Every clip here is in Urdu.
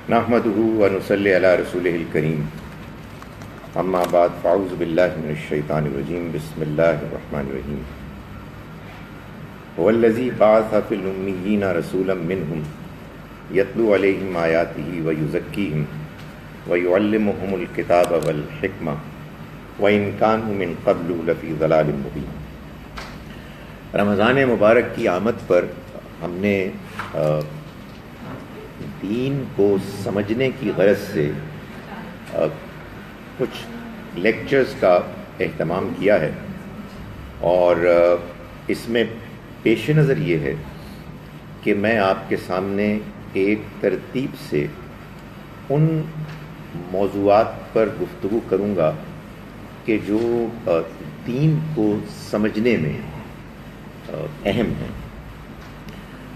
نحمده ونصلی علی رسوله الکریم اما بعد فاعوذ باللہ من الشیطان الرجیم بسم اللہ الرحمن الرحیم هو الذی بعث فی الامیین رسولا منہم یتلو علیہم آیاتہ ویزکیہم ویعلمہم الکتاب والحکمہ وإن كانوا من قبل لفی ضلال مبین۔ رمضان مبارک کی آمد پر ہم نے دین کو سمجھنے کی غرض سے کچھ لیکچرز کا اہتمام کیا ہے، اور اس میں پیش نظر یہ ہے کہ میں آپ کے سامنے ایک ترتیب سے ان موضوعات پر گفتگو کروں گا کہ جو دین کو سمجھنے میں اہم ہیں۔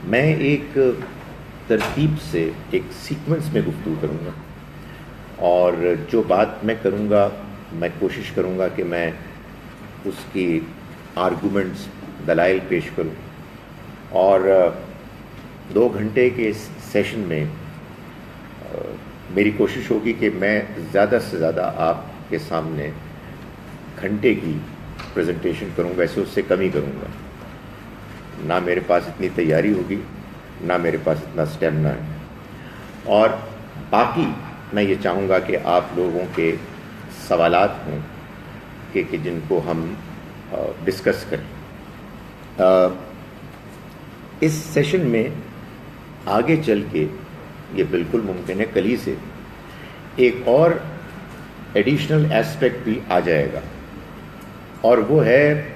میں ایک ترتیب سے ایک سیکوینس میں گفتگو کروں گا، اور جو بات میں کروں گا میں کوشش کروں گا کہ میں اس کی آرگومنٹس، دلائل پیش کروں، اور 2 گھنٹے کے اس سیشن میں میری کوشش ہوگی کہ میں زیادہ سے زیادہ آپ کے سامنے گھنٹے کی پریزنٹیشن کروں گا، اس سے کم ہی کروں گا۔ نہ میرے پاس اتنی تیاری ہوگی، نہ میرے پاس اتنا سٹیمنا ہے، اور باقی میں یہ چاہوں گا کہ آپ لوگوں کے سوالات ہوں کہ جن کو ہم ڈسکس کریں۔ اس سیشن میں آگے چل کے یہ بالکل ممکن ہے کل ہی سے ایک اور ایڈیشنل ایسپیکٹ بھی آ جائے گا، اور وہ ہے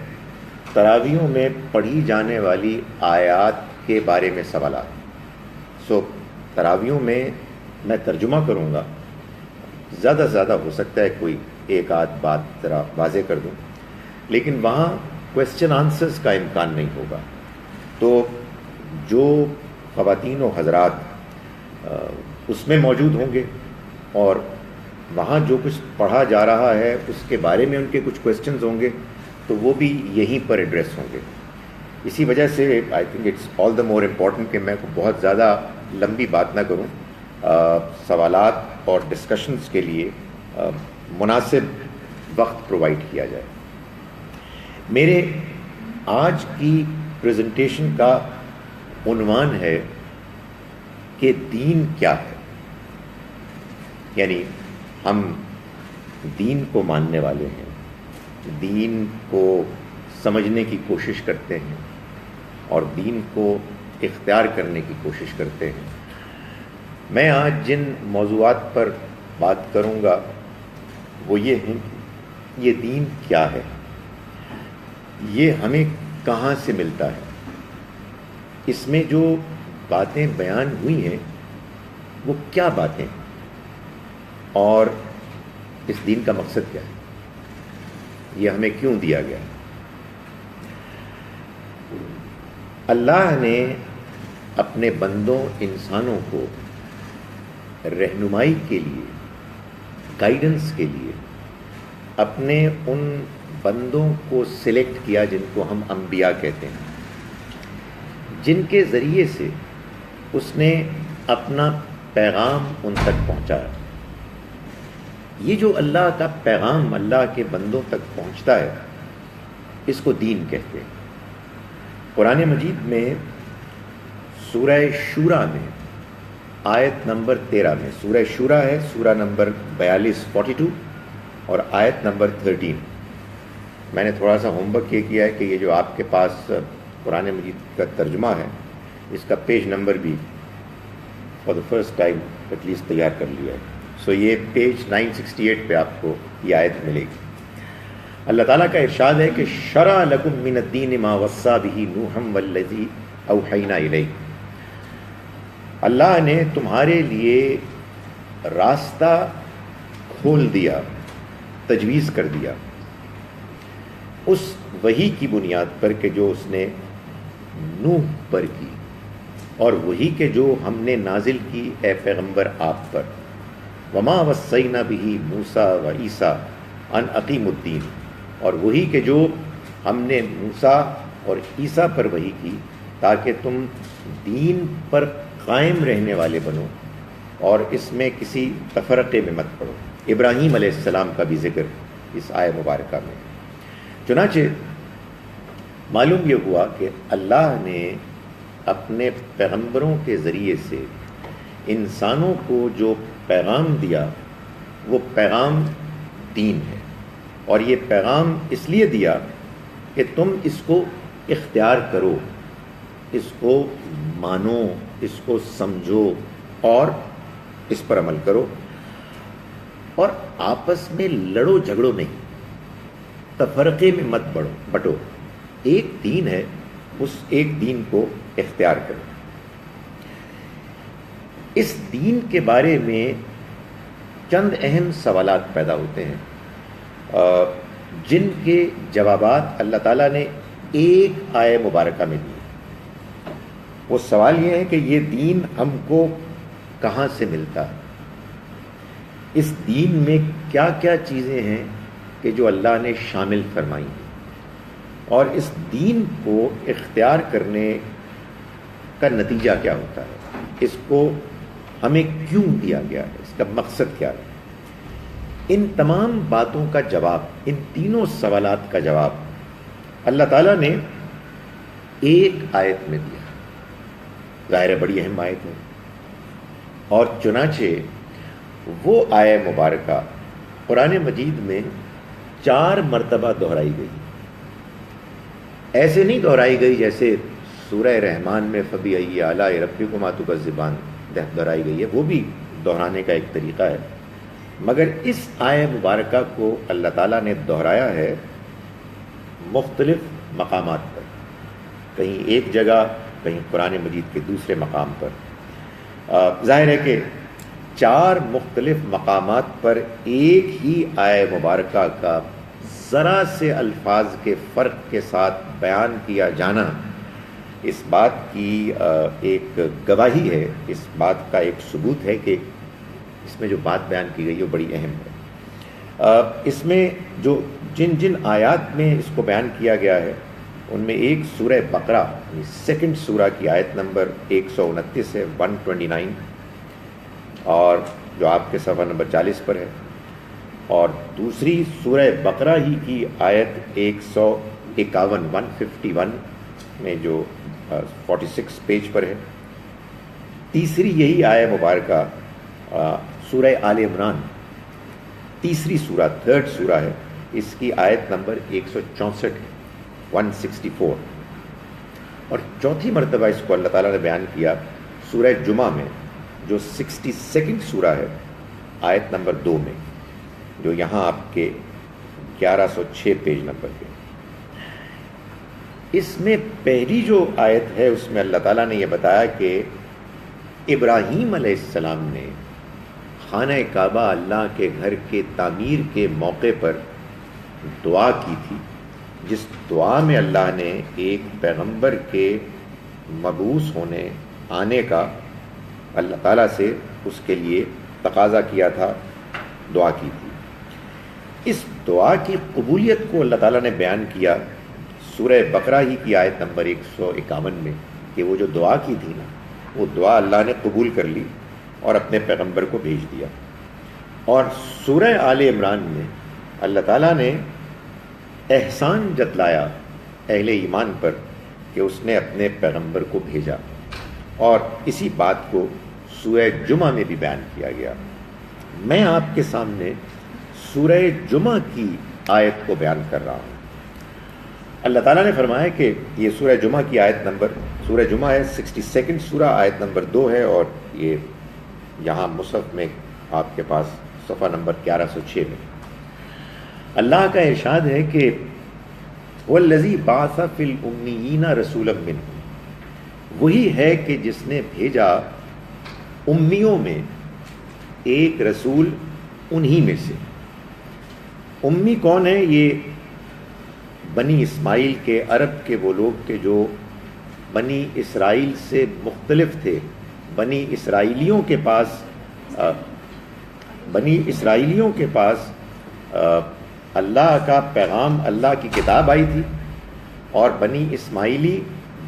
تراویحوں میں پڑھی جانے والی آیات کے بارے میں سوالات۔ تراویحوں میں میں ترجمہ کروں گا، زیادہ سے زیادہ ہو سکتا ہے کوئی ایک آدھ بات ذرا واضح کر دوں، لیکن وہاں کویسچن آنسرز کا امکان نہیں ہوگا۔ تو جو خواتین و حضرات اس میں موجود ہوں گے اور وہاں جو کچھ پڑھا جا رہا ہے اس کے بارے میں ان کے کچھ کویسچنز ہوں گے تو وہ بھی یہیں پر ایڈریس ہوں گے۔ اسی وجہ سے I think it's all the more important کہ میں بہت زیادہ لمبی بات نہ کروں، سوالات اور ڈسکشنز کے لیے مناسب وقت پرووائڈ کیا جائے۔ میرے آج کی پریزنٹیشن کا عنوان ہے کہ دین کیا ہے، یعنی ہم دین کو ماننے والے ہیں، دین کو سمجھنے کی کوشش کرتے ہیں اور دین کو اختیار کرنے کی کوشش کرتے ہیں۔ میں آج جن موضوعات پر بات کروں گا وہ یہ ہیں کہ یہ دین کیا ہے، یہ ہمیں کہاں سے ملتا ہے، اس میں جو باتیں بیان ہوئی ہیں وہ کیا باتیں ہیں، اور اس دین کا مقصد کیا ہے، یہ ہمیں کیوں دیا گیا۔ اللہ نے اپنے بندوں انسانوں کو رہنمائی کے لیے، گائیڈنس کے لیے اپنے ان بندوں کو سلیکٹ کیا جن کو ہم انبیاء کہتے ہیں، جن کے ذریعے سے اس نے اپنا پیغام ان تک پہنچایا۔ یہ جو اللہ کا پیغام اللہ کے بندوں تک پہنچتا ہے اس کو دین کہتے ہیں۔ قرآن مجید میں سورہ شورى میں آیت نمبر 13 میں، سورہ شورى ہے سورہ نمبر 42 اور آیت نمبر 13۔ میں نے تھوڑا سا ہوم ورک یہ کیا ہے کہ یہ جو آپ کے پاس قرآن مجید کا ترجمہ ہے اس کا پیج نمبر بھی for the first time at least تیار کر لیا ہے۔ یہ پیج 968 پہ آپ کو یہ آیت ملے گی۔ اللہ تعالیٰ کا ارشاد ہے کہ شرع لکم من الدین ما وصی بہ نوحا والذی اوحینا الیک۔ اللہ نے تمہارے لیے راستہ کھول دیا، تجویز کر دیا اس وحی کی بنیاد پر کہ جو اس نے نوح پر کی، اور وہی کہ جو ہم نے نازل کی اے پیغمبر آپ پر۔ وما وصینا بہ موسیٰ و عیسیٰ ان اقیموا الدین، اور وہی کہ جو ہم نے موسیٰ اور عیسیٰ پر وحی کی تاکہ تم دین پر قائم رہنے والے بنو اور اس میں کسی تفرقے میں مت پڑو۔ ابراہیم علیہ السلام کا بھی ذکر اس آیہ مبارکہ میں۔ چنانچہ معلوم یہ ہوا کہ اللہ نے اپنے پیغمبروں کے ذریعے سے انسانوں کو جو پیغام دیا وہ پیغام دین ہے، اور یہ پیغام اس لیے دیا کہ تم اس کو اختیار کرو، اس کو مانو، اس کو سمجھو اور اس پر عمل کرو، اور آپس میں لڑو جھگڑو نہیں، تفرقے میں مت بٹو، ایک دین ہے، اس ایک دین کو اختیار کرو۔ اس دین کے بارے میں چند اہم سوالات پیدا ہوتے ہیں جن کے جوابات اللہ تعالیٰ نے ایک آیہ مبارکہ میں دیے۔ وہ سوال یہ ہے کہ یہ دین ہم کو کہاں سے ملتا ہے، اس دین میں کیا کیا چیزیں ہیں کہ جو اللہ نے شامل فرمائی ہیں، اور اس دین کو اختیار کرنے کا نتیجہ کیا ہوتا ہے، اس کو ہمیں کیوں دیا گیا ہے، اس کا مقصد کیا ہے۔ ان تمام باتوں کا جواب، ان تینوں سوالات کا جواب اللہ تعالیٰ نے ایک آیت میں دیا۔ ظاہر ہے بڑی اہم آیت ہے، اور چنانچہ وہ آیہ مبارکہ قرآن مجید میں 4 مرتبہ دہرائی گئی۔ ایسے نہیں دہرائی گئی جیسے سورہ رحمان میں فَبِأَيِّ آلَاءِ رَبِّكُمَا تُكَذِّبَانِ دہرائی گئی ہے، وہ بھی دہرانے کا ایک طریقہ ہے، مگر اس آیہ مبارکہ کو اللہ تعالیٰ نے دہرایا ہے مختلف مقامات پر، کہیں ایک جگہ، کہیں قرآن مجید کے دوسرے مقام پر۔ ظاہر ہے کہ 4 مختلف مقامات پر ایک ہی آیہ مبارکہ کا ذرا سے الفاظ کے فرق کے ساتھ بیان کیا جانا اس بات کی ایک گواہی ہے، اس بات کا ایک ثبوت ہے کہ اس میں جو بات بیان کی گئی ہے وہ بڑی اہم ہے۔ اس میں جو جن آیات میں اس کو بیان کیا گیا ہے ان میں ایک سورہ بقرہ یعنی سیکنڈ سورہ کی آیت نمبر 129 ہے، 129، اور جو آپ کے صفحہ نمبر 40 پر ہے، اور دوسری سورہ بقرہ ہی کی آیت 151 151 میں جو 46 پیج پر ہے۔ تیسری یہی آیہ مبارکہ سورہ آل عمران، تیسری سورہ، تھرڈ سورہ ہے، اس کی آیت نمبر 164 ہے، 164، اور چوتھی مرتبہ اس کو اللہ تعالیٰ نے بیان کیا سورہ جمعہ میں جو 62 سورہ ہے، آیت نمبر 2 میں، جو یہاں آپ کے 1106 پیج نمبر پہ۔ اس میں پہلی جو آیت ہے اس میں اللہ تعالیٰ نے یہ بتایا کہ ابراہیم علیہ السلام نے خانہ کعبہ اللہ کے گھر کے تعمیر کے موقع پر دعا کی تھی، جس دعا میں اللہ نے ایک پیغمبر کے مبعوث آنے کا اللہ تعالیٰ سے اس کے لیے تقاضا کیا تھا، دعا کی تھی۔ اس دعا کی قبولیت کو اللہ تعالیٰ نے بیان کیا سورہ بقرہ ہی کی آیت نمبر 151 میں، کہ وہ جو دعا کی تھی نا، وہ دعا اللہ نے قبول کر لی اور اپنے پیغمبر کو بھیج دیا۔ اور سورہ آل عمران میں اللہ تعالیٰ نے احسان جتلایا اہل ایمان پر کہ اس نے اپنے پیغمبر کو بھیجا، اور اسی بات کو سورہ جمعہ میں بھی بیان کیا گیا۔ میں آپ کے سامنے سورہ جمعہ کی آیت کو بیان کر رہا ہوں۔ اللہ تعالیٰ نے فرمایا کہ یہ سورہ جمعہ کی آیت نمبر، سورہ جمعہ ہے 62 سورہ، آیت نمبر 2 ہے، اور یہ یہاں مصحف میں آپ کے پاس صفحہ نمبر 1106 میں اللہ کا ارشاد ہے کہ وَالَّذِي بَعَثَ فِي الْأُمِّيِّينَ رَسُولًا مِّنْهُمْ، وہی ہے کہ جس نے بھیجا امیوں میں ایک رسول انہی میں سے۔ امی کون ہے؟ یہ بنی اسماعیل کے، عرب کے وہ لوگ کہ جو بنی اسرائیل سے مختلف تھے۔ بنی اسرائیلیوں کے پاس اللہ کا پیغام، اللہ کی کتاب آئی تھی، اور بنی اسماعیلی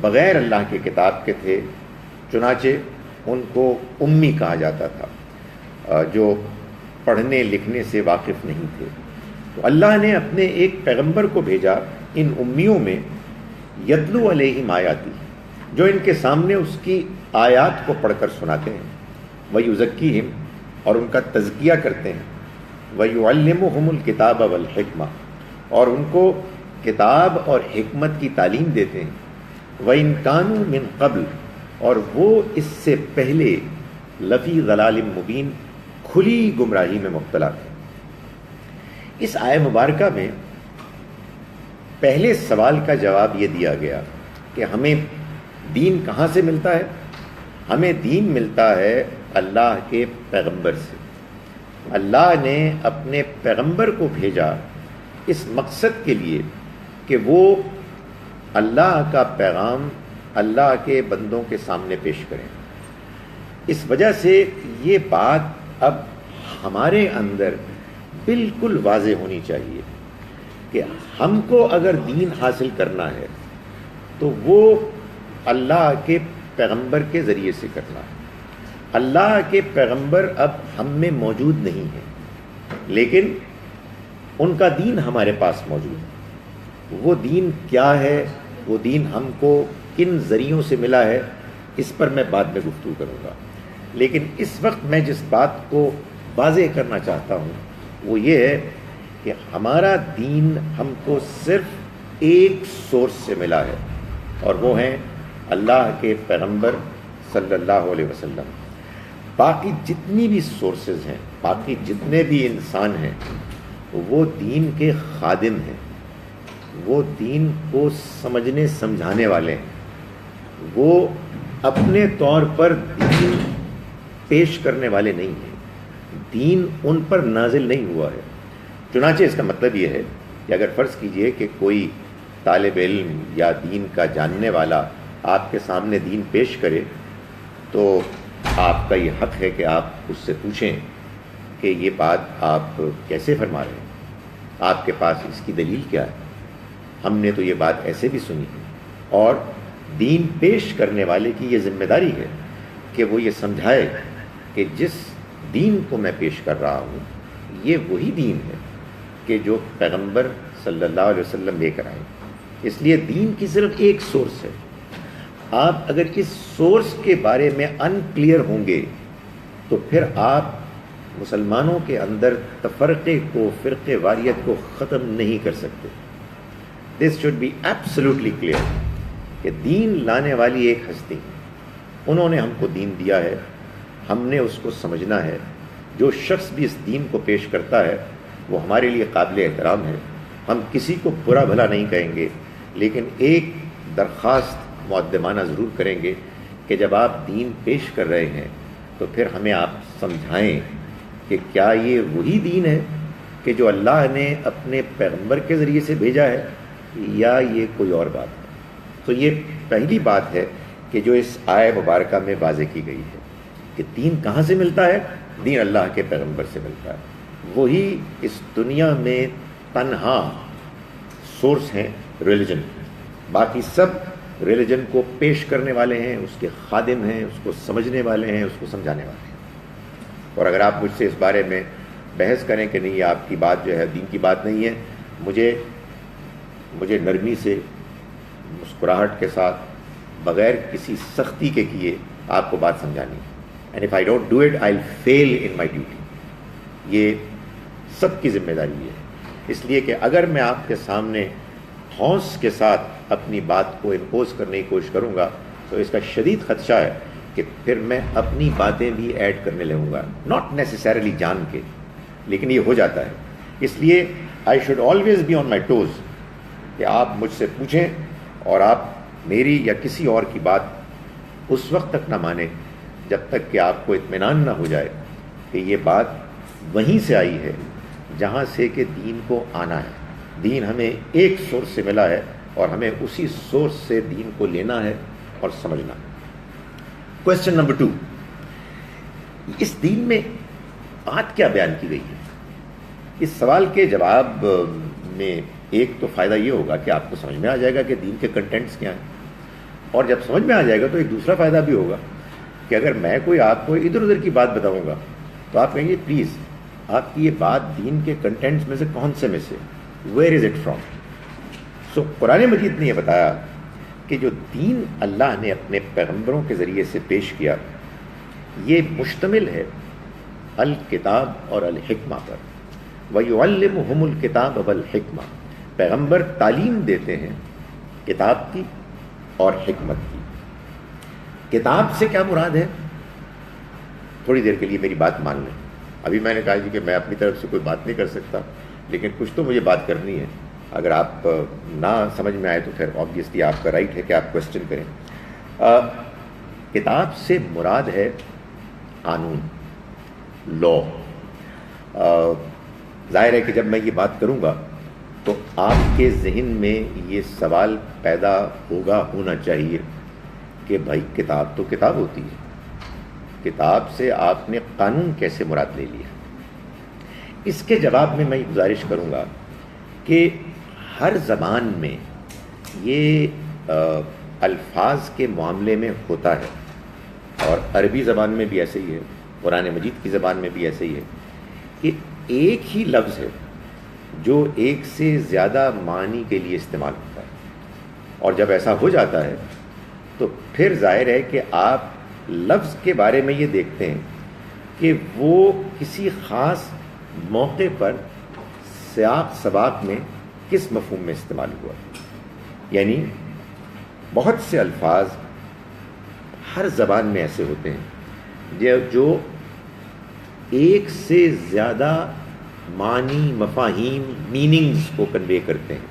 بغیر اللہ کی کتاب کے تھے، چنانچہ ان کو امی کہا جاتا تھا۔ جو پڑھنے لکھنے سے واقف نہیں تھے. تو اللہ نے اپنے ایک پیغمبر کو بھیجا ان امیوں میں، یتلو علیہم آیاتی، جو ان کے سامنے اس کی آیات کو پڑھ کر سناتے ہیں، ویزکیہم، اور ان کا تزکیہ کرتے ہیں، ویعلمہم الکتاب والحکمہ، اور ان کو کتاب اور حکمت کی تعلیم دیتے ہیں، وَإِن كَانُوا مِن قبل، اور وہ اس سے پہلے لفی ضلال مبین، کھلی گمراہی میں مبتلا تھے. اس آیہ مبارکہ میں پہلے سوال کا جواب یہ دیا گیا کہ ہمیں دین کہاں سے ملتا ہے؟ ہمیں دین ملتا ہے اللہ کے پیغمبر سے. اللہ نے اپنے پیغمبر کو بھیجا اس مقصد کے لیے کہ وہ اللہ کا پیغام اللہ کے بندوں کے سامنے پیش کریں. اس وجہ سے یہ بات اب ہمارے اندر بالکل واضح ہونی چاہیے کہ ہم کو اگر دین حاصل کرنا ہے تو وہ اللہ کے پیغمبر کے ذریعے سے کرنا ہے. اللہ کے پیغمبر اب ہم میں موجود نہیں ہیں، لیکن ان کا دین ہمارے پاس موجود ہے. وہ دین کیا ہے، وہ دین ہم کو کن ذریعوں سے ملا ہے، اس پر میں بعد میں گفتگو کروں گا. لیکن اس وقت میں جس بات کو واضح کرنا چاہتا ہوں وہ یہ ہے کہ ہمارا دین ہم کو صرف ایک سورس سے ملا ہے، اور وہ ہیں اللہ کے پیغمبر صلی اللہ علیہ وسلم. باقی جتنی بھی سورسز ہیں، باقی جتنے بھی انسان ہیں، وہ دین کے خادم ہیں، وہ دین کو سمجھنے سمجھانے والے ہیں، وہ اپنے طور پر دین پیش کرنے والے نہیں ہیں. دین ان پر نازل نہیں ہوا ہے. چنانچہ اس کا مطلب یہ ہے کہ اگر فرض کیجئے کہ کوئی طالب علم یا دین کا جاننے والا آپ کے سامنے دین پیش کرے، تو آپ کا یہ حق ہے کہ آپ اس سے پوچھیں کہ یہ بات آپ کیسے فرما رہے ہیں، آپ کے پاس اس کی دلیل کیا ہے. ہم نے تو یہ بات ایسے بھی سنی ہے. اور دین پیش کرنے والے کی یہ ذمہ داری ہے کہ وہ یہ سمجھائے کہ جس دین کو میں پیش کر رہا ہوں یہ وہی دین ہے کہ جو پیغمبر صلی اللہ علیہ وسلم لے کر آئے. اس لیے دین کی صرف ایک سورس ہے. آپ اگر اس سورس کے بارے میں ان کلیئر ہوں گے تو پھر آپ مسلمانوں کے اندر تفرقے کو، فرقے واریت کو ختم نہیں کر سکتے. This should be absolutely clear کہ دین لانے والی ایک ہستی، انہوں نے ہم کو دین دیا ہے، ہم نے اس کو سمجھنا ہے. جو شخص بھی اس دین کو پیش کرتا ہے وہ ہمارے لیے قابل احترام ہے. ہم کسی کو برا بھلا نہیں کہیں گے، لیکن ایک درخواست مؤدبانہ ضرور کریں گے کہ جب آپ دین پیش کر رہے ہیں تو پھر ہمیں آپ سمجھائیں کہ کیا یہ وہی دین ہے کہ جو اللہ نے اپنے پیغمبر کے ذریعے سے بھیجا ہے، یا یہ کوئی اور بات ہے. تو یہ پہلی بات ہے کہ جو اس آیہ مبارکہ میں واضح کی گئی ہے کہ دین کہاں سے ملتا ہے. دین اللہ کے پیغمبر سے ملتا ہے. وہی اس دنیا میں تنہا سورس ہیں ریلیجن. باقی سب ریلیجن کو پیش کرنے والے ہیں، اس کے خادم ہیں، اس کو سمجھنے والے ہیں، اس کو سمجھانے والے ہیں. اور اگر آپ مجھ سے اس بارے میں بحث کریں کہ نہیں یہ آپ کی بات جو ہے دین کی بات نہیں ہے، مجھے نرمی سے، مسکراہٹ کے ساتھ، بغیر کسی سختی کے کیے آپ کو بات سمجھانی ہے. And if I don't do it I will fail in my duty. یہ سب کی ذمہ داری ہے. اس لیے کہ اگر میں آپ کے سامنے ہونس کے ساتھ اپنی بات کو امپوز کرنے کی کوشش کروں گا تو اس کا شدید خدشہ ہے کہ پھر میں اپنی باتیں بھی ایڈ کرنے لگوں گا، ناٹ نیسیسریلی جان کے، لیکن یہ ہو جاتا ہے. اس لیے I should always be on my toes کہ آپ مجھ سے پوچھیں اور آپ میری یا کسی اور کی بات اس وقت تک نہ مانیں جب تک کہ آپ کو اطمینان نہ ہو جائے کہ یہ بات وہیں سے آئی ہے جہاں سے کہ دین کو آنا ہے. دین ہمیں ایک سورس سے ملا ہے اور ہمیں اسی سورس سے دین کو لینا ہے اور سمجھنا ہے. کوشچن نمبر 2، اس دین میں بات کیا بیان کی گئی ہے؟ اس سوال کے جواب میں ایک تو فائدہ یہ ہوگا کہ آپ کو سمجھ میں آ جائے گا کہ دین کے کنٹینٹس کیا ہیں، اور جب سمجھ میں آ جائے گا تو ایک دوسرا فائدہ بھی ہوگا کہ اگر میں کوئی آپ کو ادھر ادھر کی بات بتاؤں گا تو آپ کہیں گے پلیز آپ کی یہ بات دین کے کنٹینٹس میں سے کون سے میں سے، ویئر از اٹ فرام؟ سو قرآن مجید نے یہ بتایا کہ جو دین اللہ نے اپنے پیغمبروں کے ذریعے سے پیش کیا یہ مشتمل ہے الکتاب اور الحکمہ پر. وَيُعَلِّمُهُمُ الْكِتَابَ وَالْحِکْمَةَ، پیغمبر تعلیم دیتے ہیں کتاب کی اور حکمت کی. کتاب سے کیا مراد ہے؟ تھوڑی دیر کے لیے میری بات مان لیں. ابھی میں نے کہا کہ میں اپنی طرف سے کوئی بات نہیں کر سکتا، لیکن کچھ تو مجھے بات کرنی ہے. اگر آپ نہ سمجھ میں آئے تو پھر آبویسلی آپ کا رائٹ ہے کہ آپ کوشچن کریں. کتاب سے مراد ہے قانون، لا. ظاہر ہے کہ جب میں یہ بات کروں گا تو آپ کے ذہن میں یہ سوال پیدا ہونا چاہیے کہ بھائی کتاب تو کتاب ہوتی ہے، کتاب سے آپ نے قانون کیسے مراد لے لیا؟ اس کے جواب میں یہ گزارش کروں گا کہ ہر زبان میں یہ الفاظ کے معاملے میں ہوتا ہے، اور عربی زبان میں بھی ایسے ہی ہے، قرآن مجید کی زبان میں بھی ایسے ہی ہے کہ ایک ہی لفظ ہے جو ایک سے زیادہ معنی کے لیے استعمال ہوتا ہے. اور جب ایسا ہو جاتا ہے تو پھر ظاہر ہے کہ آپ لفظ کے بارے میں یہ دیکھتے ہیں کہ وہ کسی خاص موقع پر سیاق سباق میں کس مفہوم میں استعمال ہوا. یعنی بہت سے الفاظ ہر زبان میں ایسے ہوتے ہیں جو ایک سے زیادہ معنی، مفاہیم، میننگز کو کنوے کرتے ہیں.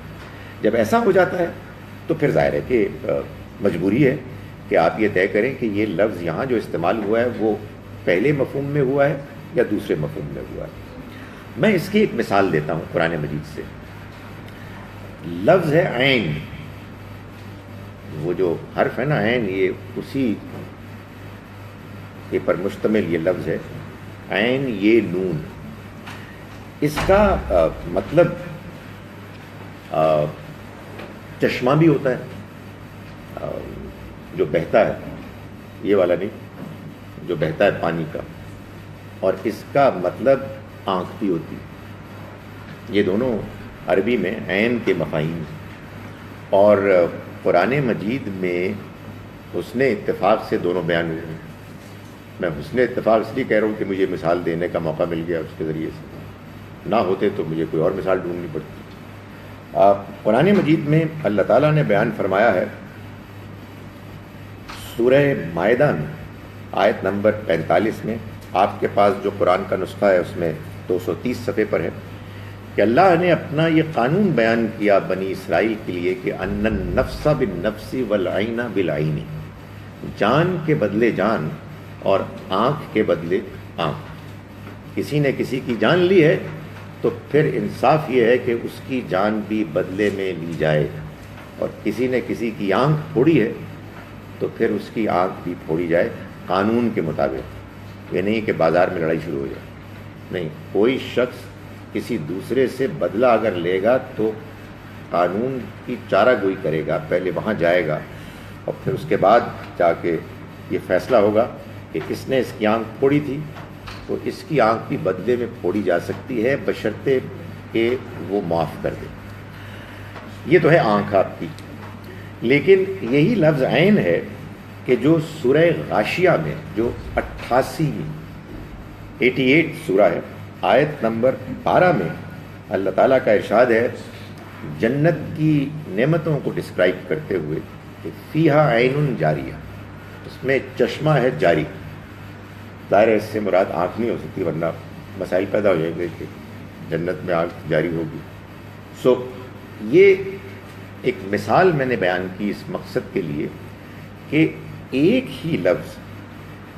جب ایسا ہو جاتا ہے تو پھر ظاہر ہے کہ مجبوری ہے کہ آپ یہ طے کریں کہ یہ لفظ یہاں جو استعمال ہوا ہے وہ پہلے مفہوم میں ہوا ہے یا دوسرے مفہوم میں ہوا ہے. میں اس کی ایک مثال دیتا ہوں قرآن مجید سے. لفظ ہے عین، وہ جو حرف ہے نا عین، یہ اسی پر مشتمل یہ لفظ ہے. عین یہ نون، اس کا مطلب چشمہ بھی ہوتا ہے جو بہتا ہے، یہ والا نہیں جو بہتا ہے پانی کا، اور اس کا مطلب آنکھ بھی ہوتی ہے. یہ دونوں عربی میں عین کے مفاہیم. اور قرآن مجید میں حسن اتفاق سے دونوں بیان ہوئے ہیں. میں حسن اتفاق اس لیے کہہ رہا ہوں کہ مجھے مثال دینے کا موقع مل گیا اس کے ذریعے سے، نہ ہوتے تو مجھے کوئی اور مثال ڈھونڈنی پڑتی. قرآن مجید میں اللہ تعالیٰ نے بیان فرمایا ہے سورہ مائدہ میں آیت نمبر 45 میں. آپ کے پاس جو قرآن کا نسخہ ہے اس میں 230 صفحے پر ہے کہ اللہ نے اپنا یہ قانون بیان کیا بنی اسرائیل کے لیے کہ ان النفس بالنفس والعین بالعین، جان کے بدلے جان اور آنکھ کے بدلے آنکھ. کسی نے کسی کی جان لی ہے تو پھر انصاف یہ ہے کہ اس کی جان بھی بدلے میں لی جائے، اور کسی نے کسی کی آنکھ پھوڑی ہے تو پھر اس کی آنکھ بھی پھوڑی جائے قانون کے مطابق. یہ نہیں کہ بازار میں لڑائی شروع ہو جائے، نہیں. کوئی شخص کسی دوسرے سے بدلہ اگر لے گا تو قانون کی چارہ گوئی کرے گا، پہلے وہاں جائے گا اور پھر اس کے بعد جا کے یہ فیصلہ ہوگا کہ اس نے اس کی آنکھ پھوڑی تھی تو اس کی آنکھ بھی بدلے میں پھوڑی جا سکتی ہے بشرطے کہ وہ معاف کر دے. یہ تو ہے آنکھ آپ کی. لیکن یہی لفظ عین ہے کہ جو سورہ غاشیہ میں جو 88 سورہ ہے، آیت نمبر 12 میں اللہ تعالیٰ کا ارشاد ہے جنت کی نعمتوں کو ڈسکرائب کرتے ہوئے کہ فیہا عین جاریہ، اس میں چشمہ ہے جاری. ظاہر ہے اس سے مراد آنکھ نہیں ہو سکتی، ورنہ مسائل پیدا ہو جائیں گے کہ جنت میں آنکھ جاری ہوگی. سو یہ ایک مثال میں نے بیان کی اس مقصد کے لیے کہ ایک ہی لفظ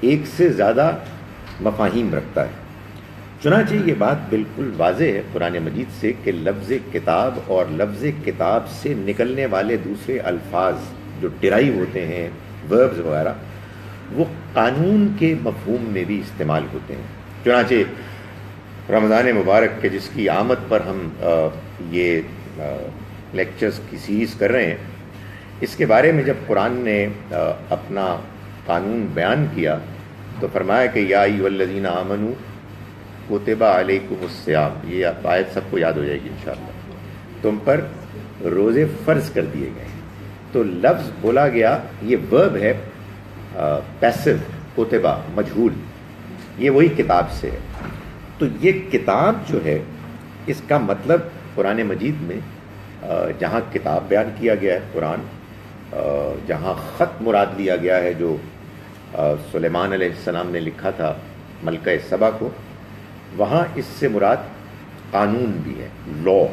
ایک سے زیادہ مفاہیم رکھتا ہے. چنانچہ یہ بات بالکل واضح ہے قرآن مجید سے کہ لفظ کتاب اور لفظ کتاب سے نکلنے والے دوسرے الفاظ جو ڈرائیو ہوتے ہیں، وربز وغیرہ، وہ قانون کے مفہوم میں بھی استعمال ہوتے ہیں. چنانچہ رمضان مبارک کے جس کی آمد پر ہم یہ لیکچرز کی سیریز کر رہے ہیں، اس کے بارے میں جب قرآن نے اپنا قانون بیان کیا تو فرمایا کہ یا ایھا الذین آمنوا کتب علیکم الصیام، یہ آیت سب کو یاد ہو جائے گی انشاءاللہ، تم پر روزے فرض کر دیے گئے. تو لفظ بولا گیا، یہ ورب ہے پیسو، کتبہ مجہول، یہ وہی کتاب سے ہے. تو یہ کتاب جو ہے اس کا مطلب قرآن مجید میں جہاں کتاب بیان کیا گیا ہے قرآن، جہاں خط مراد لیا گیا ہے جو سلیمان علیہ السلام نے لکھا تھا ملکہ سبا کو، وہاں اس سے مراد قانون بھی ہے، لا.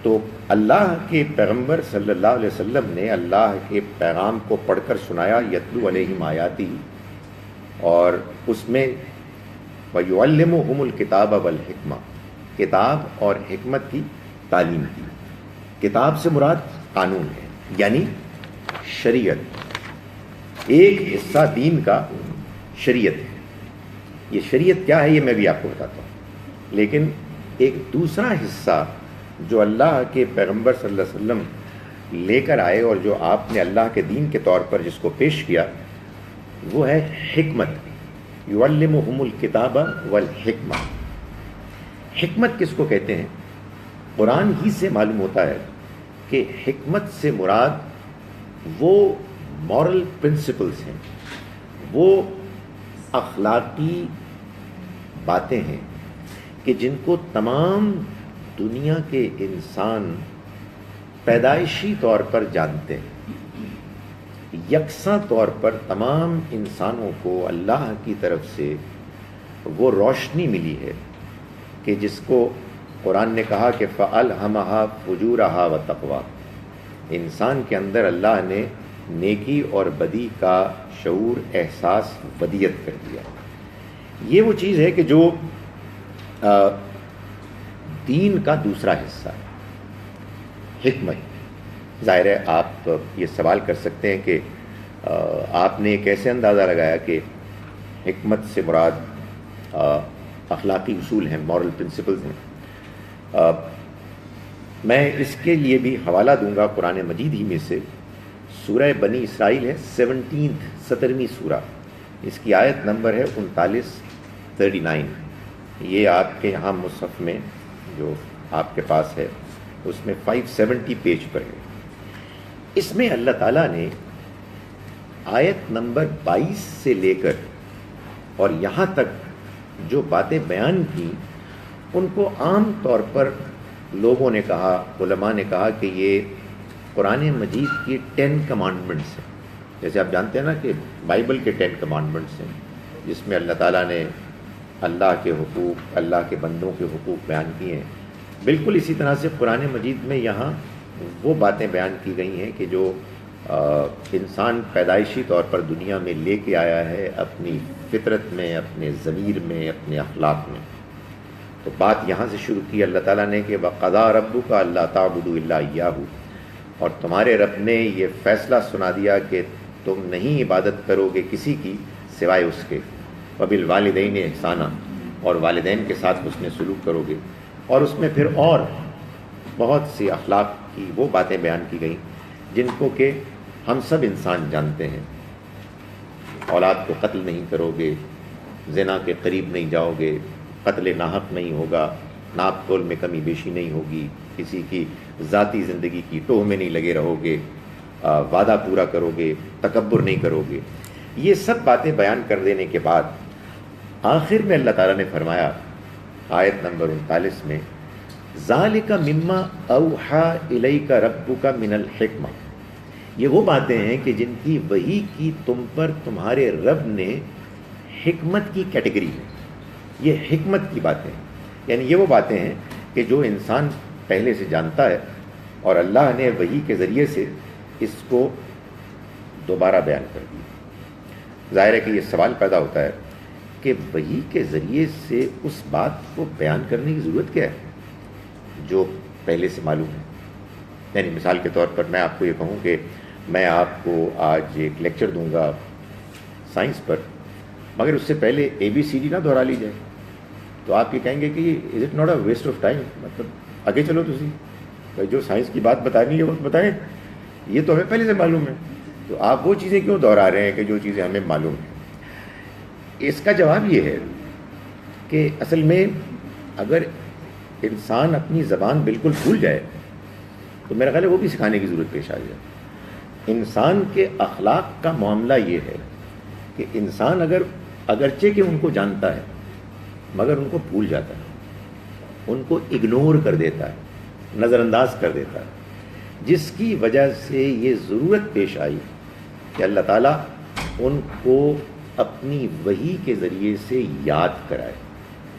تو اللہ کے پیغمبر صلی اللہ علیہ وسلم نے اللہ کے پیغام کو پڑھ کر سنایا، یتلو علیہم آیاتی، اور اس میں وَيُعَلِّمُهُمُ الْكِتَابَ وَالْحِکْمَةَ، کتاب اور حکمت کی تعلیم کی. کتاب سے مراد قانون ہے، یعنی شریعت. ایک حصہ دین کا شریعت ہے. یہ شریعت کیا ہے یہ میں بھی آپ کو بتاتا ہوں، لیکن ایک دوسرا حصہ جو اللہ کے پیغمبر صلی اللہ علیہ وسلم لے کر آئے اور جو آپ نے اللہ کے دین کے طور پر جس کو پیش کیا، وہ ہے حکمت. یعلمہم الکتاب والحکمہ. حکمت کس کو کہتے ہیں؟ قرآن ہی سے معلوم ہوتا ہے کہ حکمت سے مراد وہ مورل پرنسپلز ہیں، وہ اخلاقی باتیں ہیں کہ جن کو تمام دنیا کے انسان پیدائشی طور پر جانتے ہیں. یکساں طور پر تمام انسانوں کو اللہ کی طرف سے وہ روشنی ملی ہے کہ جس کو قرآن نے کہا کہ فَأَلْهَمَهَا فُجُورَهَا وَتَقْوَىٰ. انسان کے اندر اللہ نے نیکی اور بدی کا شعور، احساس، ودیت کر دیا. یہ وہ چیز ہے کہ جو دین کا دوسرا حصہ ہے، حکمت. ظاہر ہے آپ یہ سوال کر سکتے ہیں کہ آپ نے کیسے اندازہ لگایا کہ حکمت سے مراد اخلاقی اصول ہیں، مورل پرنسپلز ہیں. میں اس کے لیے بھی حوالہ دوں گا قرآن مجید ہی میں سے. سورہ بنی اسرائیل ہے، 17ویں سورہ، اس کی آیت نمبر ہے 39. یہ آپ کے یہاں مصحف میں جو آپ کے پاس ہے اس میں 570 پیج پر ہے. اس میں اللہ تعالیٰ نے آیت نمبر 22 سے لے کر اور یہاں تک جو باتیں بیان کی، ان کو عام طور پر لوگوں نے کہا، علماء نے کہا کہ یہ قرآن مجید کی 10 کمانڈمنٹس ہیں. جیسے آپ جانتے ہیں نا کہ بائبل کے 10 کمانڈمنٹس ہیں جس میں اللہ تعالیٰ نے اللہ کے حقوق، اللہ کے بندوں کے حقوق بیان کیے ہیں. بالکل اسی طرح سے قرآن مجید میں یہاں وہ باتیں بیان کی گئی ہیں کہ جو انسان پیدائشی طور پر دنیا میں لے کے آیا ہے اپنی فطرت میں، اپنے ضمیر میں، اپنے اخلاق میں. تو بات یہاں سے شروع کی اللہ تعالیٰ نے کہ وَقَضَىٰ رَبُّكَ أَلَّا تَعْبُدُوا إِلَّا إِيَّاهُ، اور تمہارے رب نے یہ فیصلہ سنا دیا کہ تم نہیں عبادت کرو گے کسی کی سوائے اس کے. وَبِالْوَالِدَيْنِ إِحْسَانًا، اور والدین کے ساتھ حسن سلوک کرو گے. اور اس میں پھر اور بہت سی اخلاق کی وہ باتیں بیان کی گئیں جن کو کہ ہم سب انسان جانتے ہیں. اولاد کو قتل نہیں کرو گے، زنا کے قریب نہیں جاؤ گے، قتل ناحق نہیں ہوگا، ناپ تول میں کمی بیشی نہیں ہوگی، کسی کی ذاتی زندگی کی ٹوہ میں نہیں لگے رہو گے، وعدہ پورا کرو گے، تکبر نہیں کرو گے. یہ سب باتیں بیان کر دینے کے بعد آخر میں اللہ تعالیٰ نے فرمایا آیت نمبر 39 میں ذَلِكَ مِمَّا أَوْحَىٰ إِلَيْكَ رَبُّكَ مِنَ الْحِکْمَةِ. یہ وہ باتیں ہیں کہ جن کی وحی کی تم پر تمہارے رب نے حکمت کی کیٹیگری میں. یہ حکمت کی باتیں ہیں، یعنی یہ وہ باتیں ہیں کہ جو انسان پہلے سے جانتا ہے اور اللہ نے وحی کے ذریعے سے اس کو دوبارہ بیان کر دیا. ظاہر ہے کہ یہ سوال پیدا ہوتا ہے کہ وحی کے ذریعے سے اس بات کو بیان کرنے کی ضرورت کیا ہے جو پہلے سے معلوم ہے. یعنی مثال کے طور پر میں آپ کو یہ کہوں کہ میں آپ کو آج ایک لیکچر دوں گا سائنس پر، مگر اس سے پہلے ABCD نہ دہرا لی جائے تو آپ یہ کہیں گے کہ is it not a waste of time, مطلب آگے چلو تسی بھائی جو سائنس کی بات بتانی ہے وہ بتائیں، یہ تو ہمیں پہلے سے معلوم ہے، تو آپ وہ چیزیں کیوں دہرا رہے ہیں کہ جو چیزیں ہمیں معلوم ہیں. اس کا جواب یہ ہے کہ اصل میں اگر انسان اپنی زبان بالکل بھول جائے تو میرا خیال ہے وہ بھی سکھانے کی ضرورت پیش آ جائے. انسان کے اخلاق کا معاملہ یہ ہے کہ انسان اگرچہ کہ ان کو جانتا ہے مگر ان کو بھول جاتا ہے، ان کو اگنور کر دیتا ہے، نظر انداز کر دیتا ہے، جس کی وجہ سے یہ ضرورت پیش آئی کہ اللہ تعالیٰ ان کو اپنی وحی کے ذریعے سے یاد کرائے،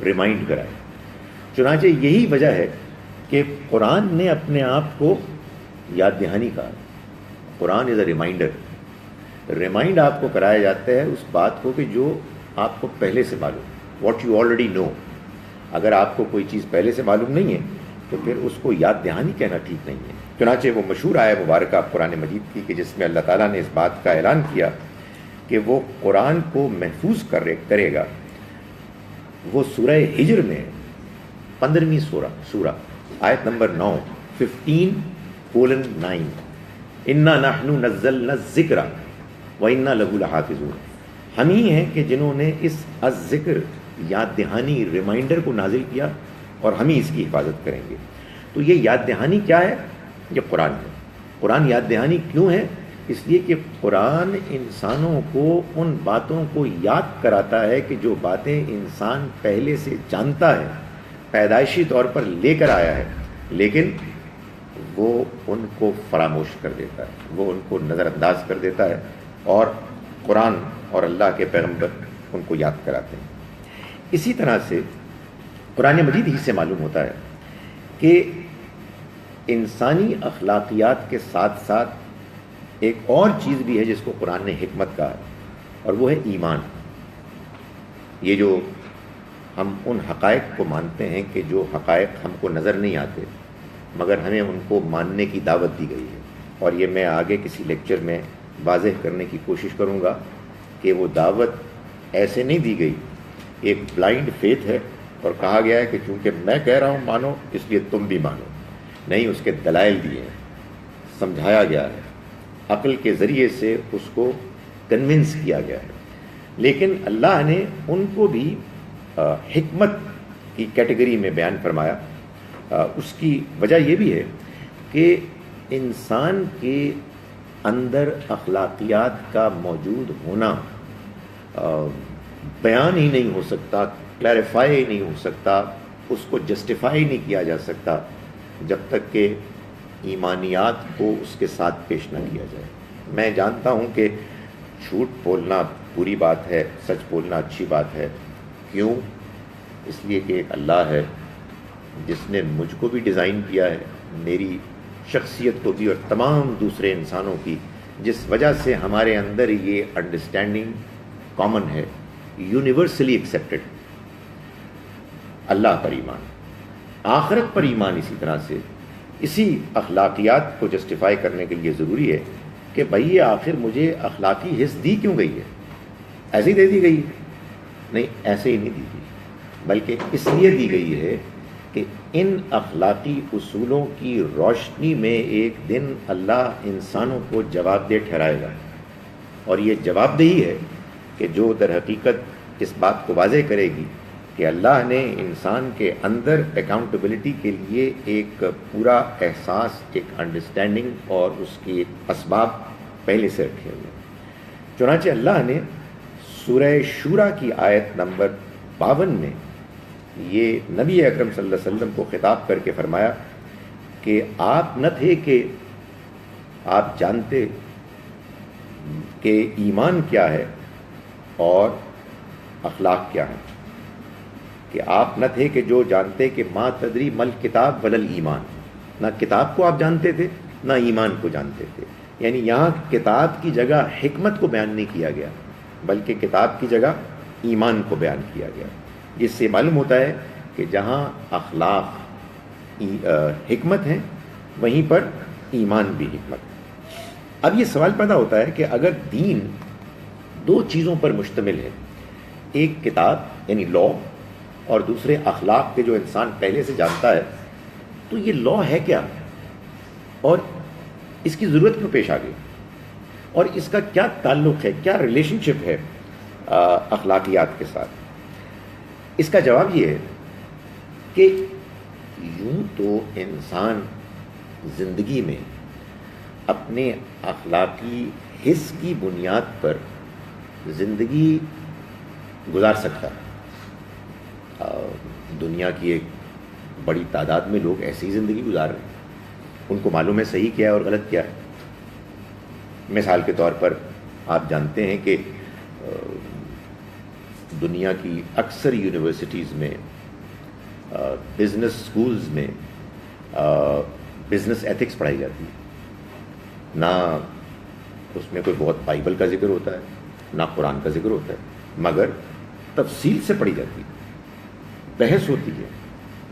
ریمائنڈ کرائے. چنانچہ یہی وجہ ہے کہ قرآن نے اپنے آپ کو یاد دہانی کہا. قرآن از اے ریمائنڈ آپ کو کرایا جاتا ہے اس بات کو کہ جو آپ کو پہلے سے معلوم، واٹ یو آلریڈی نو. اگر آپ کو کوئی چیز پہلے سے معلوم نہیں ہے تو پھر اس کو یاد دہانی کہنا ٹھیک نہیں ہے. چنانچہ وہ مشہور آیہ مبارکہ قرآن مجید کی کہ جس میں اللہ تعالیٰ نے اس بات کا اعلان کیا کہ وہ قرآن کو محفوظ کرے گا، وہ سورہ ہجر میں 15ویں سورہ آیت نمبر 9 15:9 انا نحن نزلنا الذکر وانا لہ لحافظون. ہم ہی ہیں کہ جنہوں نے اس الذکر یاد دہانی ریمائنڈر کو نازل کیا اور ہم ہی اس کی حفاظت کریں گے. تو یہ یاد دہانی کیا ہے؟ یہ قرآن ہے. قرآن یاد دہانی کیوں ہے؟ اس لیے کہ قرآن انسانوں کو ان باتوں کو یاد کراتا ہے کہ جو باتیں انسان پہلے سے جانتا ہے، پیدائشی طور پر لے کر آیا ہے، لیکن وہ ان کو فراموش کر دیتا ہے، وہ ان کو نظر انداز کر دیتا ہے، اور قرآن اور اللہ کے پیغمبر ان کو یاد کراتے ہیں. اسی طرح سے قرآن مجید ہی سے معلوم ہوتا ہے کہ انسانی اخلاقیات کے ساتھ ساتھ ایک اور چیز بھی ہے جس کو قرآن نے حکمت کہا ہے، اور وہ ہے ایمان. یہ جو ہم ان حقائق کو مانتے ہیں کہ جو حقائق ہم کو نظر نہیں آتے مگر ہمیں ان کو ماننے کی دعوت دی گئی ہے، اور یہ میں آگے کسی لیکچر میں واضح کرنے کی کوشش کروں گا کہ وہ دعوت ایسے نہیں دی گئی. ایک بلائنڈ فیتھ ہے اور کہا گیا ہے کہ چونکہ میں کہہ رہا ہوں مانو اس لیے تم بھی مانو. نہیں، اس کے دلائل دیے ہیں، سمجھایا گیا ہے، عقل کے ذریعے سے اس کو کنونس کیا گیا ہے. لیکن اللہ نے ان کو بھی حکمت کی کیٹیگری میں بیان فرمایا. اس کی وجہ یہ بھی ہے کہ انسان کے اندر اخلاقیات کا موجود ہونا بیان ہی نہیں ہو سکتا، کلیریفائی نہیں ہو سکتا، اس کو جسٹیفائی نہیں کیا جا سکتا جب تک کہ ایمانیات کو اس کے ساتھ پیش نہ کیا جائے. میں جانتا ہوں کہ جھوٹ بولنا بری بات ہے، سچ بولنا اچھی بات ہے. کیوں؟ اس لیے کہ ایک اللہ ہے جس نے مجھ کو بھی ڈیزائن کیا ہے، میری شخصیت کو بھی اور تمام دوسرے انسانوں کی، جس وجہ سے ہمارے اندر یہ انڈرسٹینڈنگ کامن ہے، یونیورسلی ایکسیپٹڈ. اللہ پر ایمان، آخرت پر ایمان. اسی طرح سے اسی اخلاقیات کو جسٹیفائی کرنے کے لیے ضروری ہے کہ بھئی یہ آخر مجھے اخلاقی حص دی کیوں گئی ہے؟ ایسے ہی دے دی گئی؟ نہیں، ایسے ہی نہیں دی گئی، بلکہ اس لیے دی گئی ہے کہ ان اخلاقی اصولوں کی روشنی میں ایک دن اللہ انسانوں کو جواب دہ ٹھہرائے گا. اور یہ جواب دہی ہے کہ جو در حقیقت اس بات کو واضح کرے گی کہ اللہ نے انسان کے اندر اکاؤنٹیبلٹی کے لیے ایک پورا احساس، ایک انڈرسٹینڈنگ اور اس کے اسباب پہلے سے رکھے ہوئے. چنانچہ اللہ نے سورہ شورا کی آیت نمبر 52 میں یہ نبی اکرم صلی اللہ علیہ وسلم کو خطاب کر کے فرمایا کہ آپ نہ تھے کہ آپ جانتے کہ ایمان کیا ہے اور اخلاق کیا ہے، کہ آپ نہ تھے کہ جو جانتے کہ ما تدری مل کتاب ولل ایمان. نہ کتاب کو آپ جانتے تھے نہ ایمان کو جانتے تھے. یعنی یہاں کتاب کی جگہ حکمت کو بیان نہیں کیا گیا بلکہ کتاب کی جگہ ایمان کو بیان کیا گیا. جس سے معلوم ہوتا ہے کہ جہاں اخلاق حکمت ہیں وہیں پر ایمان بھی حکمت ہے. اب یہ سوال پیدا ہوتا ہے کہ اگر دین دو چیزوں پر مشتمل ہے، ایک کتاب یعنی لا اور دوسرے اخلاق کے جو انسان پہلے سے جانتا ہے، تو یہ لا ہے کیا اور اس کی ضرورت کیوں پیش آ گئی اور اس کا کیا تعلق ہے، کیا ریلیشن شپ ہے اخلاقیات کے ساتھ؟ اس کا جواب یہ ہے کہ یوں تو انسان زندگی میں اپنے اخلاقی حس کی بنیاد پر زندگی گزار سکتا ہے. دنیا کی ایک بڑی تعداد میں لوگ ایسی زندگی گزار رہے ہیں، ان کو معلوم ہے صحیح کیا ہے اور غلط کیا ہے. مثال کے طور پر آپ جانتے ہیں کہ دنیا کی اکثر یونیورسٹیز میں، بزنس سکولز میں بزنس ایتھکس پڑھائی جاتی ہے. نہ اس میں کوئی بہت بائبل کا ذکر ہوتا ہے، نہ قرآن کا ذکر ہوتا ہے، مگر تفصیل سے پڑھی جاتی ہے، بحث ہوتی ہے،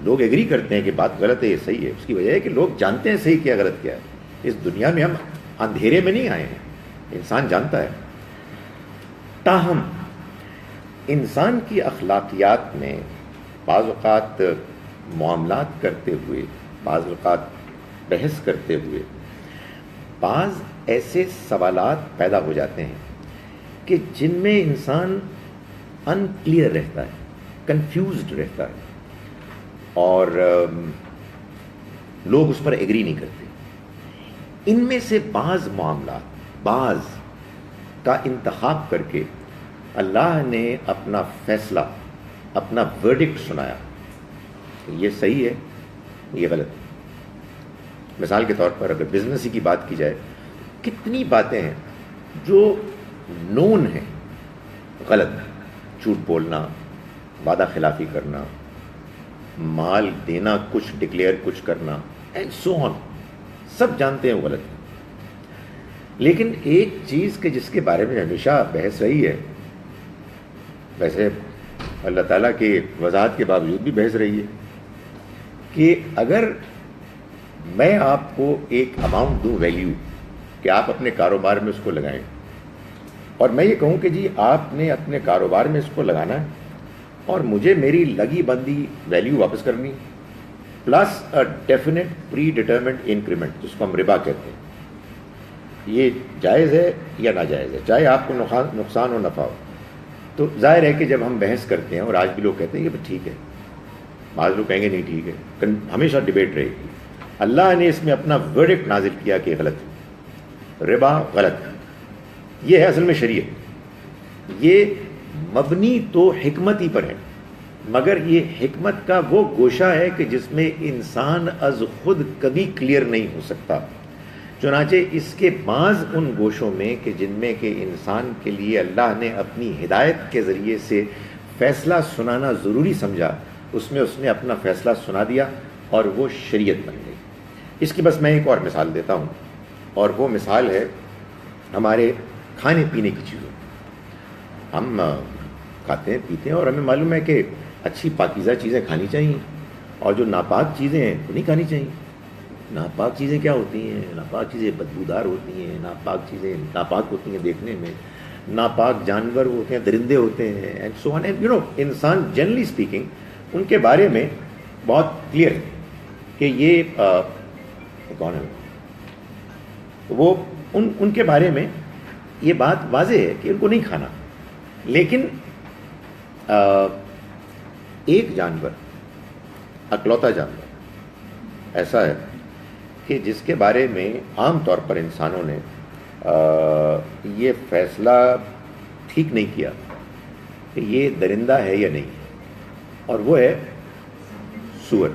لوگ ایگری کرتے ہیں کہ بات غلط ہے، یہ صحیح ہے. اس کی وجہ ہے کہ لوگ جانتے ہیں صحیح کیا غلط کیا ہے. اس دنیا میں ہم اندھیرے میں نہیں آئے ہیں، انسان جانتا ہے. تاہم انسان کی اخلاقیات میں بعض اوقات معاملات کرتے ہوئے، بعض اوقات بحث کرتے ہوئے بعض ایسے سوالات پیدا ہو جاتے ہیں کہ جن میں انسان ان کلیئر رہتا ہے، کنفیوزڈ رہتا ہے، اور لوگ اس پر ایگری نہیں کرتے. ان میں سے بعض معاملات، بعض کا انتخاب کر کے اللہ نے اپنا فیصلہ، اپنا ورڈکٹ سنایا کہ یہ صحیح ہے، یہ غلط. مثال کے طور پر اگر بزنس ہی کی بات کی جائے، کتنی باتیں ہیں جو نون ہیں غلط، جھوٹ بولنا، وعدہ خلافی کرنا، مال دینا کچھ، ڈکلیئر کچھ کرنا، اینڈ سو آن، سب جانتے ہیں وہ غلط ہے. لیکن ایک چیز کہ جس کے بارے میں ہمیشہ بحث رہی ہے، ویسے اللہ تعالیٰ کے وضاحت کے باوجود بھی بحث رہی ہے، کہ اگر میں آپ کو ایک اماؤنٹ دوں، ویلیو، کہ آپ اپنے کاروبار میں اس کو لگائیں، اور میں یہ کہوں کہ جی آپ نے اپنے کاروبار میں اس کو لگانا ہے اور مجھے میری لگی بندی ویلیو واپس کرنی، plus a definite predetermined increment, جس کو ہم ربا کہتے ہیں، یہ جائز ہے یا ناجائز ہے، چاہے آپ کو نقصان ہو نفع ہو. تو ظاہر ہے کہ جب ہم بحث کرتے ہیں، اور آج بھی لوگ کہتے ہیں کہ ٹھیک ہے، بعض لوگ کہیں گے نہیں ٹھیک ہے، ہمیشہ ڈیبیٹ رہے گی. اللہ نے اس میں اپنا ورڈکٹ نازل کیا کہ غلط ہے، ربا غلط ہے. یہ ہے اصل میں شریعت. یہ مبنی تو حکمت ہی پر ہے، مگر یہ حکمت کا وہ گوشہ ہے کہ جس میں انسان از خود کبھی کلیئر نہیں ہو سکتا. چنانچہ اس کے بعض ان گوشوں میں کہ جن میں کہ انسان کے لیے اللہ نے اپنی ہدایت کے ذریعے سے فیصلہ سنانا ضروری سمجھا، اس میں اس نے اپنا فیصلہ سنا دیا اور وہ شریعت بن گئی. اس کی بس میں ایک اور مثال دیتا ہوں، اور وہ مثال ہے ہمارے کھانے پینے کی چیزوں. ہم کھاتے ہیں، پیتے ہیں، اور ہمیں معلوم ہے کہ اچھی پاکیزہ چیزیں کھانی چاہیے، اور جو ناپاک چیزیں ہیں وہ نہیں کھانی چاہیے. ناپاک چیزیں کیا ہوتی ہیں؟ ناپاک چیزیں بدبودار ہوتی ہیں، ناپاک چیزیں ناپاک ہوتی ہیں دیکھنے میں، ناپاک جانور ہوتے ہیں، درندے ہوتے ہیں، and so on. You know, انسان جنرلی اسپیکنگ ان کے بارے میں بہت کلیئر ہے کہ یہ کون ہے. وہ ان کے بارے میں یہ بات واضح ہے کہ ان کو نہیں کھانا. لیکن ایک جانور، اکلوتا جانور ایسا ہے کہ جس کے بارے میں عام طور پر انسانوں نے یہ فیصلہ ٹھیک نہیں کیا کہ یہ درندہ ہے یا نہیں، اور وہ ہے سور.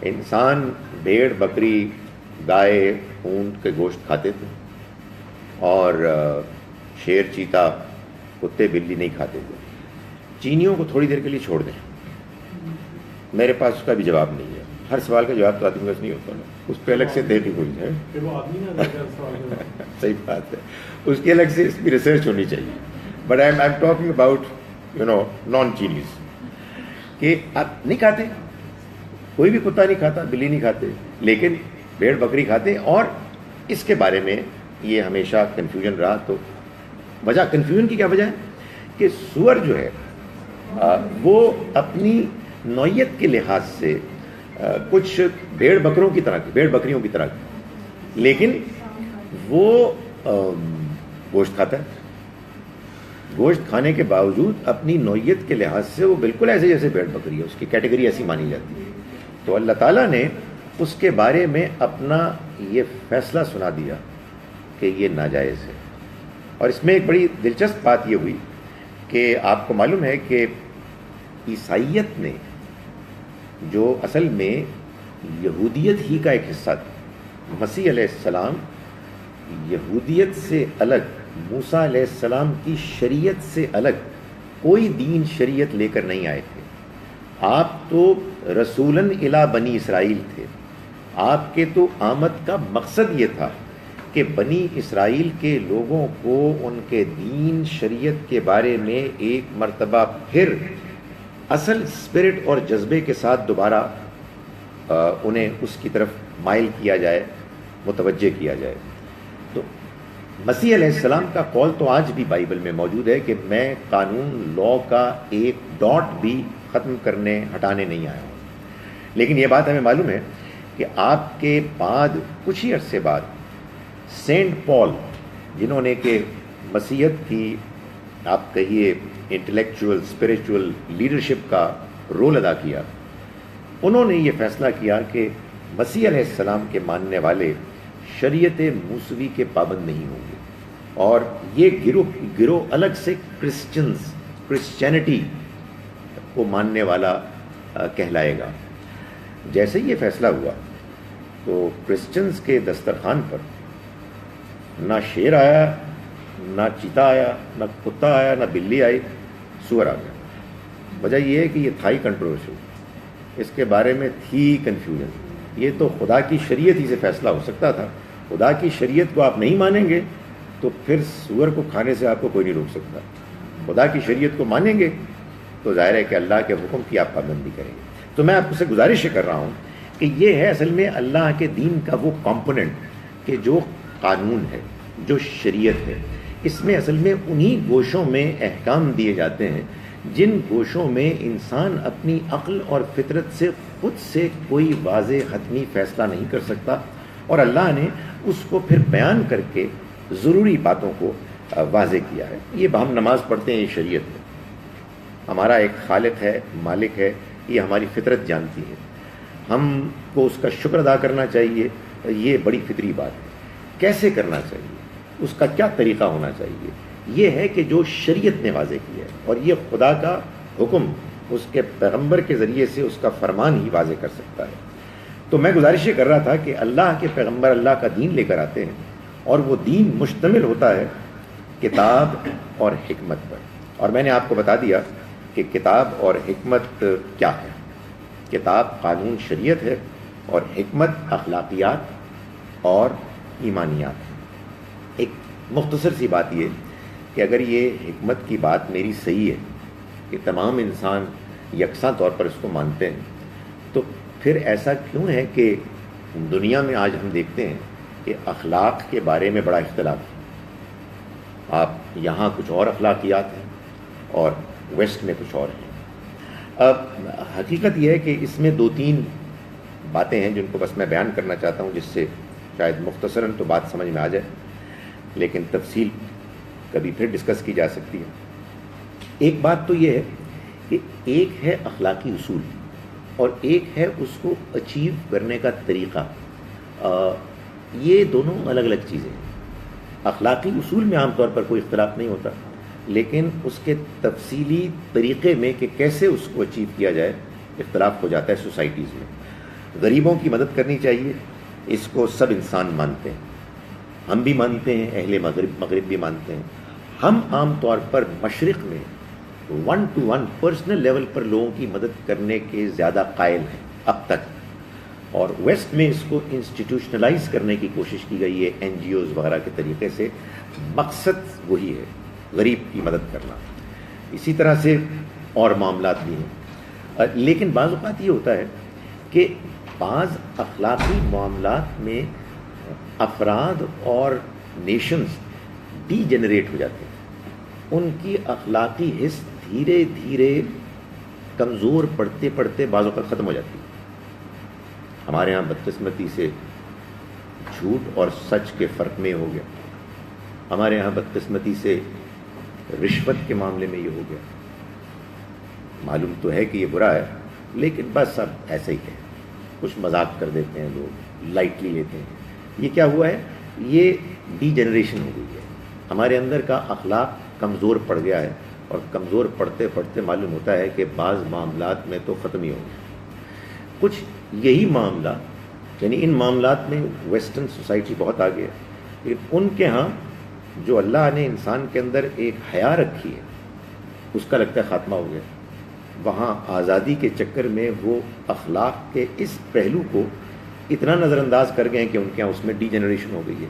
انسان بھیڑ، بکری، گائے، اونٹ کے گوشت کھاتے تھے، اور شیر، چیتا، کتے، بلی نہیں کھاتے تھے. چینیوں کو تھوڑی دیر کے لیے چھوڑ دیں، میرے پاس اس کا بھی جواب نہیں ہے. ہر سوال کا جواب تو آدمی کے پاس نہیں ہوتا نا، اس پہ الگ سے تحقیق ہوئی ہے. صحیح بات ہے، اس کی الگ سے اس کی ریسرچ ہونی چاہیے. But I am talking about non Chinese, کہ آپ نہیں کھاتے، کوئی بھی کتا نہیں کھاتا، بلی نہیں کھاتے، لیکن بھیڑ بکری کھاتے. اور اس کے بارے میں یہ ہمیشہ کنفیوژن رہا. تو وجہ کنفیوژن کی کیا وجہ ہے کہ سور جو ہے وہ اپنی نوعیت کے لحاظ سے کچھ بھیڑ بکریوں کی طرح کی، لیکن وہ گوشت کھاتا ہے. گوشت کھانے کے باوجود اپنی نوعیت کے لحاظ سے وہ بالکل ایسے جیسے بھیڑ بکری ہے، اس کی کیٹیگری ایسی مانی جاتی ہے. تو اللہ تعالیٰ نے اس کے بارے میں اپنا یہ فیصلہ سنا دیا کہ یہ ناجائز ہے. اور اس میں ایک بڑی دلچسپ بات یہ ہوئی کہ آپ کو معلوم ہے کہ عیسائیت نے جو اصل میں یہودیت ہی کا ایک حصہ تھا، مسیح علیہ السلام یہودیت سے الگ، موسیٰ علیہ السلام کی شریعت سے الگ کوئی دین شریعت لے کر نہیں آئے تھے. آپ تو رسولاً الی بنی اسرائیل تھے. آپ کے تو آمد کا مقصد یہ تھا کہ بنی اسرائیل کے لوگوں کو ان کے دین شریعت کے بارے میں ایک مرتبہ پھر اصل اسپرٹ اور جذبے کے ساتھ دوبارہ انہیں اس کی طرف مائل کیا جائے، متوجہ کیا جائے. تو مسیح علیہ السلام کا قول تو آج بھی بائبل میں موجود ہے کہ میں قانون لا کا ایک ڈاٹ بھی ختم کرنے ہٹانے نہیں آیا ہوں. لیکن یہ بات ہمیں معلوم ہے کہ آپ کے بعد کچھ ہی عرصے بعد سینٹ پال، جنہوں نے کہ مسیحیت کی آپ کہیے انٹلیکچوئل اسپریچول لیڈرشپ کا رول ادا کیا، انہوں نے یہ فیصلہ کیا کہ مسیح علیہ السلام کے ماننے والے شریعت موسوی کے پابند نہیں ہوں گے، اور یہ گروہ الگ سے کرسچینٹی کو ماننے والا کہلائے گا. جیسے یہ فیصلہ ہوا تو کرسچنز کے دسترخوان پر نہ شیر آیا، نہ چیتا آیا، نہ کتا آیا، نہ بلی آئی، سور آ گیا. وجہ یہ ہے کہ یہ تھا ہی کنٹروورشل، اس کے بارے میں تھی کنفیوژن. یہ تو خدا کی شریعت ہی سے فیصلہ ہو سکتا تھا. خدا کی شریعت کو آپ نہیں مانیں گے تو پھر سور کو کھانے سے آپ کو کوئی نہیں روک سکتا. خدا کی شریعت کو مانیں گے تو ظاہر ہے کہ اللہ کے حکم کی آپ پابندی کریں گے. تو میں آپ سے گزارش کر رہا ہوں کہ یہ ہے اصل میں اللہ کے دین کا وہ کمپوننٹ کہ جو قانون ہے، جو شریعت ہے، اس میں اصل میں انہی گوشوں میں احکام دیے جاتے ہیں جن گوشوں میں انسان اپنی عقل اور فطرت سے خود سے کوئی واضح حتمی فیصلہ نہیں کر سکتا، اور اللہ نے اس کو پھر بیان کر کے ضروری باتوں کو واضح کیا ہے. یہ ہم نماز پڑھتے ہیں، یہ شریعت ہے. ہمارا ایک خالق ہے، مالک ہے، یہ ہماری فطرت جانتی ہے. ہم کو اس کا شکر ادا کرنا چاہیے، یہ بڑی فطری بات ہے. کیسے کرنا چاہیے، اس کا کیا طریقہ ہونا چاہیے، یہ ہے کہ جو شریعت نے واضح کیا ہے، اور یہ خدا کا حکم اس کے پیغمبر کے ذریعے سے اس کا فرمان ہی واضح کر سکتا ہے. تو میں گزارش یہ کر رہا تھا کہ اللہ کے پیغمبر اللہ کا دین لے کر آتے ہیں، اور وہ دین مشتمل ہوتا ہے کتاب اور حکمت پر. اور میں نے آپ کو بتا دیا کہ کتاب اور حکمت کیا ہے. کتاب قانون شریعت ہے، اور حکمت اخلاقیات اور ایمانیات. ایک مختصر سی بات یہ کہ اگر یہ حکمت کی بات میری صحیح ہے کہ تمام انسان یکساں طور پر اس کو مانتے ہیں، تو پھر ایسا کیوں ہے کہ دنیا میں آج ہم دیکھتے ہیں کہ اخلاق کے بارے میں بڑا اختلاف ہے. آپ یہاں کچھ اور اخلاقیات ہیں اور ویسٹ میں کچھ اور ہیں. اب حقیقت یہ ہے کہ اس میں دو تین باتیں ہیں جن کو بس میں بیان کرنا چاہتا ہوں، جس سے شاید مختصراً تو بات سمجھ میں آ جائے، لیکن تفصیل کبھی پھر ڈسکس کی جا سکتی ہے. ایک بات تو یہ ہے کہ ایک ہے اخلاقی اصول اور ایک ہے اس کو اچیو کرنے کا طریقہ. یہ دونوں الگ الگ چیزیں ہیں. اخلاقی اصول میں عام طور پر کوئی اختلاف نہیں ہوتا، لیکن اس کے تفصیلی طریقے میں کہ کیسے اس کو اچیو کیا جائے اختلاف ہو جاتا ہے سوسائٹیز میں. غریبوں کی مدد کرنی چاہیے، اس کو سب انسان مانتے ہیں. ہم بھی مانتے ہیں، اہل مغرب بھی مانتے ہیں. ہم عام طور پر مشرق میں 1 to 1 پرسنل لیول پر لوگوں کی مدد کرنے کے زیادہ قائل ہیں اب تک، اور ویسٹ میں اس کو انسٹیٹیوشنلائز کرنے کی کوشش کی گئی ہے NGOs وغیرہ کے طریقے سے. مقصد وہی ہے، غریب کی مدد کرنا. اسی طرح سے اور معاملات بھی ہیں، لیکن بعض اوقات یہ ہوتا ہے کہ بعض اخلاقی معاملات میں افراد اور نیشنز ڈی جنریٹ ہو جاتے ہیں. ان کی اخلاقی حس دھیرے دھیرے کمزور پڑتے پڑتے بعض اوقات ختم ہو جاتی ہے. ہمارے ہاں بدقسمتی سے جھوٹ اور سچ کے فرق میں ہو گیا. ہمارے ہاں بدقسمتی سے رشوت کے معاملے میں یہ ہو گیا. معلوم تو ہے کہ یہ برا ہے لیکن بس اب ایسے ہی ہے, کچھ مذاق کر دیتے ہیں لوگ, لائٹلی لیتے ہیں. یہ کیا ہوا ہے؟ یہ ڈی جنریشن ہو گئی ہے. ہمارے اندر کا اخلاق کمزور پڑ گیا ہے, اور کمزور پڑتے پڑتے معلوم ہوتا ہے کہ بعض معاملات میں تو ختم ہی ہو گیا. کچھ یہی معاملہ یعنی ان معاملات میں ویسٹرن سوسائٹی بہت آگے ہے, لیکن ان کے ہاں جو اللہ نے انسان کے اندر ایک حیا رکھی ہے اس کا لگتا ہے خاتمہ ہو گیا. وہاں آزادی کے چکر میں وہ اخلاق کے اس پہلو کو اتنا نظر انداز کر گئے ہیں کہ ان کے یہاں اس میں ڈی جنریشن ہو گئی ہے.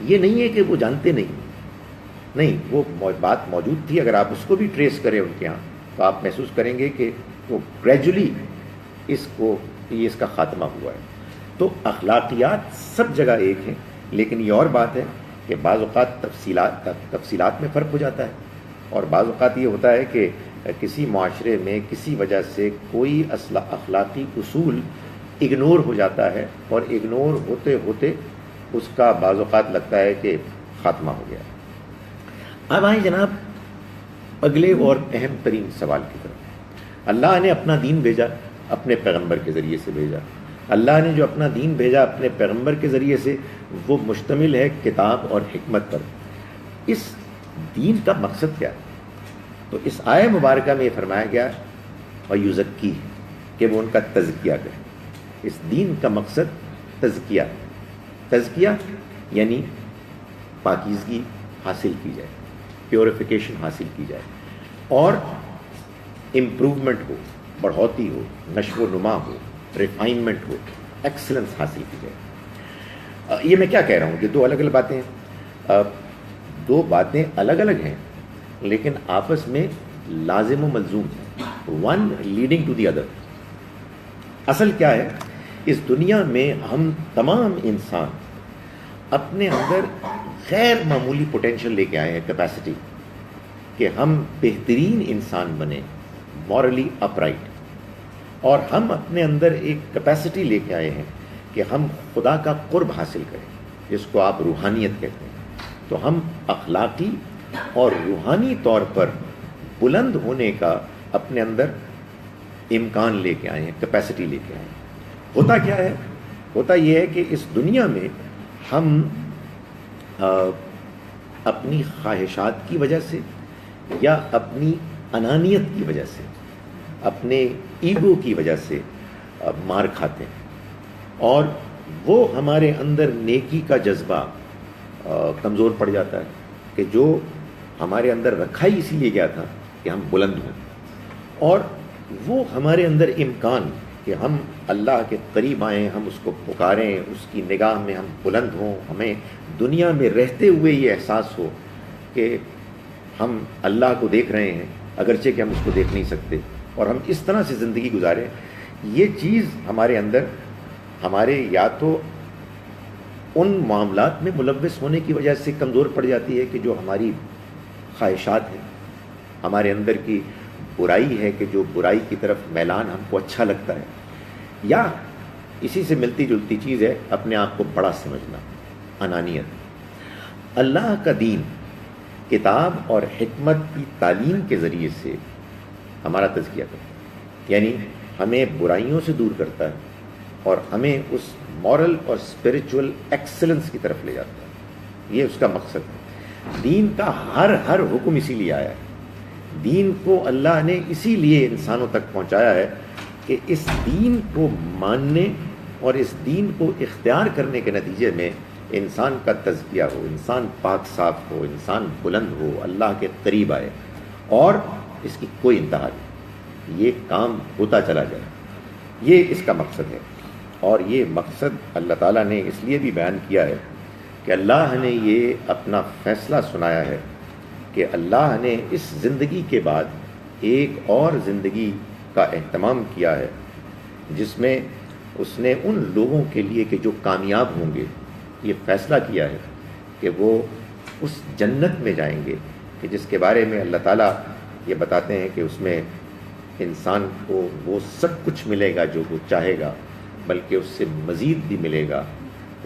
یہ نہیں ہے کہ وہ جانتے نہیں, وہ بات موجود تھی. اگر آپ اس کو بھی ٹریس کریں ان کے یہاں تو آپ محسوس کریں گے کہ وہ گریجولی اس کا خاتمہ ہوا ہے. تو اخلاقیات سب جگہ ایک ہیں, لیکن یہ اور بات ہے کہ بعض اوقات تفصیلات میں فرق ہو جاتا ہے, اور بعض اوقات یہ ہوتا ہے کہ کسی معاشرے میں کسی وجہ سے کوئی اخلاقی اصول اگنور ہو جاتا ہے, اور اگنور ہوتے ہوتے اس کا بعض اوقات لگتا ہے کہ خاتمہ ہو گیا. اب آئیں جناب اگلے اور اہم ترین سوال کی طرف. اللہ نے اپنا دین بھیجا, اپنے پیغمبر کے ذریعے سے بھیجا. اللہ نے جو اپنا دین بھیجا اپنے پیغمبر کے ذریعے سے, وہ مشتمل ہے کتاب اور حکمت پر. اس دین کا مقصد کیا ہے؟ تو اس آیہ مبارکہ میں یہ فرمایا گیا وَيُزَكِّيهِ کہ وہ ان کا تزکیہ کرے. اس دین کا مقصد تزکیہ یعنی پاکیزگی حاصل کی جائے, پیوریفیکیشن حاصل کی جائے, اور امپروومنٹ ہو, بڑھوتی ہو, نشو و نما ہو, ریفائنمنٹ ہو, ایکسلنس حاصل کی جائے. یہ میں کیا کہہ رہا ہوں کہ دو الگ الگ باتیں ہیں, دو باتیں الگ الگ ہیں لیکن آپس میں لازم و ملزوم ہیں, one leading to the other. اصل کیا ہے, اس دنیا میں ہم تمام انسان اپنے اندر غیر معمولی پوٹینشل لے کے آئے ہیں, کیپیسٹی, کہ ہم بہترین انسان بنیں, مورلی اپرائٹ. اور ہم اپنے اندر ایک کیپیسٹی لے کے آئے ہیں کہ ہم خدا کا قرب حاصل کریں, جس کو آپ روحانیت کہتے ہیں. تو ہم اخلاقی اور روحانی طور پر بلند ہونے کا اپنے اندر امکان لے کے آئے ہیں, کیپیسٹی لے کے آئے ہیں. ہوتا کیا ہے؟ ہوتا یہ ہے کہ اس دنیا میں ہم اپنی خواہشات کی وجہ سے یا اپنی انانیت کی وجہ سے, اپنے ایگو کی وجہ سے مار کھاتے ہیں, اور وہ ہمارے اندر نیکی کا جذبہ کمزور پڑ جاتا ہے کہ جو ہمارے اندر رکھا ہی اسی لیے گیا تھا کہ ہم بلند ہوں, اور وہ ہمارے اندر امکان کہ ہم اللہ کے قریب آئیں, ہم اس کو پکاریں, اس کی نگاہ میں ہم بلند ہوں, ہمیں دنیا میں رہتے ہوئے یہ احساس ہو کہ ہم اللہ کو دیکھ رہے ہیں اگرچہ کہ ہم اس کو دیکھ نہیں سکتے, اور ہم اس طرح سے زندگی گزاریں. یہ چیز ہمارے اندر ہمارے یا تو ان معاملات میں ملوث ہونے کی وجہ سے کمزور پڑ جاتی ہے کہ جو ہماری خواہشات ہیں, ہمارے اندر کی برائی ہے کہ جو برائی کی طرف میلان ہم کو اچھا لگتا ہے, یا اسی سے ملتی جلتی چیز ہے اپنے آپ کو بڑا سمجھنا, انانیت. اللہ کا دین کتاب اور حکمت کی تعلیم کے ذریعے سے ہمارا تزکیہ کرتا ہے, یعنی ہمیں برائیوں سے دور کرتا ہے اور ہمیں اس مورل اور اسپریچول ایکسلنس کی طرف لے جاتا ہے. یہ اس کا مقصد ہے. دین کا ہر حکم اسی لیے آیا ہے. دین کو اللہ نے اسی لیے انسانوں تک پہنچایا ہے کہ اس دین کو ماننے اور اس دین کو اختیار کرنے کے نتیجے میں انسان کا تزکیہ ہو, انسان پاک صاف ہو, انسان بلند ہو, اللہ کے قریب آئے, اور اس کی کوئی انتہا نہیں. یہ کام ہوتا چلا جائے, یہ اس کا مقصد ہے. اور یہ مقصد اللہ تعالیٰ نے اس لیے بھی بیان کیا ہے کہ اللہ نے یہ اپنا فیصلہ سنایا ہے کہ اللہ نے اس زندگی کے بعد ایک اور زندگی کا اہتمام کیا ہے, جس میں اس نے ان لوگوں کے لیے کہ جو کامیاب ہوں گے یہ فیصلہ کیا ہے کہ وہ اس جنت میں جائیں گے کہ جس کے بارے میں اللہ تعالیٰ یہ بتاتے ہیں کہ اس میں انسان کو وہ سب کچھ ملے گا جو وہ چاہے گا, بلکہ اس سے مزید بھی ملے گا.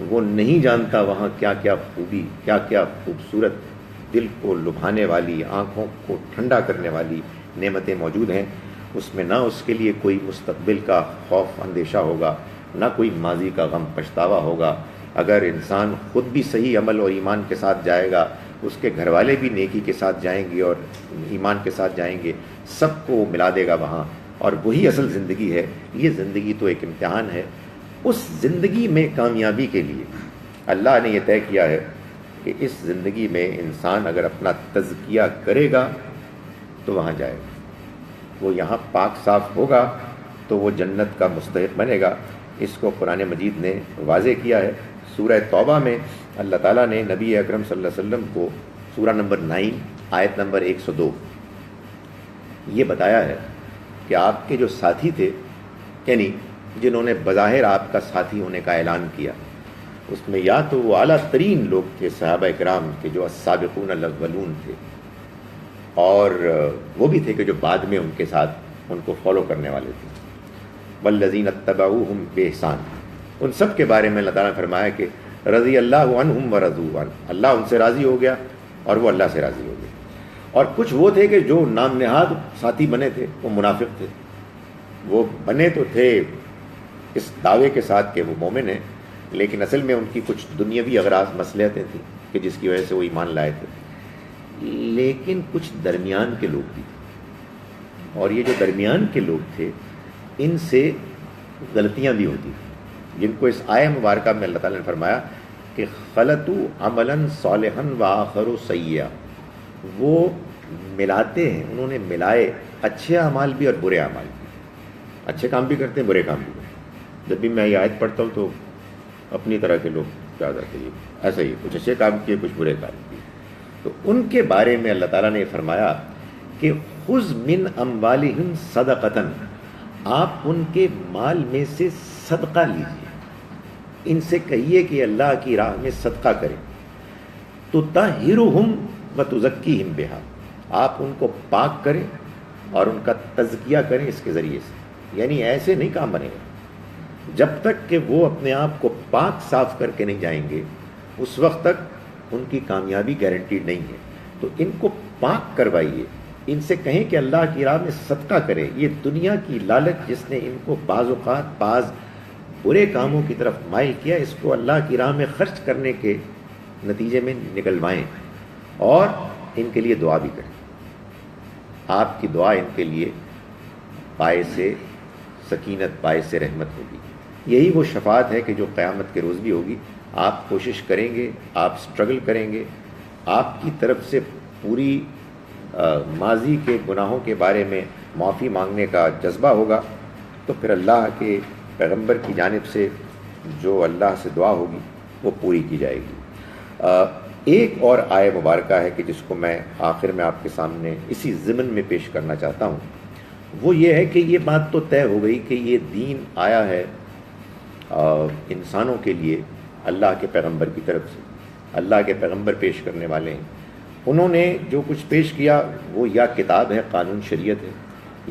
وہ نہیں جانتا وہاں کیا کیا خوبی, کیا کیا خوبصورت دل کو لبھانے والی، آنکھوں کو ٹھنڈا کرنے والی نعمتیں موجود ہیں، اس میں نہ اس کے لیے کوئی مستقبل کا خوف اندیشہ ہوگا، نہ کوئی ماضی کا غم پچھتاوا ہوگا۔ اگر انسان خود بھی صحیح عمل اور ایمان کے ساتھ جائے گا، اس کے گھر والے بھی نیکی کے ساتھ جائیں گے اور ایمان کے ساتھ جائیں گے، سب کو ملا دے گا وہاں، اور وہی اصل زندگی ہے۔ یہ زندگی تو ایک امتحان ہے۔ اس زندگی میں کامیابی کے لیے اللہ نے یہ طے کیا ہے کہ اس زندگی میں انسان اگر اپنا تزکیہ کرے گا تو وہاں جائے گا، وہ یہاں پاک صاف ہوگا تو وہ جنت کا مستحق بنے گا۔ اس کو قرآن مجید نے واضح کیا ہے۔ سورہ توبہ میں اللہ تعالیٰ نے نبی اکرم صلی اللہ علیہ وسلم کو سورہ نمبر 9 آیت نمبر 102 یہ بتایا ہے کہ آپ کے جو ساتھی تھے، یعنی جنہوں نے بظاہر آپ کا ساتھی ہونے کا اعلان کیا، اس میں یا تو وہ اعلیٰ ترین لوگ تھے صحابہ کرام کے جو السابقون الاولون تھے، اور وہ بھی تھے کہ جو بعد میں ان کے ساتھ ان کو فالو کرنے والے تھے، والذین اتبعوہم بإحسان، ان سب کے بارے میں اللہ تعالیٰ نے فرمایا کہ رضی اللہ عنہم ورضوا عنہ، اللہ ان سے راضی ہو گیا اور وہ اللہ سے راضی ہو گیا۔ اور کچھ وہ تھے کہ جو نام نہاد ساتھی بنے تھے، وہ منافق تھے، وہ بنے تو تھے اس دعوے کے ساتھ کہ وہ مومن ہیں، لیکن اصل میں ان کی کچھ دنیاوی اغراض مصلحتیں تھیں کہ جس کی وجہ سے وہ ایمان لائے تھے۔ لیکن کچھ درمیان کے لوگ بھی تھے، اور یہ جو درمیان کے لوگ تھے ان سے غلطیاں بھی ہوتی تھیں، جن کو اس آیہ مبارکہ میں اللہ تعالیٰ نے فرمایا کہ خلطوا عملا صالحا وآخر سیئا، وہ ملاتے ہیں، انہوں نے ملائے اچھے اعمال بھی اور برے اعمال بھی، اچھے کام بھی کرتے ہیں، برے کام بھی کرتے ہیں۔ جب بھی میں یہ آیت پڑھتا ہوں تو اپنی طرح کے لوگ کیا جاتے ہیں، ایسا ہی کچھ اچھے کام کیے، کچھ برے کام کیے۔ تو ان کے بارے میں اللہ تعالیٰ نے فرمایا کہ خذ من اموالہم صدقۃ، آپ ان کے مال میں سے صدقہ لیجیے، ان سے کہیے کہ اللہ کی راہ میں صدقہ کریں، تطہرہم وتزکیہم بہا، آپ ان کو پاک کریں اور ان کا تزکیہ کریں اس کے ذریعے سے۔ یعنی ایسے نہیں کام بنے گا، جب تک کہ وہ اپنے آپ کو پاک صاف کر کے نہیں جائیں گے اس وقت تک ان کی کامیابی گارنٹیڈ نہیں ہے۔ تو ان کو پاک کروائیے، ان سے کہیں کہ اللہ کی راہ میں صدقہ کرے۔ یہ دنیا کی لالچ جس نے ان کو بعض اوقات بعض برے کاموں کی طرف مائل کیا، اس کو اللہ کی راہ میں خرچ کرنے کے نتیجے میں نکلوائیں، اور ان کے لیے دعا بھی کریں۔ آپ کی دعا ان کے لیے باعث سکینت، باعث رحمت ہوگی۔ یہی وہ شفاعت ہے کہ جو قیامت کے روز بھی ہوگی۔ آپ کوشش کریں گے، آپ سٹرگل کریں گے، آپ کی طرف سے پوری ماضی کے گناہوں کے بارے میں معافی مانگنے کا جذبہ ہوگا، تو پھر اللہ کے پیغمبر کی جانب سے جو اللہ سے دعا ہوگی وہ پوری کی جائے گی۔ ایک اور آیہ مبارکہ ہے کہ جس کو میں آخر میں آپ کے سامنے اسی ضمن میں پیش کرنا چاہتا ہوں، وہ یہ ہے کہ یہ بات تو طے ہو گئی کہ یہ دین آیا ہے انسانوں کے لیے اللہ کے پیغمبر کی طرف سے، اللہ کے پیغمبر پیش کرنے والے ہیں۔ انہوں نے جو کچھ پیش کیا وہ یا کتاب ہے، قانون شریعت ہے،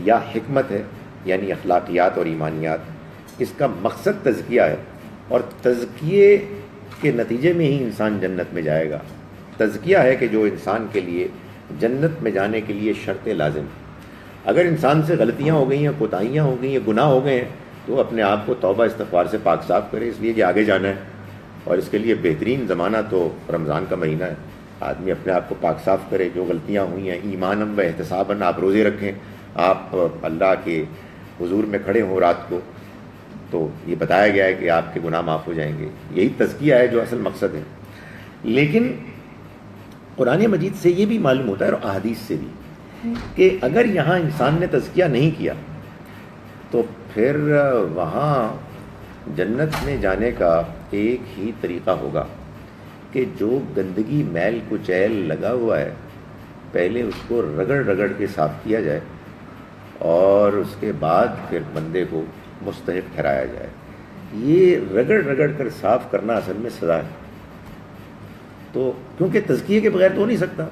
یا حکمت ہے یعنی اخلاقیات اور ایمانیات۔ اس کا مقصد تزکیہ ہے، اور تزکیے کے نتیجے میں ہی انسان جنت میں جائے گا۔ تزکیہ ہے کہ جو انسان کے لیے جنت میں جانے کے لیے شرط لازم ہے۔ اگر انسان سے غلطیاں ہو گئی ہیں، کوتاہیاں ہو گئی ہیں، گناہ ہو گئے ہیں، تو اپنے آپ کو توبہ استغفار سے پاک صاف کرے، اس لیے کہ آگے جانا ہے، اور اس کے لیے بہترین زمانہ تو رمضان کا مہینہ ہے۔ آدمی اپنے آپ کو پاک صاف کرے، جو غلطیاں ہوئی ہیں، ایماناً و احتساباً آپ روزے رکھیں، آپ اللہ کے حضور میں کھڑے ہوں رات کو، تو یہ بتایا گیا ہے کہ آپ کے گناہ معاف ہو جائیں گے۔ یہی تزکیہ ہے جو اصل مقصد ہے۔ لیکن قرآن مجید سے یہ بھی معلوم ہوتا ہے اور احادیث سے بھی کہ اگر یہاں انسان نے تزکیہ نہیں کیا تو پھر وہاں جنت میں جانے کا ایک ہی طریقہ ہوگا کہ جو گندگی، میل کچیل لگا ہوا ہے، پہلے اس کو رگڑ رگڑ کے صاف کیا جائے، اور اس کے بعد پھر بندے کو مستحق ٹھہرایا جائے۔ یہ رگڑ رگڑ کر صاف کرنا اصل میں سزا ہے۔ تو کیونکہ تزکیے کے بغیر تو ہو نہیں سکتا۔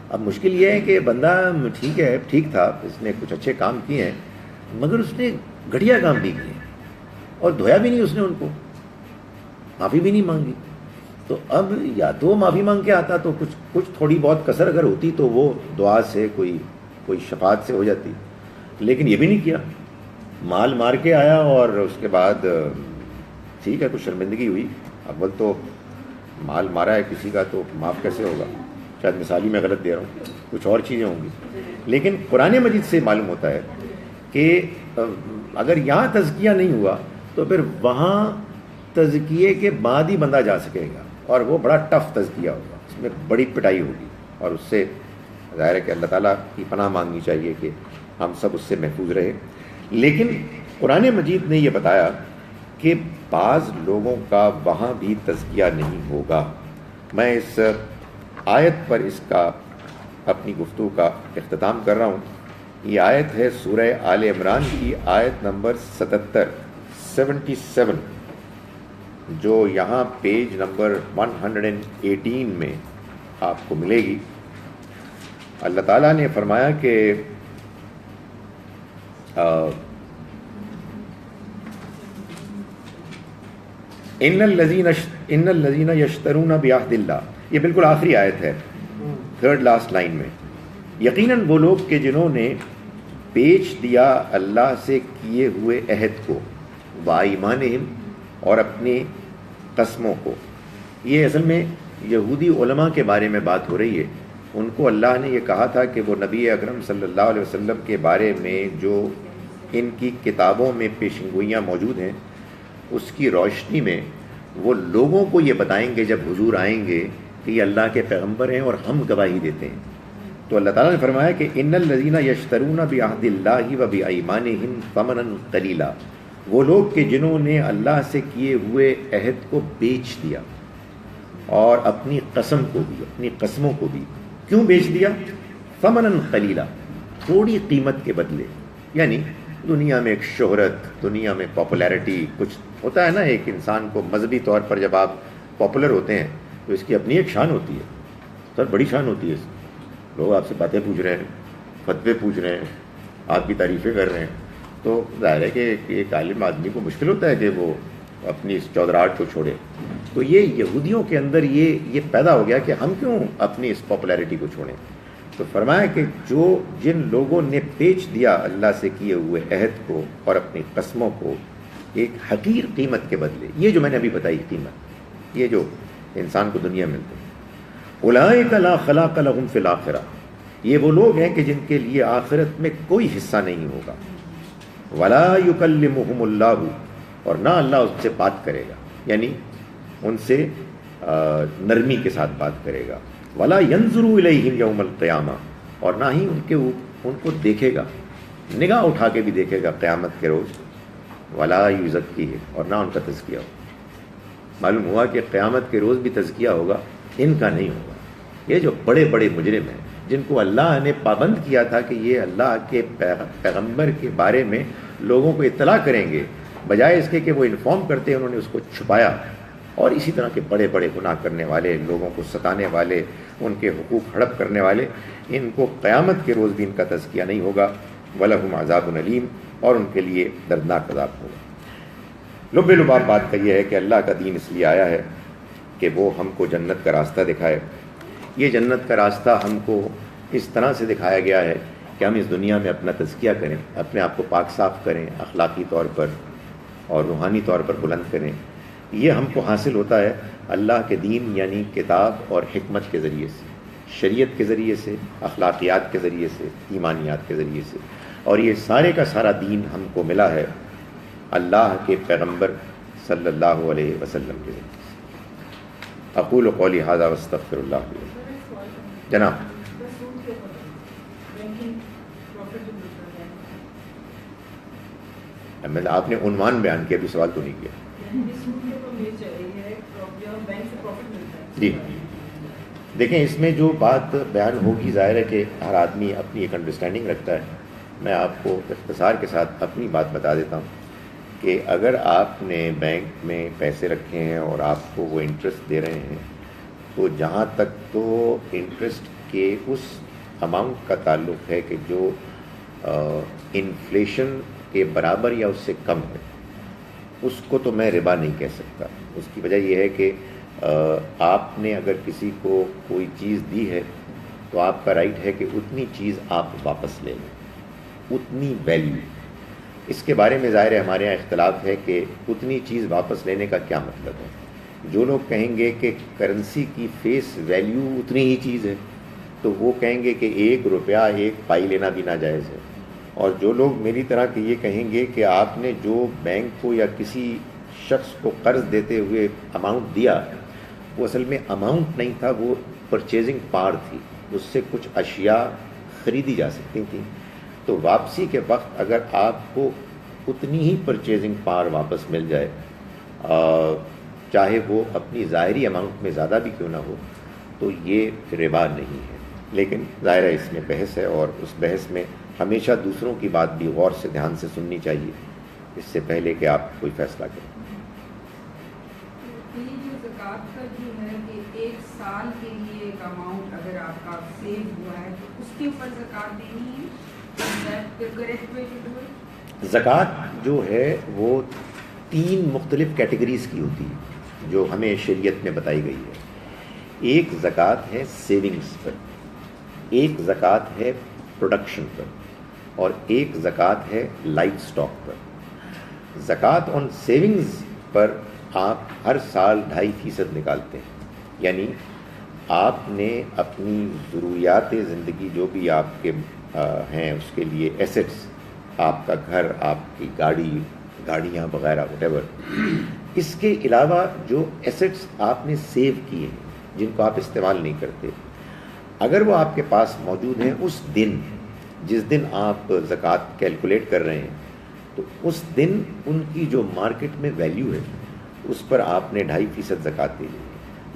اب مشکل یہ ہے کہ بندہ ٹھیک تھا، اس نے کچھ اچھے کام کیے ہیں، مگر اس نے گھٹیا کام بھی کیے اور دھویا بھی نہیں، اس نے ان کو معافی بھی نہیں مانگی۔ تو اب یا تو معافی مانگ کے آتا تو کچھ کچھ تھوڑی بہت کسر اگر ہوتی تو وہ دعا سے کوئی شفاعت سے ہو جاتی، لیکن یہ بھی نہیں کیا، مال مار کے آیا، اور اس کے بعد ٹھیک ہے کچھ شرمندگی ہوئی، اول تو مال مارا ہے کسی کا تو معاف کیسے ہوگا، شاید مثالی میں غلط دے رہا ہوں، کچھ اور چیزیں ہوں گی، لیکن قرآن مجید سے معلوم ہوتا ہے کہ اگر یہاں تزکیہ نہیں ہوا تو پھر وہاں تزکیے کے بعد ہی بندہ جا سکے گا، اور وہ بڑا ٹف تزکیہ ہوگا، اس میں بڑی پٹائی ہوگی، اور اس سے ظاہر ہے کہ اللہ تعالیٰ کی پناہ مانگنی چاہیے کہ ہم سب اس سے محفوظ رہے۔ لیکن قرآن مجید نے یہ بتایا کہ بعض لوگوں کا وہاں بھی تزکیہ نہیں ہوگا۔ میں اس آیت پر اس کا اپنی گفتگو کا اختتام کر رہا ہوں۔ یہ آیت ہے سورہ آل عمران کی آیت نمبر 77 جو یہاں پیج نمبر 118 میں آپ کو ملے گی۔ اللہ تعالیٰ نے فرمایا کہ ان الذین یشترون بعہد اللہ، یہ بالکل آخری آیت ہے، تھرڈ لاسٹ لائن میں، یقیناً وہ لوگ کہ جنہوں نے بیچ دیا اللہ سے کیے ہوئے عہد کو، وایمانہم، اور اپنی قسموں کو۔ یہ اصل میں یہودی علماء کے بارے میں بات ہو رہی ہے۔ ان کو اللہ نے یہ کہا تھا کہ وہ نبی اکرم صلی اللہ علیہ وسلم کے بارے میں جو ان کی کتابوں میں پیشنگوئیاں موجود ہیں، اس کی روشنی میں وہ لوگوں کو یہ بتائیں گے جب حضور آئیں گے کہ یہ اللہ کے پیغمبر ہیں اور ہم گواہی دیتے ہیں۔ تو اللہ تعالیٰ نے فرمایا کہ ان الذین یشترون بعہد اللہ و بایمانہم ثمنا قلیلا، وہ لوگ کہ جنہوں نے اللہ سے کیے ہوئے عہد کو بیچ دیا اور اپنی قسم کو بھی، اپنی قسموں کو بھی۔ کیوں بیچ دیا؟ ثمنا قلیلا، تھوڑی قیمت کے بدلے، یعنی دنیا میں ایک شہرت، دنیا میں پاپولیرٹی، کچھ ہوتا ہے نا، ایک انسان کو مذہبی طور پر جب آپ پاپولر ہوتے ہیں تو اس کی اپنی ایک شان ہوتی ہے، سر بڑی شان ہوتی ہے، لوگ آپ سے باتیں پوچھ رہے ہیں، فتوے پوچھ رہے ہیں، آپ کی تعریفیں کر رہے ہیں، تو ظاہر ہے کہ ایک عالم آدمی کو مشکل ہوتا ہے کہ وہ اپنی اس چودراہٹ کو چھوڑے۔ تو یہ یہودیوں کے اندر یہ پیدا ہو گیا کہ ہم کیوں اپنی اس پاپولیرٹی کو چھوڑیں۔ تو فرمایا کہ جن لوگوں نے بیچ دیا اللہ سے کیے ہوئے عہد کو اور اپنی قسموں کو ایک حقیر قیمت کے بدلے، یہ جو میں نے ابھی بتائی قیمت، یہ جو انسان کو دنیا میں ملتی ہے، اولئک لا خلاق لہم فی الآخرہ، یہ وہ لوگ ہیں کہ جن کے لیے آخرت میں کوئی حصہ نہیں ہوگا، ولا یکلمہم اللہ، اور نہ اللہ اس سے بات کرے گا، یعنی ان سے نرمی کے ساتھ بات کرے گا، ولا ینظر الیہم یوم القیامہ، اور نہ ہی ان کو دیکھے گا، نگاہ اٹھا کے بھی دیکھے گا قیامت کے روز، ولا یزکیہم، اور نہ ان کا تزکیہ ہو۔ معلوم ہوا کہ قیامت کے روز بھی تزکیہ ہوگا، ان کا نہیں ہوگا۔ یہ جو بڑے بڑے مجرم ہیں جن کو اللہ نے پابند کیا تھا کہ یہ اللہ کے پیغمبر کے بارے میں لوگوں کو اطلاع کریں گے، بجائے اس کے کہ وہ انفارم کرتے ہیں، انہوں نے اس کو چھپایا، اور اسی طرح کے بڑے بڑے گناہ کرنے والے، لوگوں کو ستانے والے، ان کے حقوق ہڑپ کرنے والے، ان کو قیامت کے روز بھی ان کا تزکیہ نہیں ہوگا، وَلَهُمْ عَذَابٌ أَلِيمٌ، اور ان کے لیے دردناک عذاب ہوگا۔ لب لباب بات کا یہ ہے کہ اللہ کا دین اس لیے آیا ہے کہ وہ ہم کو جنت کا راستہ دکھائے۔ یہ جنت کا راستہ ہم کو اس طرح سے دکھایا گیا ہے کہ ہم اس دنیا میں اپنا تزکیہ کریں، اپنے آپ کو پاک صاف کریں، اخلاقی طور پر اور روحانی طور پر بلند کریں۔ یہ ہم کو حاصل ہوتا ہے اللہ کے دین یعنی کتاب اور حکمت کے ذریعے سے، شریعت کے ذریعے سے، اخلاقیات کے ذریعے سے، ایمانیات کے ذریعے سے، اور یہ سارے کا سارا دین ہم کو ملا ہے اللہ کے پیغمبر صلی اللہ علیہ وسلم کے ذریعے سے۔ اقول قولی ھذا واستغفر اللہ لي۔ جناب آپ نے عنوان بیان کیا، ابھی سوال تو نہیں کیا۔ جی دیکھیں، اس میں جو بات بیان ہوگی ظاہر ہے کہ ہر آدمی اپنی ایک انڈرسٹینڈنگ رکھتا ہے۔ میں آپ کو اختصار کے ساتھ اپنی بات بتا دیتا ہوں کہ اگر آپ نے بینک میں پیسے رکھے ہیں اور آپ کو وہ انٹرسٹ دے رہے ہیں، تو جہاں تک تو انٹرسٹ کے اس اماؤنٹ کا تعلق ہے کہ جو انفلیشن کے برابر یا اس سے کم ہے، اس کو تو میں ربا نہیں کہہ سکتا۔ اس کی وجہ یہ ہے کہ آپ نے اگر کسی کو کوئی چیز دی ہے تو آپ کا رائٹ ہے کہ اتنی چیز آپ واپس لے لیں، اتنی ویلیو. اس کے بارے میں ظاہر ہے ہمارے یہاں اختلاف ہے کہ اتنی چیز واپس لینے کا کیا مطلب ہے. جو لوگ کہیں گے کہ کرنسی کی فیس ویلیو اتنی ہی چیز ہے تو وہ کہیں گے کہ 1 روپیہ 1 پائی لینا بھی ناجائز ہے. اور جو لوگ میری طرح کہ یہ کہیں گے کہ آپ نے جو بینک کو یا کسی شخص کو قرض دیتے ہوئے اماؤنٹ دیا وہ اصل میں اماؤنٹ نہیں تھا، وہ پرچیزنگ پاور تھی، اس سے کچھ اشیاء خریدی جا سکتی تھیں. تو واپسی کے وقت اگر آپ کو اتنی ہی پرچیزنگ پاور واپس مل جائے، چاہے وہ اپنی ظاہری اماؤنٹ میں زیادہ بھی کیوں نہ ہو، تو یہ ربا نہیں ہے. لیکن ظاہر ہے اس میں بحث ہے، اور اس بحث میں ہمیشہ دوسروں کی بات بھی غور سے دھیان سے سننی چاہیے اس سے پہلے کہ آپ کوئی فیصلہ کریں. یہ جو زکوٰۃ کا جو ہے کہ 1 سال کے لیے ایک اماؤنٹ اگر آپ کا سیو ہوا ہے تو اس کے اوپر زکوٰۃ دینی ہے. زکوٰۃ جو ہے وہ 3 مختلف کیٹیگریز کی ہوتی ہے جو ہمیں شریعت میں بتائی گئی ہے. ایک زکوٰۃ ہے سیونگز پر، ایک زکوٰۃ ہے پروڈکشن پر، اور ایک زکوٰۃ ہے لائف سٹاک پر. زکوٰۃ آن سیونگز پر آپ ہر سال 2.5% نکالتے ہیں، یعنی آپ نے اپنی ضروریات زندگی جو بھی آپ کے ہیں اس کے لیے ایسٹس، آپ کا گھر، آپ کی گاڑیاں وغیرہ وٹ ایور، اس کے علاوہ جو ایسٹس آپ نے سیو کیے ہیں جن کو آپ استعمال نہیں کرتے، اگر وہ آپ کے پاس موجود ہیں اس دن جس دن آپ زکوٰۃ کیلکولیٹ کر رہے ہیں، تو اس دن ان کی جو مارکیٹ میں ویلیو ہے اس پر آپ نے 2.5% زکوٰۃ دینی ہے.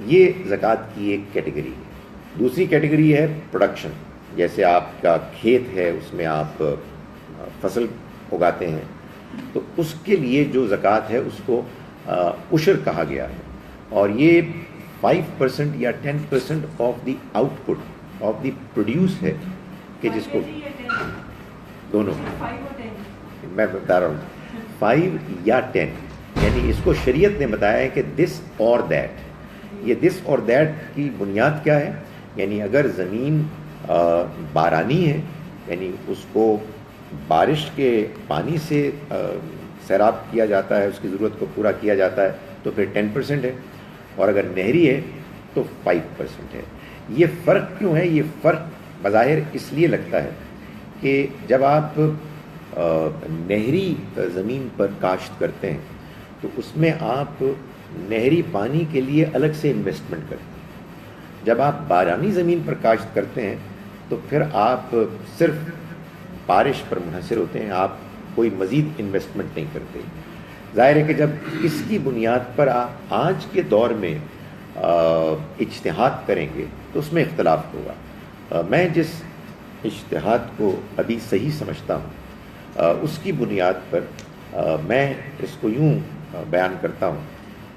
یہ زکوٰۃ کی ایک کیٹیگری ہے. دوسری کیٹیگری ہے پروڈکشن، جیسے آپ کا کھیت ہے اس میں آپ فصل اگاتے ہیں، تو اس کے لیے جو زکوٰۃ ہے اس کو عشر کہا گیا ہے، اور یہ 5% یا 10% of the out put of the produce ہے کہ جس کو دونوں میں بتا رہا ہوں 5 یا 10، یعنی اس کو شریعت نے بتایا ہے کہ دس اور دیٹ. یہ دس اور دیٹ کی بنیاد کیا ہے؟ یعنی اگر زمین بارانی ہے، یعنی اس کو بارش کے پانی سے سیراب کیا جاتا ہے، اس کی ضرورت کو پورا کیا جاتا ہے، تو پھر 10% ہے، اور اگر نہری ہے تو 5% ہے. یہ فرق کیوں ہے؟ یہ فرق بظاہر اس لیے لگتا ہے کہ جب آپ نہری زمین پر کاشت کرتے ہیں تو اس میں آپ نہری پانی کے لیے الگ سے انویسٹمنٹ کرتے ہیں. جب آپ بارانی زمین پر کاشت کرتے ہیں تو پھر آپ صرف بارش پر منحصر ہوتے ہیں، آپ کوئی مزید انویسٹمنٹ نہیں کرتے. ظاہر ہے کہ جب اس کی بنیاد پر آپ آج کے دور میں اجتہاد کریں گے تو اس میں اختلاف ہوگا. میں جس اجتہاد کو ابھی صحیح سمجھتا ہوں اس کی بنیاد پر میں اس کو یوں بیان کرتا ہوں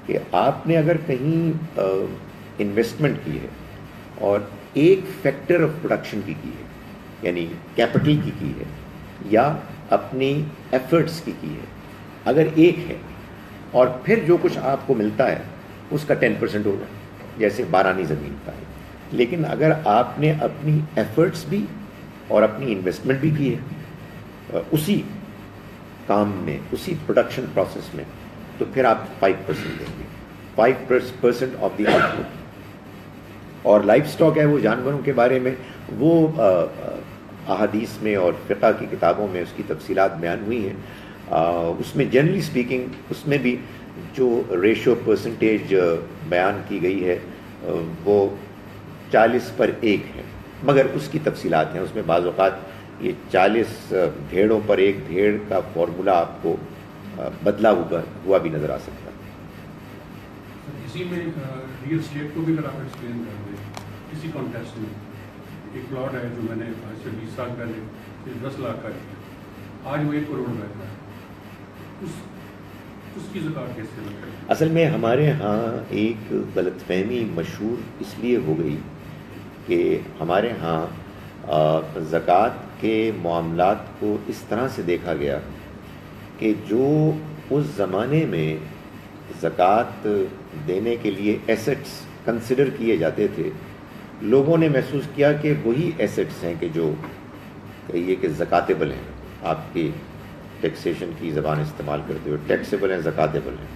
کہ آپ نے اگر کہیں انویسٹمنٹ کی ہے اور ایک فیکٹر آف پروڈکشن کی ہے، یعنی کیپٹل کی ہے، یا اپنی ایفرٹس کی ہے، اگر ایک ہے اور پھر جو کچھ آپ کو ملتا ہے اس کا 10% ہوگا جیسے بارانی زمین کا ہے. لیکن اگر آپ نے اپنی ایفرٹس بھی اور اپنی انویسٹمنٹ بھی کی ہے اسی کام میں، اسی پروڈکشن پروسیس میں، تو پھر آپ 5% دیں گے، 5% آف دی آؤٹ پٹ. اور لائف سٹاک ہے وہ جانوروں کے بارے میں، وہ احادیث میں اور فقہ کی کتابوں میں اس کی تفصیلات بیان ہوئی ہیں. اس میں جنرلی سپیکنگ اس میں بھی جو ریشو پرسنٹیج بیان کی گئی ہے وہ 40/1 ہے، مگر اس کی تفصیلات ہیں. اس میں بعض اوقات یہ 40 بھیڑوں پر 1 بھیڑ کا فارمولا آپ کو بدلا ہوا بھی نظر آ سکتا ہے. اسی میں ریئل اسٹیٹ کو بھی اگر آپ ایکسپلین کر دیں. اسی کانٹیکسٹ میں ایک پلاٹ ہے جو میں نے آج سے 20 سال پہلے 10 لاکھ کا لیا، آج وہ 1 کروڑ بیٹھا ہے، اس کی زکوٰۃ کیسے لگے؟ اصل میں ہمارے ہاں ایک غلط فہمی مشہور اس لیے ہو گئی کہ ہمارے ہاں زکوٰۃ کے معاملات کو اس طرح سے دیکھا گیا کہ جو اس زمانے میں زکوٰۃ دینے کے لیے ایسٹس کنسیڈر کیے جاتے تھے، لوگوں نے محسوس کیا کہ وہی ایسٹس ہیں کہ جو کہیے کہ زکاتیبل ہیں، آپ کی ٹیکسیشن کی زبان استعمال کرتے ہوئے ٹیکسیبل ہیں، زکاتیبل ہیں۔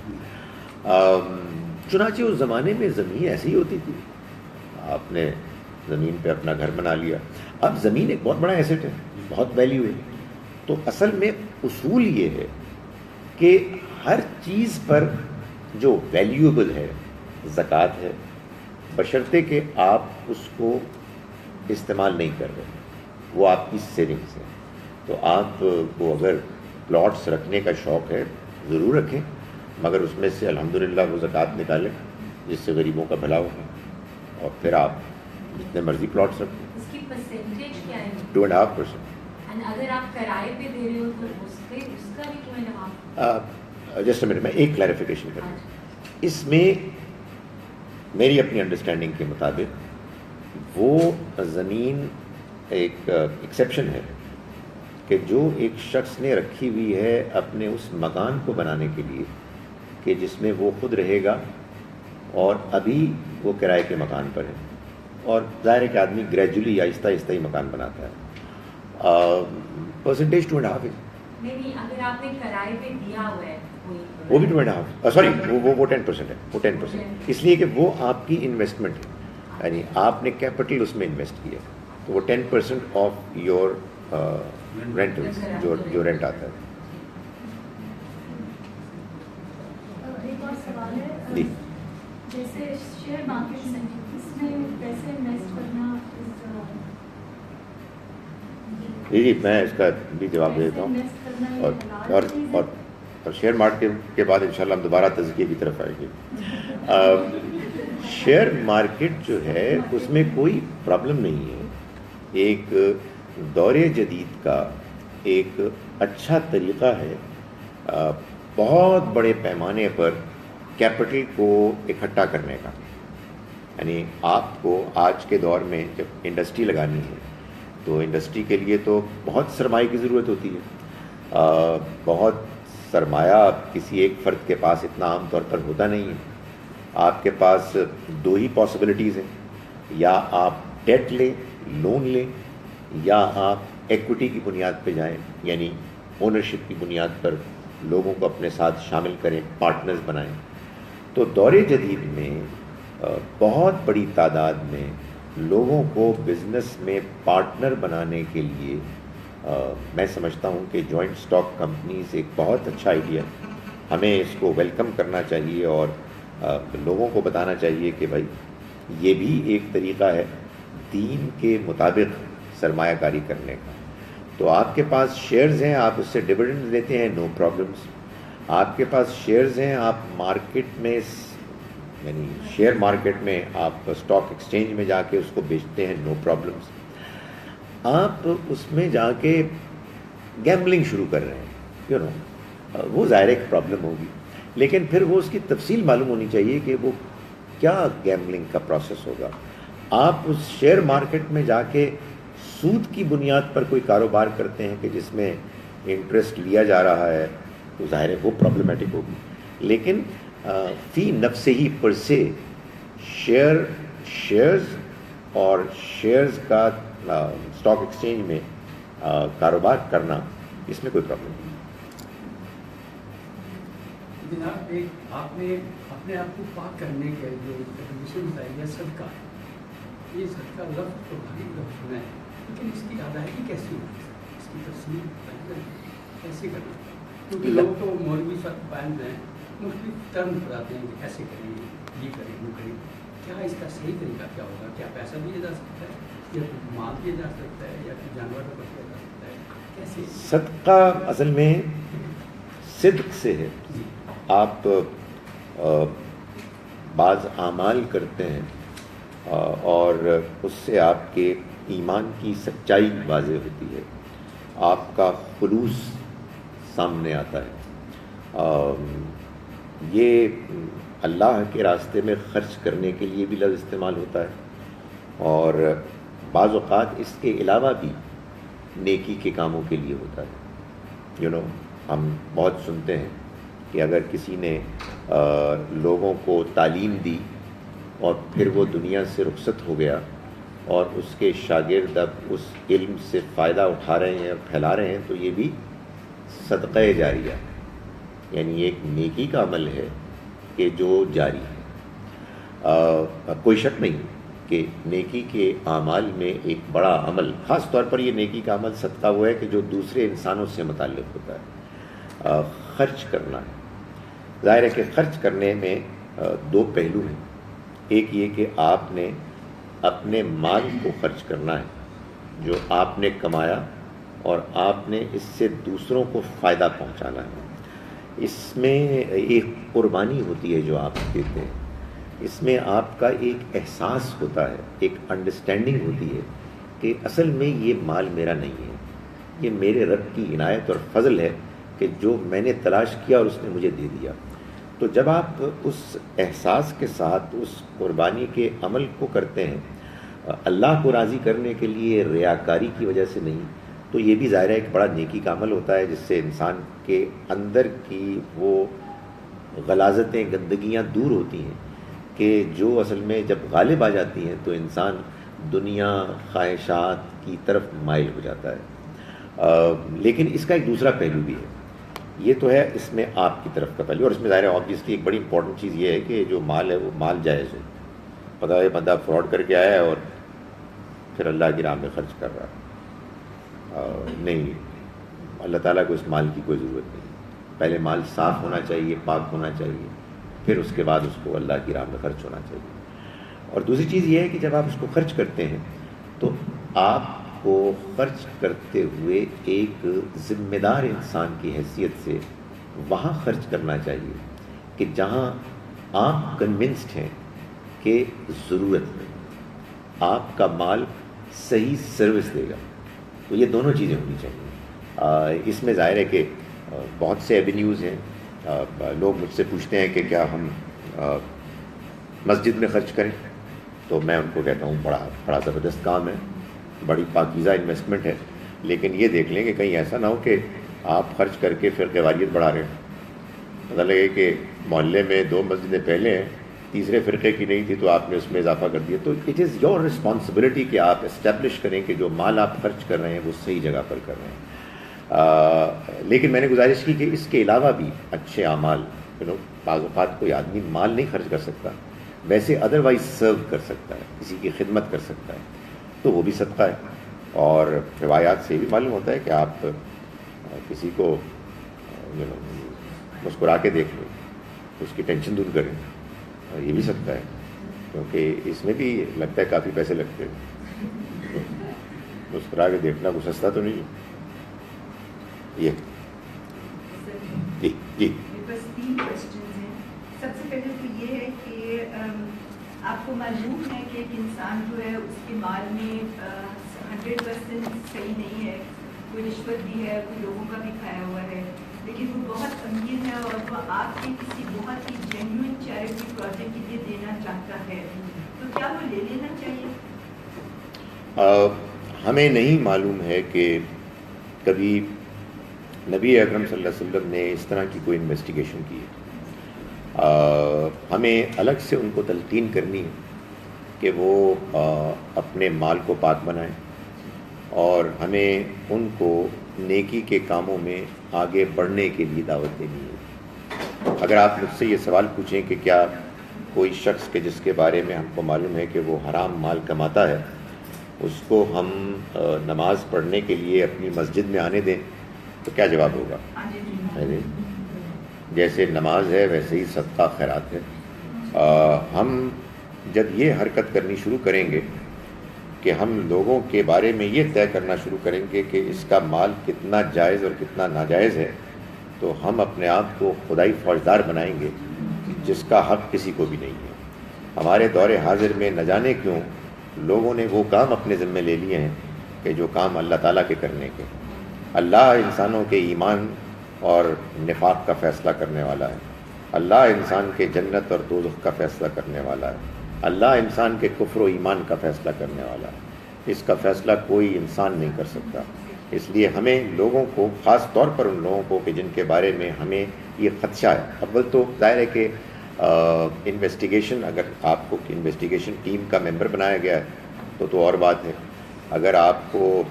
چنانچہ اس زمانے میں زمین ایسی ہی ہوتی تھی، آپ نے زمین پہ اپنا گھر بنا لیا۔ اب زمین ایک بہت بڑا ایسٹ ہے، بہت ویلیو ہے، تو اصل میں اصول یہ ہے کہ ہر چیز پر جو ویلیوبل ہے زکوٰۃ ہے، بشرطے کہ آپ اس کو استعمال نہیں کر رہے، وہ آپ کی سیونگز ہے۔ تو آپ کو اگر پلاٹس رکھنے کا شوق ہے ضرور رکھیں، مگر اس میں سے الحمدللہ وہ زکوٰۃ نکالیں جس سے غریبوں کا بھلا ہوگا، اور پھر آپ جتنے مرضی پلاٹس رکھیں۔ اس کی پرسنٹیج کیا ہے؟ 2.5%۔ اگر آپ کرائے پہ دے رہے ہو تو اس کا بھی 2.5%؟ جسٹ منٹ، میں ایک کلیریفیکیشن کروں، اس میں میری اپنی انڈرسٹینڈنگ کے مطابق وہ زمین ایک ایکسیپشن ہے کہ جو ایک شخص نے رکھی ہوئی ہے اپنے اس مکان کو بنانے کے لیے کہ جس میں وہ خود رہے گا، اور ابھی وہ کرائے کے مکان پر ہے، اور ظاہر ہے کہ آدمی گریجولی آہستہ آہستہ ہی مکان بناتا ہے۔ پرسنٹیج 2.5 ہے۔ نہیں، اگر آپ نے کرائے پہ دیا ہوا ہے وہ بھی 2.5، سوری وہ 10% ہے، وہ 10%، اس لیے کہ وہ آپ کی انویسٹمنٹ ہے، یعنی آپ نے کیپٹل اس میں انویسٹ کیا، تو وہ 10% آف یور رینٹلز جو رینٹ آتا ہے۔ ایک اور سوال ہے، جی جیسے شیئر مارکیٹ میں اس میں پیسے انویسٹ کرنا، جی میں اس کا بھی جواب دے دیتا ہوں، اور شیئر مارکیٹ کے بعد انشاءاللہ ہم دوبارہ تزکیے کی طرف آئیں گے۔ شیئر مارکیٹ جو ہے اس میں کوئی پرابلم نہیں ہے، ایک دور جدید کا ایک اچھا طریقہ ہے بہت بڑے پیمانے پر کیپٹل کو اکٹھا کرنے کا۔ یعنی آپ کو آج کے دور میں جب انڈسٹری لگانی ہے تو انڈسٹری کے لیے تو بہت سرمایہ کی ضرورت ہوتی ہے، بہت سرمایہ کسی ایک فرد کے پاس اتنا عام طور پر ہوتا نہیں ہے۔ آپ کے پاس دو ہی پاسبلٹیز ہیں، یا آپ ڈیٹ لیں، لون لیں، یا آپ ایکوٹی کی بنیاد پہ جائیں، یعنی اونرشپ کی بنیاد پر لوگوں کو اپنے ساتھ شامل کریں، پارٹنرز بنائیں۔ تو دور جدید میں بہت بڑی تعداد میں لوگوں کو بزنس میں پارٹنر بنانے کے لیے میں سمجھتا ہوں کہ جوائنٹ سٹاک کمپنیز ایک بہت اچھا آئیڈیا ہے۔ ہمیں اس کو ویلکم کرنا چاہیے اور لوگوں کو بتانا چاہیے کہ بھائی یہ بھی ایک طریقہ ہے دین کے مطابق سرمایہ کاری کرنے کا۔ تو آپ کے پاس شیئرز ہیں، آپ اس سے ڈیویڈنڈ لیتے ہیں، نو پرابلمس۔ آپ کے پاس شیئرز ہیں، آپ مارکیٹ میں یعنی شیئر مارکیٹ میں آپ اسٹاک ایکسچینج میں جا کے اس کو بیچتے ہیں، نو پرابلمس۔ آپ اس میں جا کے گیمبلنگ شروع کر رہے ہیں، وہ ظاہر ایک پرابلم ہوگی، لیکن پھر وہ اس کی تفصیل معلوم ہونی چاہیے کہ وہ کیا گیمبلنگ کا پروسیس ہوگا۔ آپ اس شیئر مارکیٹ میں جا کے سود کی بنیاد پر کوئی کاروبار کرتے ہیں کہ جس میں انٹرسٹ لیا جا رہا ہے، تو ظاہر ہے وہ پرابلمیٹک ہوگی۔ لیکن فی نفس ہی پر سے شیئرز اور شیئرز کا اسٹاک ایکسچینج میں کاروبار کرنا، اس میں کوئی پرابلم نہیں۔ جناب، آپ نے اپنے آپ کو پاک کرنے کے جو ڈیفینیشن بتائی ہے صدقہ، یہ صدقہ لفظ تو بھاری لفظ سنا ہے، لیکن اس کی ادائیگی کیسی ہوگی؟ اس کی تفصیل کیسے کرنا؟ کیونکہ لوگ تو مولوی صاحب فائنڈ ہیں، مختلف ٹرم بتاتے ہیں کہ ایسے کریں، یہ کریں، وہ کریں۔ کیا اس کا صحیح طریقہ کیا ہوگا؟ کیا پیسہ دیا جا سکتا ہے، یا مال دیا جا سکتا ہے، یا پھر جانور کو دیا جا سکتا ہے؟ کیسے؟ صدقہ اصل میں صدق سے ہے۔ آپ بعض اعمال کرتے ہیں اور اس سے آپ کے ایمان کی سچائی واضح ہوتی ہے، آپ کا خلوص سامنے آتا ہے۔ یہ اللہ کے راستے میں خرچ کرنے کے لیے بھی لفظ استعمال ہوتا ہے، اور بعض اوقات اس کے علاوہ بھی نیکی کے کاموں کے لیے ہوتا ہے۔ ہم بہت سنتے ہیں کہ اگر کسی نے لوگوں کو تعلیم دی اور پھر وہ دنیا سے رخصت ہو گیا اور اس کے شاگرد اب اس علم سے فائدہ اٹھا رہے ہیں اور پھیلا رہے ہیں، تو یہ بھی صدقہ جاریہ، یعنی ایک نیکی کا عمل ہے کہ جو جاری ہے۔ کوئی شک نہیں کہ نیکی کے اعمال میں ایک بڑا عمل، خاص طور پر یہ نیکی کا عمل صدقہ وہ ہے کہ جو دوسرے انسانوں سے متعلق ہوتا ہے، خرچ کرنا ہے۔ ظاہر ہے کہ خرچ کرنے میں دو پہلو ہیں، ایک یہ کہ آپ نے اپنے مال کو خرچ کرنا ہے جو آپ نے کمایا اور آپ نے اس سے دوسروں کو فائدہ پہنچانا ہے۔ اس میں ایک قربانی ہوتی ہے جو آپ دیتے ہیں، اس میں آپ کا ایک احساس ہوتا ہے، ایک انڈرسٹینڈنگ ہوتی ہے کہ اصل میں یہ مال میرا نہیں ہے، یہ میرے رب کی عنایت اور فضل ہے کہ جو میں نے تلاش کیا اور اس نے مجھے دے دیا۔ تو جب آپ اس احساس کے ساتھ اس قربانی کے عمل کو کرتے ہیں اللہ کو راضی کرنے کے لیے، ریاکاری کی وجہ سے نہیں، تو یہ بھی ظاہر ہے ایک بڑا نیکی کا عمل ہوتا ہے، جس سے انسان کے اندر کی وہ غلاظتیں، گندگیاں دور ہوتی ہیں کہ جو اصل میں جب غالب آ جاتی ہیں تو انسان دنیا، خواہشات کی طرف مائل ہو جاتا ہے۔ لیکن اس کا ایک دوسرا پہلو بھی ہے، یہ تو ہے اس میں آپ کی طرف کا پہلو، اور اس میں ظاہر ہے آبویسلی ایک بڑی امپورٹنٹ چیز یہ ہے کہ جو مال ہے وہ مال جائز ہو۔ پتہ ہے بندہ فراڈ کر کے آیا ہے اور پھر اللہ کی راہ میں خرچ کر رہا ہے، نہیں، اللہ تعالیٰ کو اس مال کی کوئی ضرورت نہیں۔ پہلے مال صاف ہونا چاہیے، پاک ہونا چاہیے، پھر اس کے بعد اس کو اللہ کی راہ میں خرچ ہونا چاہیے۔ اور دوسری چیز یہ ہے کہ جب آپ اس کو خرچ کرتے ہیں تو آپ کو خرچ کرتے ہوئے ایک ذمہ دار انسان کی حیثیت سے وہاں خرچ کرنا چاہیے کہ جہاں آپ کنونسڈ ہیں کہ ضرورت میں آپ کا مال صحیح سروس دے گا، تو یہ دونوں چیزیں ہونی چاہیے۔ اس میں ظاہر ہے کہ بہت سے ایونیوز ہیں، لوگ مجھ سے پوچھتے ہیں کہ کیا ہم مسجد میں خرچ کریں، تو میں ان کو کہتا ہوں بڑا زبردست کام ہے، بڑی پاکیزہ انویسٹمنٹ ہے، لیکن یہ دیکھ لیں کہ کہیں ایسا نہ ہو کہ آپ خرچ کر کے فرقہ واریت بڑھا رہے ہیں، پتہ لگے کہ محلے میں 2 مسجدیں پہلے ہیں، تیسرے فرقے کی نہیں تھی تو آپ نے اس میں اضافہ کر دیا۔ تو اٹ از یور رسپانسبلٹی کہ آپ اسٹیبلش کریں کہ جو مال آپ خرچ کر رہے ہیں وہ صحیح جگہ پر کر رہے ہیں۔ لیکن میں نے گزارش کی کہ اس کے علاوہ بھی اچھے اعمال، بعض اوقات کوئی آدمی مال نہیں خرچ کر سکتا، ویسے ادروائز سرو کر سکتا ہے، کسی کی خدمت کر سکتا ہے، تو وہ بھی صدقہ ہے۔ اور روایات سے بھی معلوم ہوتا ہے کہ آپ کسی کو مسکرا کے دیکھ لیں، اس کی ٹینشن دور کریں، یہ بھی صدقہ ہے، کیونکہ اس میں بھی لگتا ہے کافی پیسے لگتے ہیں، مسکرا کے دیکھنا کوئی سستا تو نہیں ہے۔ یہ جی جی بس 3 کوشچنز ہیں۔ سب سے پہلے تو یہ ہے کہ آپ کو معلوم ہے کہ ایک انسان جو ہے اس کے مال میں 100% صحیح نہیں ہے، کوئی رشوت بھی ہے، کوئی لوگوں کا بھی کھایا ہوا ہے، لیکن وہ بہت امیر ہے اور وہ آپ کے کسی بہت ہی جینوئن چیریٹی پروجیکٹ کے لیے دینا چاہتا ہے، تو کیا وہ لے لینا چاہیے؟ ہمیں نہیں معلوم ہے کہ کبھی نبی اکرم صلی اللہ علیہ وسلم نے اس طرح کی کوئی انویسٹیگیشن کی ہے۔ ہمیں الگ سے ان کو تلقین کرنی ہے کہ وہ اپنے مال کو پاک بنائیں، اور ہمیں ان کو نیکی کے کاموں میں آگے بڑھنے کے لیے دعوت دینی ہے۔ اگر آپ مجھ سے یہ سوال پوچھیں کہ کیا کوئی شخص کے جس کے بارے میں ہم کو معلوم ہے کہ وہ حرام مال کماتا ہے، اس کو ہم نماز پڑھنے کے لیے اپنی مسجد میں آنے دیں، تو کیا جواب ہوگا؟ جیسے نماز ہے ویسے ہی صدقہ خیرات ہے۔ ہم جب یہ حرکت کرنی شروع کریں گے کہ ہم لوگوں کے بارے میں یہ طے کرنا شروع کریں گے کہ اس کا مال کتنا جائز اور کتنا ناجائز ہے، تو ہم اپنے آپ کو خدائی فوجدار بنائیں گے جس کا حق کسی کو بھی نہیں ہے۔ ہمارے دور حاضر میں نہ جانے کیوں لوگوں نے وہ کام اپنے ذمے لے لیے ہیں کہ جو کام اللہ تعالیٰ کے کرنے کے۔ اللہ انسانوں کے ایمان اور نفاق کا فیصلہ کرنے والا ہے، اللہ انسان کے جنت اور دوزخ کا فیصلہ کرنے والا ہے، اللہ انسان کے کفر و ایمان کا فیصلہ کرنے والا ہے۔ اس کا فیصلہ کوئی انسان نہیں کر سکتا، اس لیے ہمیں لوگوں کو، خاص طور پر ان لوگوں کو کہ جن کے بارے میں ہمیں یہ خدشہ ہے، اول تو ظاہر ہے کہ انویسٹیگیشن، اگر آپ کو انویسٹیگیشن ٹیم کا ممبر بنایا گیا ہے تو اور بات ہے. اگر آپ کو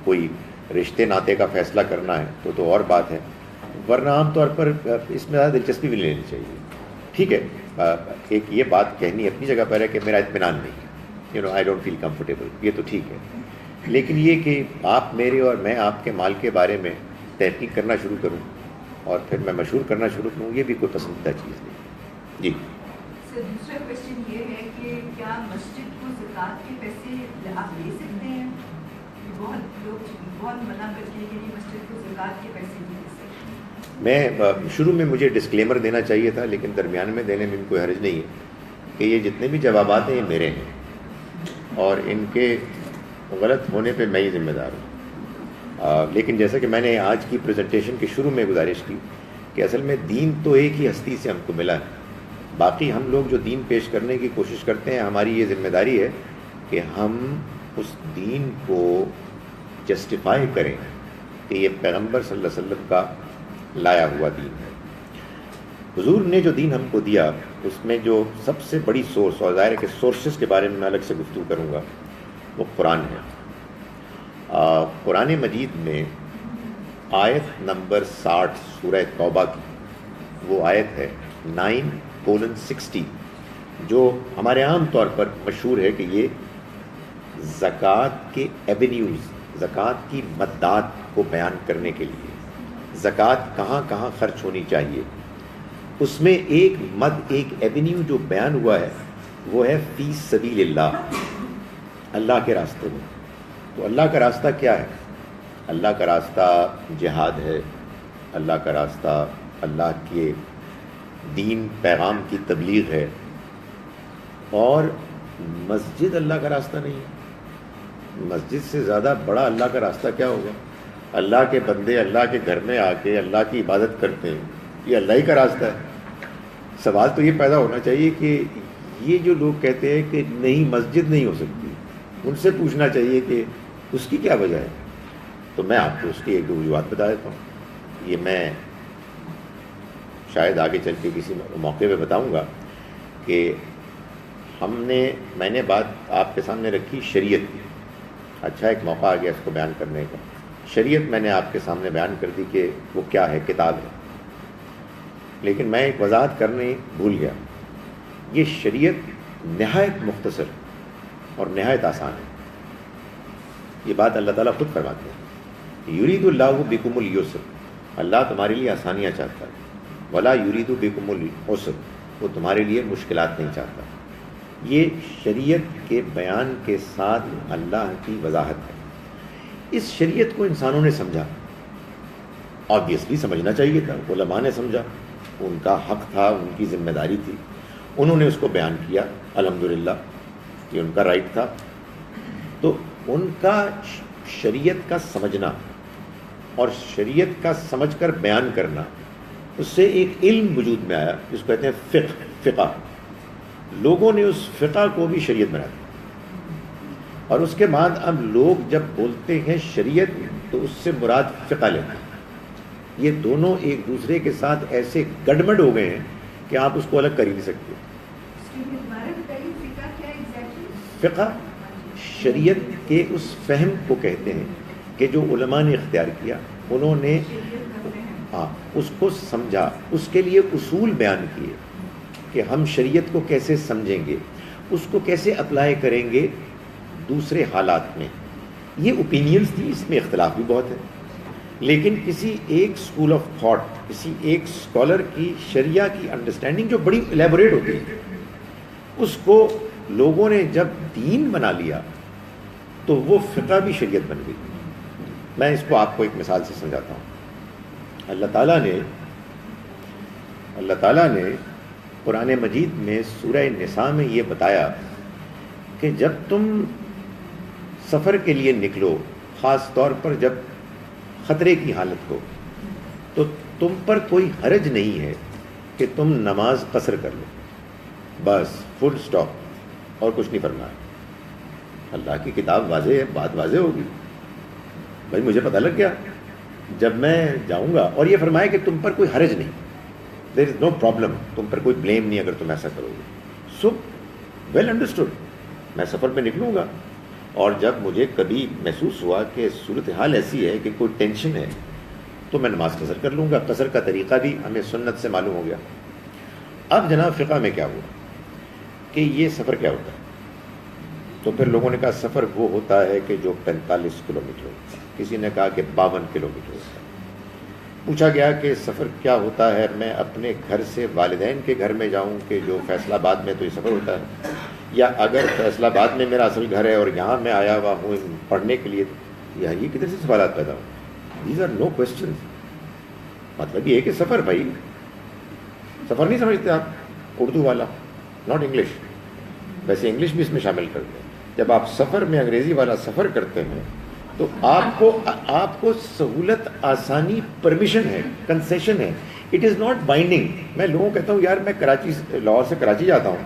کوئی رشتے ناطے کا فیصلہ کرنا ہے تو اور بات ہے، ورنہ عام طور پر اس میں زیادہ دلچسپی بھی لینی چاہیے. ٹھیک ہے، ایک یہ بات کہنی اپنی جگہ پر ہے کہ میرا اطمینان نہیں، آئی ڈونٹ فیل کمفرٹیبل، یہ تو ٹھیک ہے. لیکن یہ کہ آپ میرے اور میں آپ کے مال کے بارے میں تحقیق کرنا شروع کروں اور پھر میں مشہور کرنا شروع کروں، یہ بھی کوئی پسندیدہ چیز نہیں. جی سر، دوسرا کوشچن یہ ہے کہ کیا مسجد کو زکوٰۃ کے پیسے آپ لے سکتے ہیں؟ بہت لوگ بہت منع کرتے ہیں کہ مسجد کو زکوٰۃ کے پیسے نہیں لے سکتے. میں شروع میں مجھے ڈسکلیمر دینا چاہیے تھا، لیکن درمیان میں دینے میں کوئی حرج نہیں ہے کہ یہ جتنے بھی جوابات ہیں یہ میرے ہیں اور ان کے غلط ہونے پہ میں ہی ذمہ دار ہوں. لیکن جیسا کہ میں نے آج کی پریزنٹیشن کے شروع میں گزارش کی کہ اصل میں دین تو ایک ہی ہستی سے ہم کو ملا ہے، باقی ہم لوگ جو دین پیش کرنے کی کوشش کرتے ہیں، ہماری یہ ذمہ داری ہے کہ ہم اس دین کو جسٹیفائی کریں کہ یہ پیغمبر صلی اللہ علیہ وسلم کا لایا ہوا دین ہے. حضور نے جو دین ہم کو دیا اس میں جو سب سے بڑی سورس، اور ظاہر ہے کہ سورسز کے بارے میں میں الگ سے گفتگو کروں گا، وہ قرآن ہے. قرآن مجید میں آیت نمبر 60 سورہ توبہ کی وہ آیت ہے 9:60، جو ہمارے عام طور پر مشہور ہے کہ یہ زکوٰۃ کے ایونیوز، زکوٰۃ کی مدات کو بیان کرنے کے لیے زکوٰۃ کہاں کہاں خرچ ہونی چاہیے. اس میں ایک ایونیو جو بیان ہوا ہے وہ ہے فی سبیل اللہ، اللہ کے راستے میں. تو اللہ کا راستہ کیا ہے؟ اللہ کا راستہ جہاد ہے، اللہ کا راستہ اللہ کے دین پیغام کی تبلیغ ہے، اور مسجد اللہ کا راستہ نہیں ہے. مسجد سے زیادہ بڑا اللہ کا راستہ کیا ہوگا؟ اللہ کے بندے اللہ کے گھر میں آ کے اللہ کی عبادت کرتے ہیں، یہ اللہ ہی کا راستہ ہے. سوال تو یہ پیدا ہونا چاہیے کہ یہ جو لوگ کہتے ہیں کہ نہیں مسجد نہیں ہو سکتی، ان سے پوچھنا چاہیے کہ اس کی کیا وجہ ہے. تو میں آپ کو اس کی ایک دو وجوہات بتا دیتا ہوں. یہ میں شاید آگے چل کے کسی موقع پہ بتاؤں گا کہ میں نے بات آپ کے سامنے رکھی شریعت کی. اچھا ایک موقع آ گیا اس کو بیان کرنے کا. شریعت میں نے آپ کے سامنے بیان کر دی کہ وہ کیا ہے، کتاب ہے. لیکن میں ایک وضاحت کرنے بھول گیا. یہ شریعت نہایت مختصر اور نہایت آسان ہے. یہ بات اللہ تعالیٰ خود فرماتے ہیں، یرید اللہ بکم الیسر، اللہ تمہارے لیے آسانیاں چاہتا ہے، ولا یرید بکم العسر، وہ تمہارے لیے مشکلات نہیں چاہتا. یہ شریعت کے بیان کے ساتھ اللہ کی وضاحت ہے. اس شریعت کو انسانوں نے سمجھا، آبویسلی سمجھنا چاہیے تھا، علماء نے سمجھا، ان کا حق تھا، ان کی ذمہ داری تھی، انہوں نے اس کو بیان کیا، الحمدللہ یہ ان کا رائٹ تھا. تو ان کا شریعت کا سمجھنا اور شریعت کا سمجھ کر بیان کرنا، اس سے ایک علم وجود میں آیا جس کو کہتے ہیں فقہ. لوگوں نے اس فقہ کو بھی شریعت بنا دیا، اور اس کے بعد اب لوگ جب بولتے ہیں شریعت تو اس سے مراد فقہ لیتے ہیں. یہ دونوں ایک دوسرے کے ساتھ ایسے گڈمڈ ہو گئے ہیں کہ آپ اس کو الگ کر ہی نہیں سکتے. فقہ شریعت کے اس فہم کو کہتے ہیں کہ جو علماء نے اختیار کیا، انہوں نے اس کو سمجھا، اس کے لیے اصول بیان کیے کہ ہم شریعت کو کیسے سمجھیں گے، اس کو کیسے اپلائی کریں گے دوسرے حالات میں. یہ اوپینینز تھی، اس میں اختلاف بھی بہت ہے، لیکن کسی ایک اسکول آف تھاٹ، کسی ایک اسکالر کی شریعہ کی انڈرسٹینڈنگ جو بڑی الیبوریٹ ہوتی ہے، اس کو لوگوں نے جب دین بنا لیا تو وہ فقہ بھی شریعت بن گئی. میں اس کو آپ کو ایک مثال سے سمجھاتا ہوں. اللہ تعالیٰ نے قرآن مجید میں سورہ نساء میں یہ بتایا کہ جب تم سفر کے لیے نکلو، خاص طور پر جب خطرے کی حالت ہو، تو تم پر کوئی حرج نہیں ہے کہ تم نماز قصر کر لو، بس فل سٹاپ، اور کچھ نہیں فرمایا. اللہ کی کتاب واضح ہے، بات واضح ہوگی. بھائی مجھے پتہ لگ گیا جب میں جاؤں گا، اور یہ فرمایا کہ تم پر کوئی حرج نہیں، دیر از نو پرابلم، تم پر کوئی بلیم نہیں اگر تم ایسا کرو گے. سو ویل انڈرسٹوڈ، میں سفر میں نکلوں گا، اور جب مجھے کبھی محسوس ہوا کہ صورتحال ایسی ہے کہ کوئی ٹینشن ہے تو میں نماز قصر کر لوں گا. قصر کا طریقہ بھی ہمیں سنت سے معلوم ہو گیا. اب جناب فقہ میں کیا ہوا کہ یہ سفر کیا ہوتا ہے؟ تو پھر لوگوں نے کہا سفر وہ ہوتا ہے کہ جو 45 کلومیٹر ہوتا ہے، کسی نے کہا کہ 52 کلومیٹر ہوتا ہے. پوچھا گیا کہ سفر کیا ہوتا ہے، میں اپنے گھر سے والدین کے گھر میں جاؤں کہ جو فیصل آباد میں، تو یہ سفر ہوتا ہے، یا اگر فیصل آباد میں میرا اصل گھر ہے اور یہاں میں آیا ہوا ہوں پڑھنے کے لیے، یہ کدھر سے سوالات پیدا ہوں؟ These are no questions. مطلب یہ ہے کہ سفر، بھائی سفر نہیں سمجھتے آپ اردو والا، ناٹ انگلش. ویسے انگلش بھی اس میں شامل کر دیں. جب آپ سفر میں انگریزی والا سفر کرتے ہیں تو آپ کو سہولت، آسانی، پرمیشن ہے، کنسیشن ہے. It is not binding. میں لوگوں کو کہتا ہوں یار میں لاہور سے کراچی جاتا ہوں،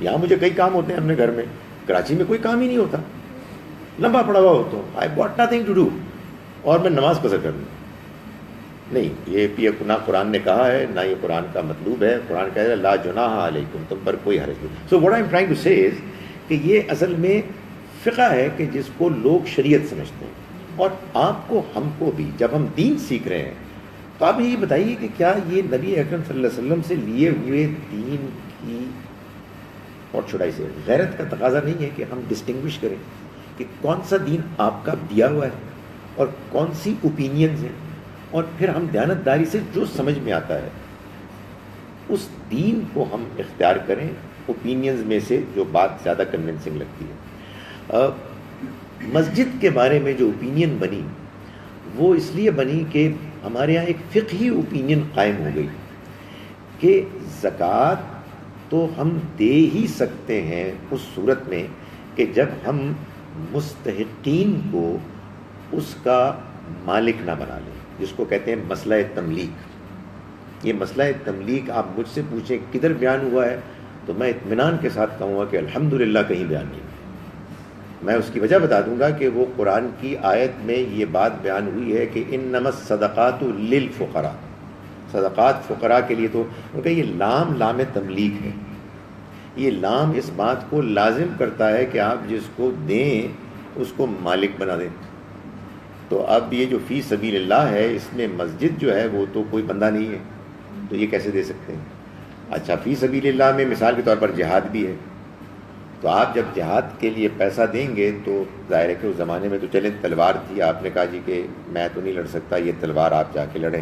یہاں مجھے کئی کام ہوتے ہیں اپنے گھر میں، کراچی میں کوئی کام ہی نہیں ہوتا، لمبا پڑا ہوا ہوتا ہوں، I got nothing to do, اور میں نماز قصر کر لوں. نہیں، یہ نہ قرآن نے کہا ہے، نہ یہ قرآن کا مطلوب ہے. قرآن کہہ رہا ہے لا جناح علیکم، تم پر کوئی حرج نہیں. So what I am trying to say is کہ یہ اصل میں فقہ ہے کہ جس کو لوگ شریعت سمجھتے ہیں. اور آپ کو، ہم کو بھی، جب ہم دین سیکھ رہے ہیں تو آپ یہ بتائیے کہ کیا یہ نبی اکرم صلی اللہ علیہ وسلم سے لیے ہوئے دین کی اور چھڑائی سے غیرت کا تقاضا نہیں ہے کہ ہم ڈسٹنگوش کریں کہ کون سا دین آپ کا دیا ہوا ہے اور کون سی اوپینینز ہیں، اور پھر ہم دیانتداری سے جو سمجھ میں آتا ہے اس دین کو ہم اختیار کریں، اوپینینز میں سے جو بات زیادہ کنونسنگ لگتی ہے. مسجد کے بارے میں جو اوپینین بنی وہ اس لیے بنی کہ ہمارے یہاں ایک فقہی اوپینین قائم ہو گئی کہ زکوٰۃ تو ہم دے ہی سکتے ہیں اس صورت میں کہ جب ہم مستحقین کو اس کا مالک نہ بنا لیں، جس کو کہتے ہیں مسئلہ تملیک. یہ مسئلہ تملیک آپ مجھ سے پوچھیں کدھر بیان ہوا ہے تو میں اطمینان کے ساتھ کہوں گا کہ الحمدللہ کہیں بیان نہیں. میں اس کی وجہ بتا دوں گا کہ وہ قرآن کی آیت میں یہ بات بیان ہوئی ہے کہ انما الصدقات للفقراء، صدقات فقراء کے لیے. تو ان کا یہ لام تملیک ہے. یہ لام اس بات کو لازم کرتا ہے کہ آپ جس کو دیں اس کو مالک بنا دیں. تو اب یہ جو فی سبیل اللہ ہے اس میں مسجد جو ہے وہ تو کوئی بندہ نہیں ہے، تو یہ کیسے دے سکتے ہیں؟ اچھا، فی سبیل اللہ میں مثال کے طور پر جہاد بھی ہے. تو آپ جب جہاد کے لیے پیسہ دیں گے تو ظاہر ہے کہ اس زمانے میں تو چلیں تلوار تھی، آپ نے کہا جی کہ میں تو نہیں لڑ سکتا، یہ تلوار آپ جا کے لڑیں.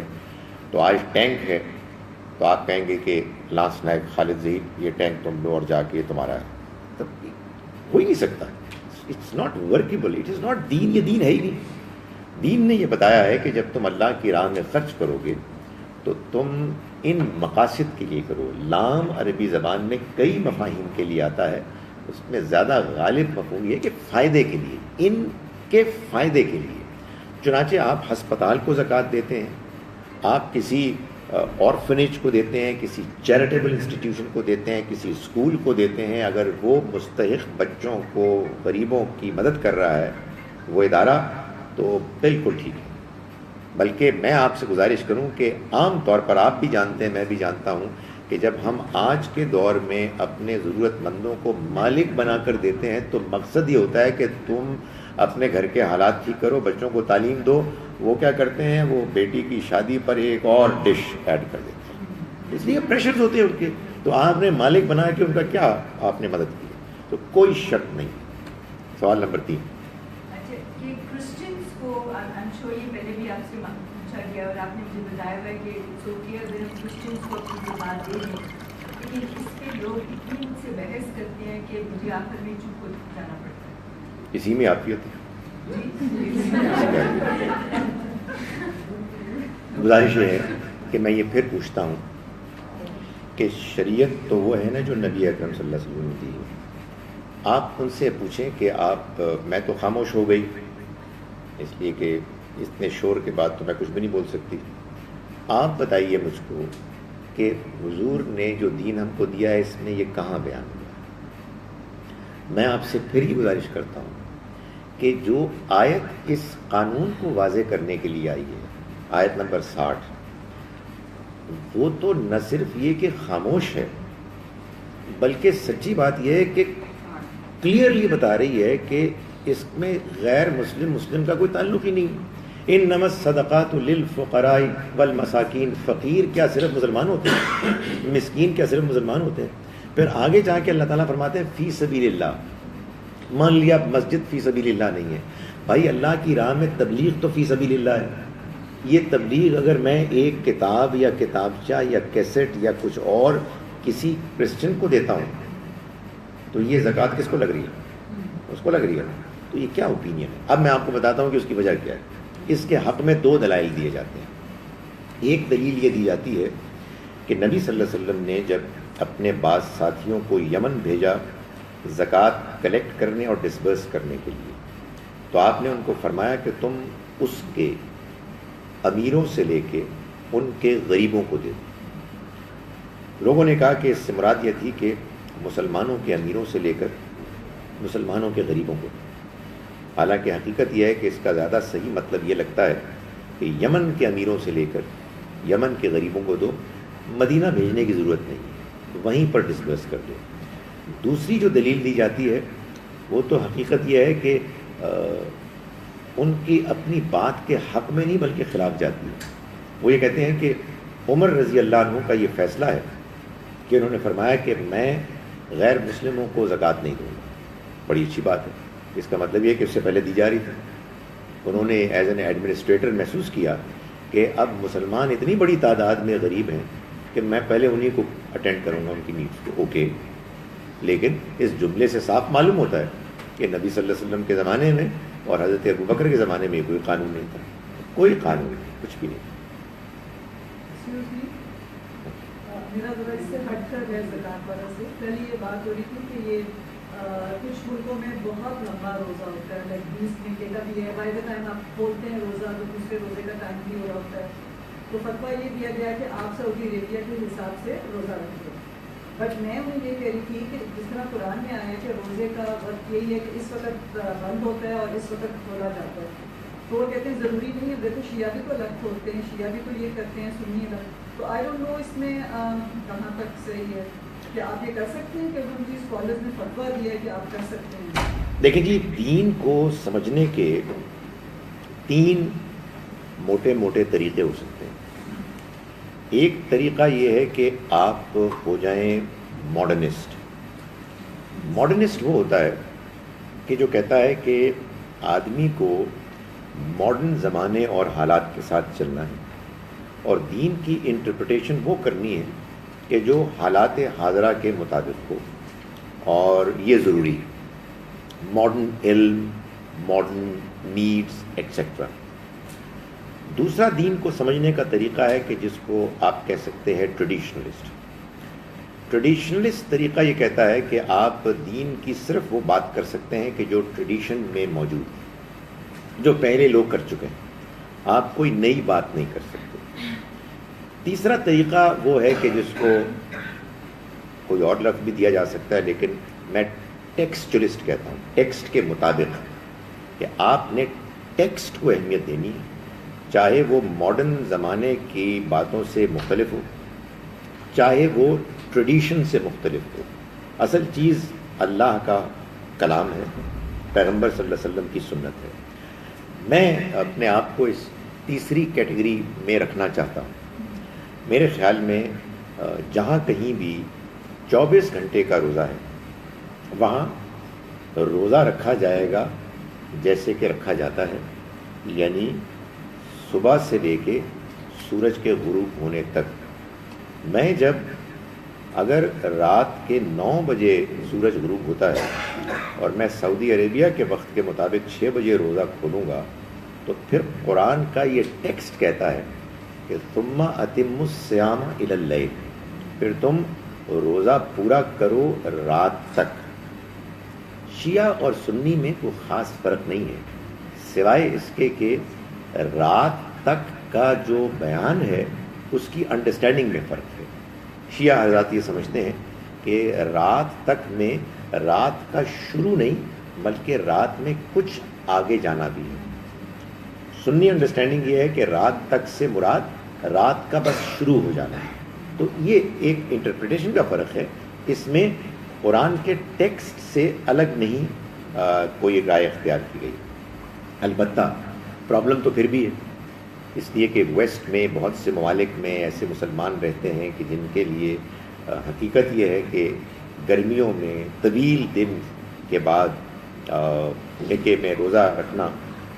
تو آج ٹینک ہے تو آپ کہیں گے کہ لانس نائب خالد ظہیر یہ ٹینک تم لو اور جا کے تمہارا ہے. تب ہو ہی نہیں سکتا. It's not workable, it is not دین. یہ دین ہے ہی نہیں. دین نے یہ بتایا ہے کہ جب تم اللہ کی راہ میں خرچ کرو گے تو تم ان مقاصد کے لیے کرو. لام عربی زبان میں کئی مفاہیم کے لیے آتا ہے، اس میں زیادہ غالب مفہوم یہ ہے کہ فائدے کے لیے، ان کے فائدے کے لیے. چنانچہ آپ ہسپتال کو زکوٰۃ دیتے ہیں، آپ کسی آرفنیج کو دیتے ہیں، کسی چیریٹیبل انسٹیٹیوشن کو دیتے ہیں، کسی اسکول کو دیتے ہیں. اگر وہ مستحق بچوں کو، غریبوں کی مدد کر رہا ہے وہ ادارہ، تو بالکل ٹھیک ہے. بلکہ میں آپ سے گزارش کروں کہ عام طور پر آپ بھی جانتے ہیں، میں بھی جانتا ہوں کہ جب ہم آج کے دور میں اپنے ضرورت مندوں کو مالک بنا کر دیتے ہیں تو مقصد یہ ہوتا ہے کہ تم اپنے گھر کے حالات ٹھیک کرو، بچوں کو تعلیم دو. وہ کیا کرتے ہیں، وہ بیٹی کی شادی پر ایک اور ڈش ایڈ کر دیتے ہیں. اس لیے پریشرز ہوتے ہیں ان کے. تو آپ نے مالک بنا کے ان کا کیا آپ نے مدد کی؟ تو کوئی شک نہیں. سوال نمبر 3. اچھا، کہ کرسچنس کو یہ پہلے بھی آپ سے پوچھا گیا اور آپ نے مجھے بتایا ہوا ہے کہ سوکیا اگر ہم کرسچنس کو اپنی زبان دے دیں، لیکن اس پہ لوگ اتنی ان سے بحث کرتے ہیں کہ مجھے آخر میں چپ ہو جانا پڑتا ہے. اسی میں عافیت ہے. گزارش یہ ہے کہ میں یہ پھر پوچھتا ہوں کہ شریعت تو وہ ہے نا جو نبی اکرم صلی اللہ علیہ وسلم نے دی ہے. آپ ان سے پوچھیں کہ آپ، میں تو خاموش ہو گئی اس لیے کہ اتنے شور کے بعد تو میں کچھ بھی نہیں بول سکتی. آپ بتائیے مجھ کو کہ حضور نے جو دین ہم کو دیا ہے اس میں یہ کہاں بیان ہوا؟ میں آپ سے پھر یہ گزارش کرتا ہوں کہ جو آیت اس قانون کو واضح کرنے کے لیے آئی ہے، آیت نمبر 60، وہ تو نہ صرف یہ کہ خاموش ہے، بلکہ سچی بات یہ ہے کہ کلیئرلی بتا رہی ہے کہ اس میں غیر مسلم کا کوئی تعلق ہی نہیں۔ انما الصدقات للفقراء والمساکین، فقیر کیا صرف مسلمان ہوتے ہیں؟ مسکین کیا صرف مسلمان ہوتے ہیں؟ پھر آگے جا کے اللہ تعالیٰ فرماتے ہیں فی سبیل اللہ۔ مان لیا مسجد فی سبیل اللہ نہیں ہے، بھائی اللہ کی راہ میں تبلیغ تو فی سبیل اللہ ہے۔ یہ تبلیغ اگر میں ایک کتاب یا کتابچہ یا کیسٹ یا کچھ اور کسی کرسچن کو دیتا ہوں تو یہ زکوٰۃ کس کو لگ رہی ہے؟ اس کو لگ رہی ہے۔ تو یہ کیا اوپینین ہے؟ اب میں آپ کو بتاتا ہوں کہ اس کی وجہ کیا ہے۔ اس کے حق میں 2 دلائل دیے جاتے ہیں۔ ایک دلیل یہ دی جاتی ہے کہ نبی صلی اللہ علیہ وسلم نے جب اپنے بعض ساتھیوں کو یمن بھیجا زکوٰۃ کلیکٹ کرنے اور ڈسبرس کرنے کے لیے، تو آپ نے ان کو فرمایا کہ تم اس کے امیروں سے لے کے ان کے غریبوں کو دے دو۔ لوگوں نے کہا کہ اس سے مراد یہ تھی کہ مسلمانوں کے امیروں سے لے کر مسلمانوں کے غریبوں کو، حالانکہ حقیقت یہ ہے کہ اس کا زیادہ صحیح مطلب یہ لگتا ہے کہ یمن کے امیروں سے لے کر یمن کے غریبوں کو دو، مدینہ بھیجنے کی ضرورت نہیں ہے، وہیں پر ڈسبرس کر دو۔ دوسری جو دلیل دی جاتی ہے وہ تو حقیقت یہ ہے کہ ان کی اپنی بات کے حق میں نہیں بلکہ خلاف جاتی ہے۔ وہ یہ کہتے ہیں کہ عمر رضی اللہ عنہ کا یہ فیصلہ ہے کہ انہوں نے فرمایا کہ میں غیر مسلموں کو زکوٰۃ نہیں دوں گا۔ بڑی اچھی بات ہے، اس کا مطلب یہ کہ اس سے پہلے دی جا رہی تھی۔ انہوں نے ایز این ایڈمنسٹریٹر محسوس کیا کہ اب مسلمان اتنی بڑی تعداد میں غریب ہیں کہ میں پہلے انہیں کو اٹینڈ کروں گا، ان کی نیڈس کو۔ اوکے، لیکن اس جملے سے صاف معلوم ہوتا ہے کہ نبی صلی اللہ علیہ وسلم کے زمانے میں اور حضرت ابوبکر کے زمانے میں کوئی قانون نہیں تھا، کوئی قانون کچھ بھی نہیں۔ میرا ذرا اس سے ہٹ کر ہے زکوٰۃ والا سے، کل یہ بات ہو رہی تھی کہ یہ کچھ ملکوں میں بہت لمبا روزہ ہوتا ہے، لائک 20 گھنٹے کا بھی ہے، بائی دا ٹائم آپ کھولتے ہیں روزہ تو دوسرے روزے کا ٹائم بھی ہو رہا ہوتا ہے۔ تو فتویٰ یہ دیا گیا کہ آپ سعودی عربیہ کے حساب سے روزہ رکھیں۔ بٹ میں انہیں یہ کہہ رہی تھی کہ جس طرح قرآن میں آیا کہ روزے کا وقت یہی ہے کہ اس وقت بند ہوتا ہے اور اس وقت کھولا جاتا ہے، تو وہ کہتے ہیں ضروری نہیں ہے، دیکھو شیعہ بھی تو الگ کھولتے ہیں، شیعہ بھی تو یہ کرتے ہیں، سنی الگ۔ تو آئی ڈونٹ نو اس میں کہاں تک صحیح ہے کہ آپ یہ کر سکتے ہیں کہ ان کی اسکالرز نے فتویٰ دیا ہے کہ آپ کر سکتے ہیں۔ دیکھیں جی، دین کو سمجھنے کے 3 موٹے موٹے طریقے ہو سکتے ہیں۔ ایک طریقہ یہ ہے کہ آپ ہو جائیں ماڈرنسٹ۔ ماڈرنسٹ وہ ہوتا ہے کہ جو کہتا ہے کہ آدمی کو ماڈرن زمانے اور حالات کے ساتھ چلنا ہے اور دین کی انٹرپریٹیشن وہ کرنی ہے کہ جو حالات حاضرہ کے مطابق ہو، اور یہ ضروری ہے، ماڈرن علم، ماڈرن نیڈز ایٹسیٹرا۔ دوسرا دین کو سمجھنے کا طریقہ ہے کہ جس کو آپ کہہ سکتے ہیں ٹریڈیشنلسٹ۔ ٹریڈیشنلسٹ طریقہ یہ کہتا ہے کہ آپ دین کی صرف وہ بات کر سکتے ہیں کہ جو ٹریڈیشن میں موجود ہے، جو پہلے لوگ کر چکے ہیں، آپ کوئی نئی بات نہیں کر سکتے۔ تیسرا طریقہ وہ ہے کہ جس کو کوئی اور لفظ بھی دیا جا سکتا ہے، لیکن میں ٹیکسچلسٹ کہتا ہوں، ٹیکسٹ کے مطابق، کہ آپ نے ٹیکسٹ کو اہمیت دینی ہے، چاہے وہ ماڈرن زمانے کی باتوں سے مختلف ہو، چاہے وہ ٹریڈیشن سے مختلف ہو۔ اصل چیز اللہ کا کلام ہے، پیغمبر صلی اللہ علیہ وسلم کی سنت ہے۔ میں اپنے آپ کو اس تیسری کیٹیگری میں رکھنا چاہتا ہوں۔ میرے خیال میں جہاں کہیں بھی 24 گھنٹے کا روزہ ہے وہاں روزہ رکھا جائے گا جیسے کہ رکھا جاتا ہے، یعنی صبح سے لے کے سورج کے غروب ہونے تک۔ میں جب اگر رات کے 9 بجے سورج غروب ہوتا ہے اور میں سعودی عربیہ کے وقت کے مطابق 6 بجے روزہ کھولوں گا، تو پھر قرآن کا یہ ٹیکسٹ کہتا ہے کہ ثم اتم الصیام الی اللیل، پھر تم روزہ پورا کرو رات تک۔ شیعہ اور سنی میں کوئی خاص فرق نہیں ہے، سوائے اس کے کہ رات تک کا جو بیان ہے اس کی انڈرسٹینڈنگ میں فرق ہے۔ شیعہ حضرات یہ سمجھتے ہیں کہ رات تک میں رات کا شروع نہیں بلکہ رات میں کچھ آگے جانا بھی ہے. سنی انڈرسٹینڈنگ یہ ہے کہ رات تک سے مراد رات کا بس شروع ہو جانا ہے. تو یہ ایک انٹرپریٹیشن کا فرق ہے. اس میں قرآن کے ٹیکسٹ سے الگ نہیں کوئی رائے اختیار کی گئی. البتہ پرابلم تو پھر بھی ہے، اس لیے کہ ویسٹ میں بہت سے ممالک میں ایسے مسلمان رہتے ہیں کہ جن کے لیے حقیقت یہ ہے کہ گرمیوں میں طویل دن کے بعد نکاح میں روزہ رکھنا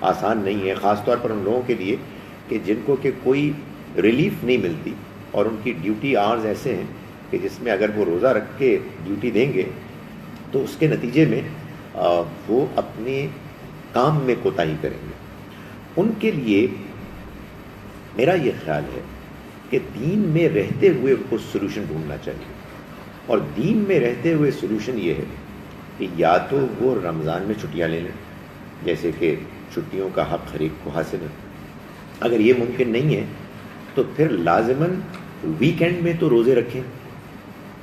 آسان نہیں ہے، خاص طور پر ان لوگوں کے لیے کہ جن کو کہ کوئی ریلیف نہیں ملتی اور ان کی ڈیوٹی آورز ایسے ہیں کہ جس میں اگر وہ روزہ رکھ کے ڈیوٹی دیں گے تو اس کے نتیجے میں وہ اپنے کام میں کوتاہی کریں گے. ان کے لیے میرا یہ خیال ہے کہ دین میں رہتے ہوئے کو سلوشن ڈھونڈنا چاہیے. اور دین میں رہتے ہوئے سلوشن یہ ہے کہ یا تو وہ رمضان میں چھٹیاں لے لیں، جیسے کہ چھٹیوں کا حق ہر ایک کو حاصل ہے. اگر یہ ممکن نہیں ہے تو پھر لازماً ویکینڈ میں تو روزے رکھیں،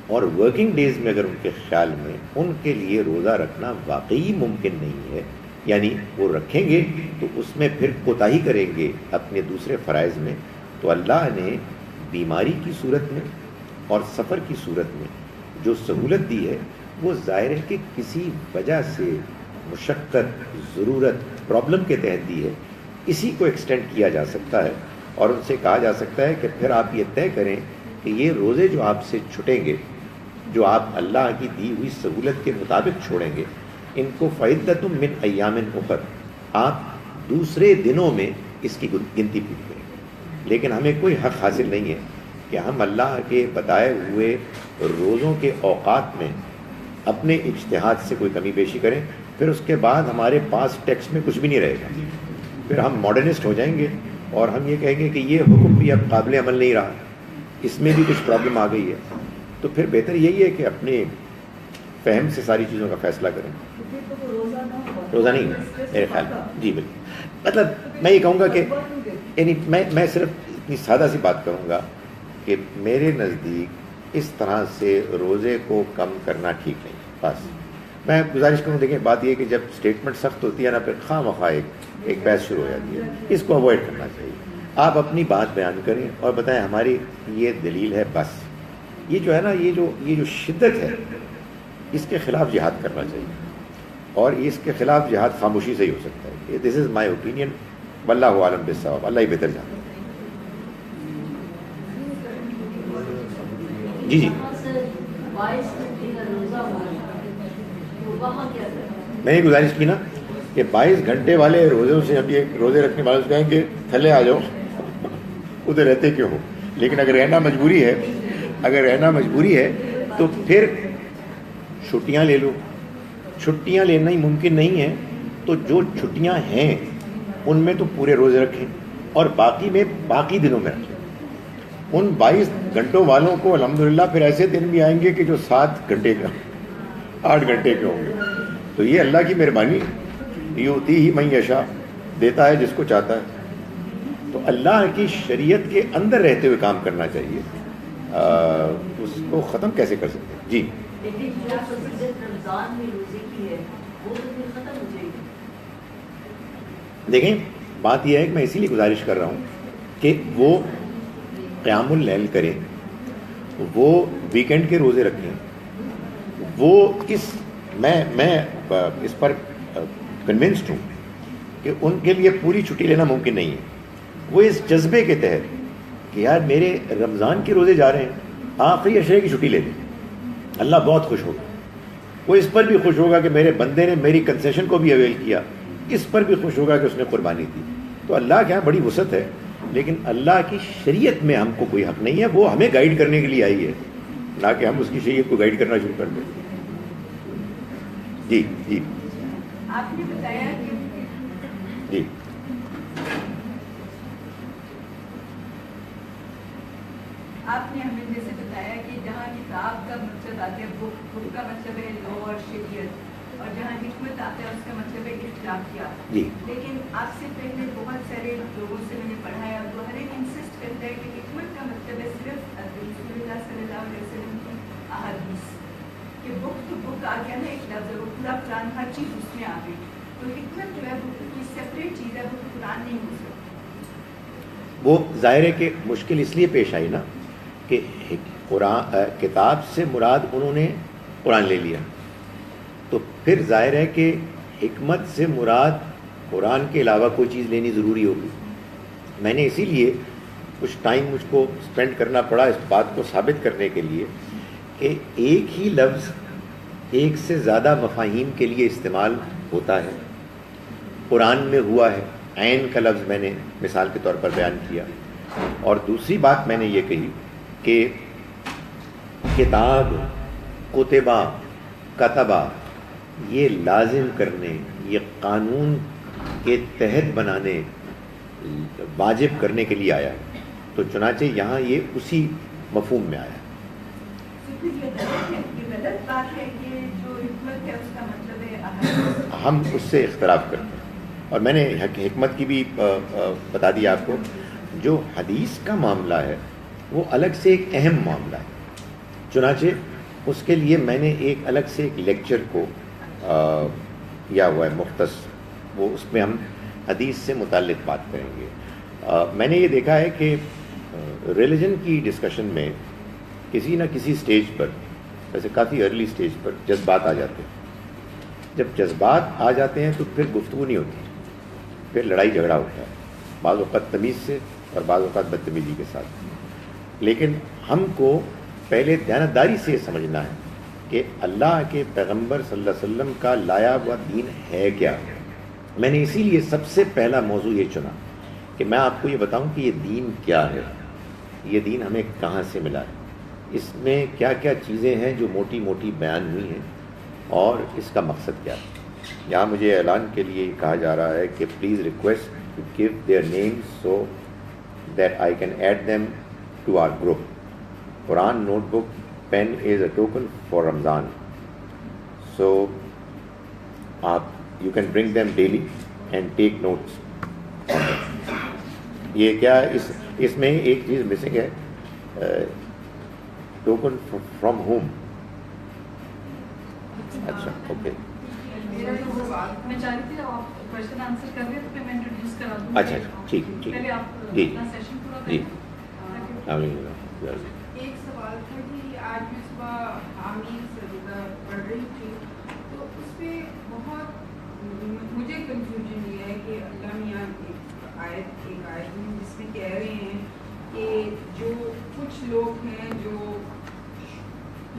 اور ورکنگ ڈیز میں اگر ان کے خیال میں ان کے لیے روزہ رکھنا واقعی ممکن نہیں ہے، یعنی وہ رکھیں گے تو اس میں پھر کوتاہی کریں گے اپنے دوسرے فرائض میں، تو اللہ نے بیماری کی صورت میں اور سفر کی صورت میں جو سہولت دی ہے وہ ظاہر ہے کہ کسی وجہ سے مشقت، ضرورت، پرابلم کے تحت دی ہے. اسی کو ایکسٹینڈ کیا جا سکتا ہے اور ان سے کہا جا سکتا ہے کہ پھر آپ یہ طے کریں کہ یہ روزے جو آپ سے چھٹیں گے، جو آپ اللہ کی دی ہوئی سہولت کے مطابق چھوڑیں گے، ان کو فعدۃ من ایام اخر، آپ دوسرے دنوں میں اس کی گنتی پوری کریں. لیکن ہمیں کوئی حق حاصل نہیں ہے کہ ہم اللہ کے بتائے ہوئے روزوں کے اوقات میں اپنے اجتہاد سے کوئی کمی بیشی کریں، پھر اس کے بعد ہمارے پاس ٹیکسٹ میں کچھ بھی نہیں رہے گا. پھر ہم ماڈرنسٹ ہو جائیں گے اور ہم یہ کہیں گے کہ یہ حکم بھی اب قابل عمل نہیں رہا، اس میں بھی کچھ پرابلم آ گئی ہے. تو پھر بہتر یہی ہے کہ اپنے فہم سے ساری چیزوں کا فیصلہ کریں. روزہ نہیں میرے خیال میں. جی بالکل. مطلب میں یہ کہوں گا کہ یعنی میں صرف اتنی سادہ سی بات کروں گا کہ میرے نزدیک اس طرح سے روزے کو کم کرنا ٹھیک نہیں. بس میں گزارش کروں. دیکھیں بات یہ کہ جب اسٹیٹمنٹ سخت ہوتی ہے نا، پھر خواہ مخواہ ایک بحث شروع ہو جاتی ہے. اس کو اوائڈ کرنا چاہیے. آپ اپنی بات بیان کریں اور بتائیں ہماری یہ دلیل ہے. بس یہ جو ہے نا، یہ جو شدت ہے، اس کے خلاف جہاد کرنا چاہیے. اور اس کے خلاف جہاد خاموشی سے ہی ہو سکتا ہے. دس از مائی اوپینین. واللہ عالم بالصواب. اللہ ہی بہتر جانتا ہے. جی جی میں نے گزارش کی نا کہ 22 گھنٹے والے روزوں سے اب یہ روزے رکھنے والوں سے کہیں کہ تھلے آ جاؤ، ادھر رہتے کیوں ہو. لیکن اگر رہنا مجبوری ہے تو پھر چھٹیاں لے لو. چھٹیاں لینا ہی ممکن نہیں ہے تو جو چھٹیاں ہیں ان میں تو پورے روزے رکھیں اور باقی دنوں میں رکھیں. ان 22 گھنٹوں والوں کو الحمدللہ پھر ایسے دن بھی آئیں گے کہ جو 7 گھنٹے کا 8 گھنٹے کے ہوں گے. تو یہ اللہ کی مہربانی، یؤتی ہی من یشاء، دیتا ہے جس کو چاہتا ہے. تو اللہ کی شریعت کے اندر رہتے ہوئے کام کرنا چاہیے. اس کو ختم کیسے کر سکتے ہیں؟ جی دیکھیں بات یہ ہے کہ میں اسی لیے گزارش کر رہا ہوں کہ وہ قیام اللیل کریں، وہ ویکینڈ کے روزے رکھیں. وہ میں اس پر کنونسڈ ہوں کہ ان کے لیے پوری چھٹی لینا ممکن نہیں ہے. وہ اس جذبے کے تحت کہ یار میرے رمضان کے روزے جا رہے ہیں، آخری عشرے کی چھٹی لے لیں، اللہ بہت خوش ہوگا. وہ اس پر بھی خوش ہوگا کہ میرے بندے نے میری کنسیشن کو بھی اویل کیا، اس پر بھی خوش ہوگا کہ اس نے قربانی دی. تو اللہ کے یہاں بڑی وسعت ہے، لیکن اللہ کی شریعت میں ہم کو کوئی حق نہیں ہے. وہ ہمیں گائیڈ کرنے کے لیے آئی ہے، نہ کہ ہم اس کی شریعت کو گائیڈ کرنا شروع کر دیں. جی جی آپ نے بتایا کہ جی آپ نے ہمیں جیسے بتایا کہ جہاں کتاب کا مقصد آتا ہے، بک کا مطلب ہے لا اور شریعت، اور جہاں حکمت آتا ہے اس کا مطلب ہے اخلاقیات. جی لیکن آپ سے پہلے بہت سارے لوگوں سے میں نے پڑھا ہے، تو ہر ایک انسسٹ کرتا ہے کہ حکمت کا مطلب ہے صرف رسول اللہ صلی اللہ علیہ وسلم کی احادیث. کہ بک تو بک آ گیا نا، ایک لفظ وہ پورا قرآن ہر چیز اس میں آ گئی. تو حکمت جو ہے وہ کوئی سیپریٹ چیز ہے، وہ قرآن نہیں ہو سکتی. وہ ظاہر ہے کہ مشکل اس لیے پیش آئی نا کہ قرآن کتاب سے مراد انہوں نے قرآن لے لیا، تو پھر ظاہر ہے کہ حکمت سے مراد قرآن کے علاوہ کوئی چیز لینی ضروری ہوگی. میں نے اسی لیے کچھ ٹائم مجھ کو اسپینڈ کرنا پڑا اس بات کو ثابت کرنے کے لیے کہ ایک ہی لفظ ایک سے زیادہ مفاہیم کے لیے استعمال ہوتا ہے. قرآن میں ہوا ہے، عین کا لفظ میں نے مثال کے طور پر بیان کیا. اور دوسری بات میں نے یہ کہی کہ کتاب، کتبہ، کتبہ یہ لازم کرنے، یہ قانون کے تحت بنانے، واجب کرنے کے لیے آیا ہے. تو چنانچہ یہاں یہ اسی مفہوم میں آیا. پھر یہ غلط ہے، یہ غلط بات ہے کہ جو حکمت ہے اس کا مطلب ہے احادیث. ہم اس سے اختلاف کرتے ہیں، اور میں نے حکمت کی بھی بتا دیا آپ کو. جو حدیث کا معاملہ ہے وہ الگ سے ایک اہم معاملہ ہے. چنانچہ اس کے لیے میں نے ایک الگ سے ایک لیکچر کو کیا ہوا ہے مختص، وہ اس میں ہم حدیث سے متعلق بات کریں گے. میں نے یہ دیکھا ہے کہ ریلیجن کی ڈسکشن میں کسی نہ کسی سٹیج پر، ویسے کافی ارلی سٹیج پر جذبات آ جاتے ہیں. جب جذبات آ جاتے ہیں تو پھر گفتگو نہیں ہوتی، پھر لڑائی جھگڑا ہوتا ہے، بعض اوقات تمیز سے اور بعض اوقات بدتمیزی کے ساتھ. لیکن ہم کو پہلے دیانتداری سے یہ سمجھنا ہے کہ اللہ کے پیغمبر صلی اللہ علیہ وسلم کا لایا ہوا دین ہے کیا. میں نے اسی لیے سب سے پہلا موضوع یہ چنا کہ میں آپ کو یہ بتاؤں کہ یہ دین کیا ہے، یہ دین ہمیں کہاں سے ملا ہے، اس میں کیا کیا چیزیں ہیں جو موٹی موٹی بیان ہوئی ہیں، اور اس کا مقصد کیا ہے. یہاں مجھے اعلان کے لیے کہا جا رہا ہے کہ please request to give their names so that I can add them to our group. Quran notebook pen is a token for Ramzan, so آپ you can bring them daily and take notes. یہ کیا اس میں ایک چیز مسنگ ہے، ٹوکن فرام ہوم. اچھا اوکے. میرا جو سوال میں چاہ رہی تھی آپ کوشچن آنسر کر رہے تو پھر میں انٹروڈیوس کرا دوں. اچھا ٹھیک ٹھیک پہلے آپ جی اپنا سیشن پورا جی. کریں. ایک سوال تھا کہ آج میں صبح حامد سجدہ پڑھ رہی تھی تو اس پہ بہت مجھے کنفیوژن یہ ہے کہ اللہ میاں ایک آیت میں جس میں کہہ رہے ہیں کہ جو کچھ لوگ ہیں جو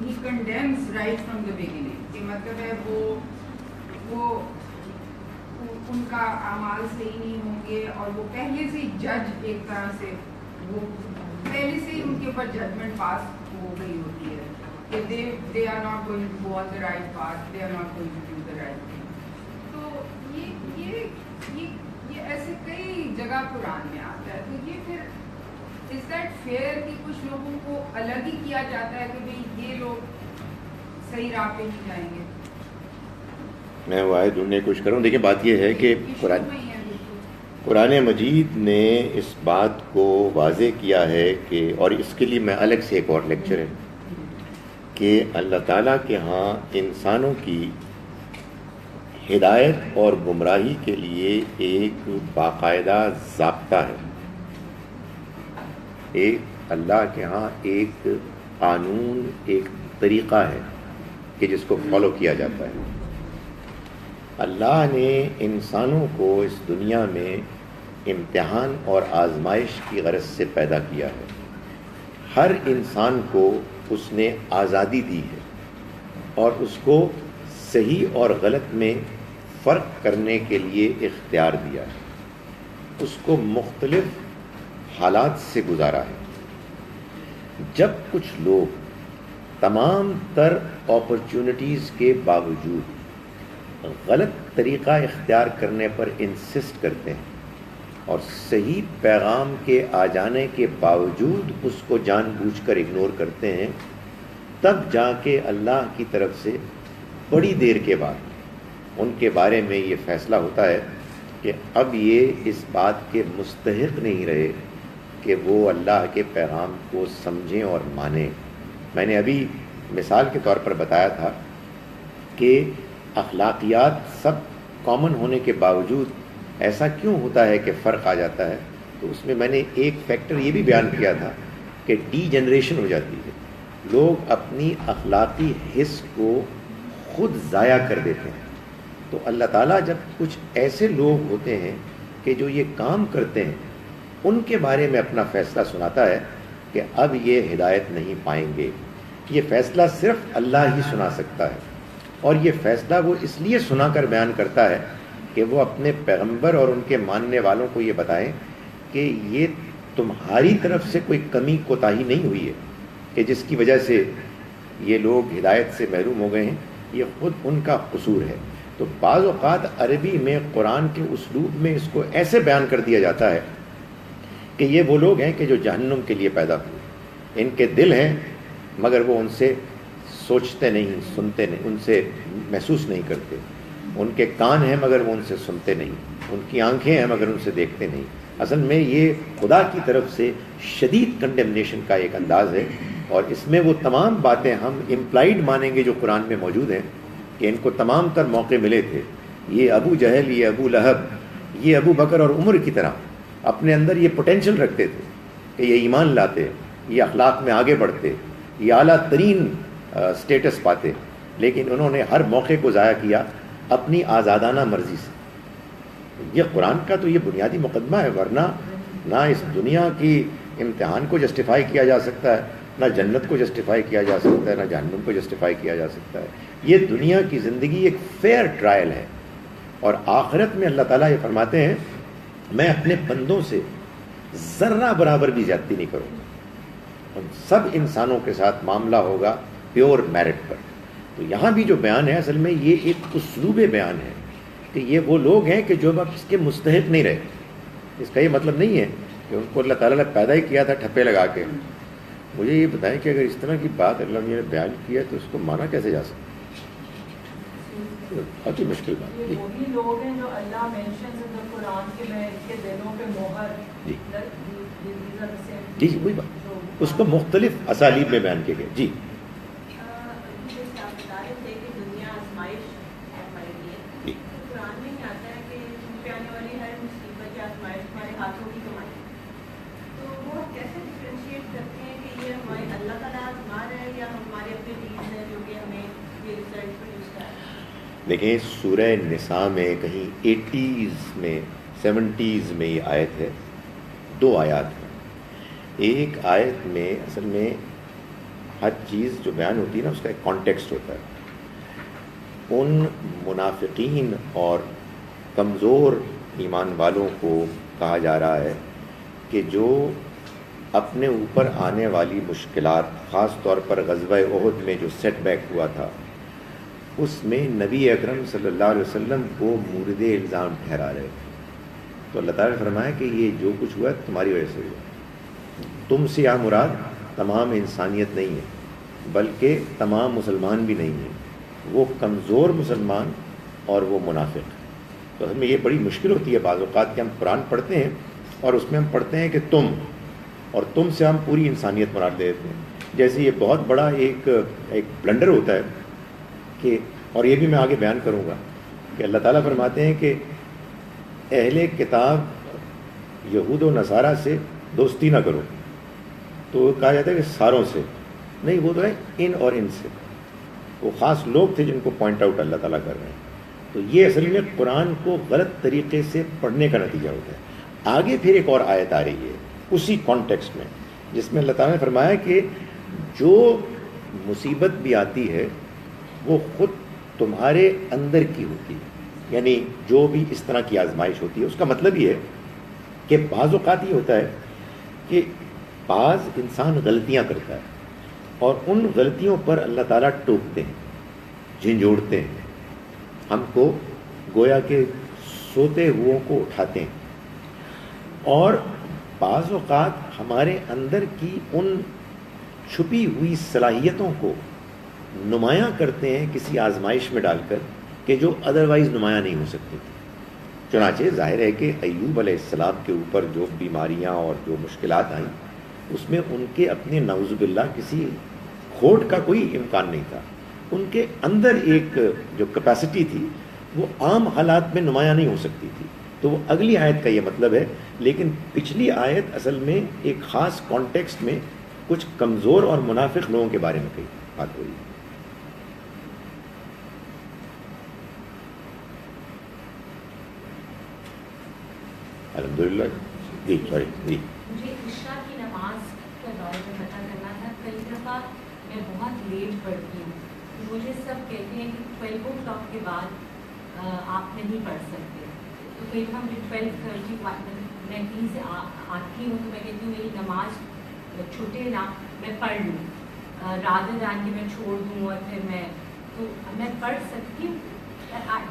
he condemns right from the beginning, کہ مطلب ہے وہ ان کا اعمال صحیح نہیں ہوں گے، اور وہ پہلے سے ہی جج ایک طرح سے وہ پہلے سے ہی ان کے اوپر ججمنٹ پاس ہو گئی ہوتی ہے کہ they are not going to go on the right path, they are not going to do the right thing. تو یہ ایسے کئی جگہ قرآن میں آتا ہے. تو یہ پھر از دیٹ فیئر کہ کچھ لوگوں کو الگ ہی کیا جاتا ہے کہ بھئی یہ لوگ صحیح راہ پہ نہیں جائیں گے؟ میں وہ آیت ڈھونڈنے کی کوشش کروں. دیکھیں بات یہ ہے کہ قرآن مجید نے اس بات کو واضح کیا ہے کہ، اور اس کے لیے میں الگ سے ایک اور لیکچر ہے کہ اللہ تعالیٰ کے ہاں انسانوں کی ہدایت اور گمراہی کے لیے ایک باقاعدہ ضابطہ ہے. ایک اللہ کے ہاں ایک قانون، ایک طریقہ ہے کہ جس کو فالو کیا جاتا ہے. اللہ نے انسانوں کو اس دنیا میں امتحان اور آزمائش کی غرض سے پیدا کیا ہے. ہر انسان کو اس نے آزادی دی ہے اور اس کو صحیح اور غلط میں فرق کرنے کے لیے اختیار دیا ہے. اس کو مختلف حالات سے گزارا ہے. جب کچھ لوگ تمام تر اپرچونٹیز کے باوجود غلط طریقہ اختیار کرنے پر انسسٹ کرتے ہیں اور صحیح پیغام کے آ جانے کے باوجود اس کو جان بوجھ کر اگنور کرتے ہیں، تب جا کے اللہ کی طرف سے بڑی دیر کے بعد ان کے بارے میں یہ فیصلہ ہوتا ہے کہ اب یہ اس بات کے مستحق نہیں رہے کہ وہ اللہ کے پیغام کو سمجھیں اور مانیں. میں نے ابھی مثال کے طور پر بتایا تھا کہ اخلاقیات سب کامن ہونے کے باوجود ایسا کیوں ہوتا ہے کہ فرق آ جاتا ہے؟ تو اس میں میں نے ایک فیکٹر یہ بھی بیان کیا تھا کہ ڈی جنریشن ہو جاتی ہے، لوگ اپنی اخلاقی حص کو خود ضائع کر دیتے ہیں. تو اللہ تعالیٰ جب کچھ ایسے لوگ ہوتے ہیں کہ جو یہ کام کرتے ہیں ان کے بارے میں اپنا فیصلہ سناتا ہے کہ اب یہ ہدایت نہیں پائیں گے. یہ فیصلہ صرف اللہ ہی سنا سکتا ہے، اور یہ فیصلہ وہ اس لیے سنا کر بیان کرتا ہے کہ وہ اپنے پیغمبر اور ان کے ماننے والوں کو یہ بتائیں کہ یہ تمہاری طرف سے کوئی کمی کوتاہی نہیں ہوئی ہے کہ جس کی وجہ سے یہ لوگ ہدایت سے محروم ہو گئے ہیں، یہ خود ان کا قصور ہے. تو بعض اوقات عربی میں قرآن کے اسلوب میں اس کو ایسے بیان کر دیا جاتا ہے کہ یہ وہ لوگ ہیں کہ جو جہنم کے لیے پیدا ہوئے، ان کے دل ہیں مگر وہ ان سے سوچتے نہیں، سنتے نہیں، ان سے محسوس نہیں کرتے. ان کے کان ہیں مگر وہ ان سے سنتے نہیں، ان کی آنکھیں ہیں مگر ان سے دیکھتے نہیں. اصل میں یہ خدا کی طرف سے شدید کنڈیمنیشن کا ایک انداز ہے، اور اس میں وہ تمام باتیں ہم امپلائڈ مانیں گے جو قرآن میں موجود ہیں کہ ان کو تمام تر موقع ملے تھے. یہ ابو جہل، یہ ابو لہب، یہ ابو بکر اور عمر کی طرح اپنے اندر یہ پوٹینشل رکھتے تھے کہ یہ ایمان لاتے، یہ اخلاق میں آگے بڑھتے، یہ اعلیٰ ترین سٹیٹس پاتے، لیکن انہوں نے ہر موقع کو ضائع کیا اپنی آزادانہ مرضی سے. یہ قرآن کا تو یہ بنیادی مقدمہ ہے، ورنہ نہ اس دنیا کی امتحان کو جسٹیفائی کیا جا سکتا ہے، نہ جنت کو جسٹیفائی کیا جا سکتا ہے، نہ جہنم کو جسٹیفائی کیا جا سکتا ہے. یہ دنیا کی زندگی ایک فیئر ٹرائل ہے، اور آخرت میں اللہ تعالیٰ یہ فرماتے ہیں میں اپنے بندوں سے ذرہ برابر بھی زیادتی نہیں کروں گا، ان سب انسانوں کے ساتھ معاملہ ہوگا پیور میرٹ پر. تو یہاں بھی جو بیان ہے اصل میں یہ ایک اسلوب بیان ہے کہ یہ وہ لوگ ہیں کہ جو اب اس کے مستحق نہیں رہے. اس کا یہ مطلب نہیں ہے کہ ان کو اللہ تعالیٰ نے پیدا ہی کیا تھا ٹھپے لگا کے. مجھے یہ بتائیں کہ اگر اس طرح کی بات اللہ نے بیان کی ہے تو اس کو مانا کیسے جا سکتا؟ بہت ہی مشکل بات. یہ وہی لوگ ہیں جو اللہ مینشنز ان قرآن کے میں کے دلوں پہ مہر جی وہی بات، اس کو مختلف اسالیب میں بیان کیے گئے. جی دیکھیں سورہ نساء میں کہیں 80s میں 70s میں یہ آیت ہے. دو آیات ہیں. ایک آیت میں اصل میں ہر چیز جو بیان ہوتی ہے نا اس کا ایک کانٹیکسٹ ہوتا ہے. ان منافقین اور کمزور ایمان والوں کو کہا جا رہا ہے کہ جو اپنے اوپر آنے والی مشکلات، خاص طور پر غزوہ احد میں جو سیٹ بیک ہوا تھا، اس میں نبی اکرم صلی اللہ علیہ وسلم کو مورد الزام ٹھہرا رہے تھے. تو اللہ تعالیٰ نے فرمایا کہ یہ جو کچھ ہوا ہے تمہاری وجہ سے ہوا. تم سے یہاں مراد تمام انسانیت نہیں ہے بلکہ تمام مسلمان بھی نہیں ہیں، وہ کمزور مسلمان اور وہ منافق. تو ہمیں یہ بڑی مشکل ہوتی ہے بعض اوقات کہ ہم قرآن پڑھتے ہیں اور اس میں ہم پڑھتے ہیں کہ تم، اور تم سے ہم پوری انسانیت مراد لے لیتے ہیں. جیسے یہ بہت بڑا ایک بلنڈر ہوتا ہے کہ، اور یہ بھی میں آگے بیان کروں گا کہ اللہ تعالیٰ فرماتے ہیں کہ اہل کتاب یہود و نصارہ سے دوستی نہ کرو. تو کہا جاتا ہے کہ ساروں سے نہیں، وہ تو ہے ان اور ان سے. وہ خاص لوگ تھے جن کو پوائنٹ آؤٹ اللہ تعالیٰ کر رہے ہیں. تو یہ اصل میں قرآن کو غلط طریقے سے پڑھنے کا نتیجہ ہوتا ہے. آگے پھر ایک اور آیت آ رہی ہے اسی کانٹیکسٹ میں جس میں اللہ تعالیٰ نے فرمایا کہ جو مصیبت بھی آتی ہے وہ خود تمہارے اندر کی ہوتی ہے. یعنی جو بھی اس طرح کی آزمائش ہوتی ہے اس کا مطلب یہ ہے کہ بعض اوقات یہ ہوتا ہے کہ بعض انسان غلطیاں کرتا ہے اور ان غلطیوں پر اللہ تعالیٰ ٹوکتے ہیں، جھنجھوڑتے ہیں، ہم کو گویا کہ سوتے ہوئوں کو اٹھاتے ہیں. اور بعض اوقات ہمارے اندر کی ان چھپی ہوئی صلاحیتوں کو نمایاں کرتے ہیں کسی آزمائش میں ڈال کر کہ جو ادروائز نمایاں نہیں ہو سکتی تھی. چنانچہ ظاہر ہے کہ ایوب علیہ السلام کے اوپر جو بیماریاں اور جو مشکلات آئیں اس میں ان کے اپنے نعوذ باللہ کسی کھوٹ کا کوئی امکان نہیں تھا. ان کے اندر ایک جو کیپیسٹی تھی وہ عام حالات میں نمایاں نہیں ہو سکتی تھی. تو وہ اگلی آیت کا یہ مطلب ہے. لیکن پچھلی آیت اصل میں ایک خاص کانٹیکسٹ میں کچھ کمزور اور منافق لوگوں کے بارے میں کہی بات ہو رہی ہے. الحمدللہ. جی سوری جی. مجھے عشاء کی نماز کے بارے میں پتہ کرنا تھا. کئی دفعہ میں بہت لیٹ پڑھتی ہوں. مجھے سب کہتے ہیں کہ 12 o'clock کے بعد آپ نہیں پڑھ سکتے. تو کئی دفعہ مجھے 12:30 میں کہیں سے آتی ہوں تو میں کہتی ہوں میری نماز چھوٹے نا میں پڑھ لوں, رادر جان کے میں چھوڑ دوں اور پھر میں پڑھ سکتی ہوں.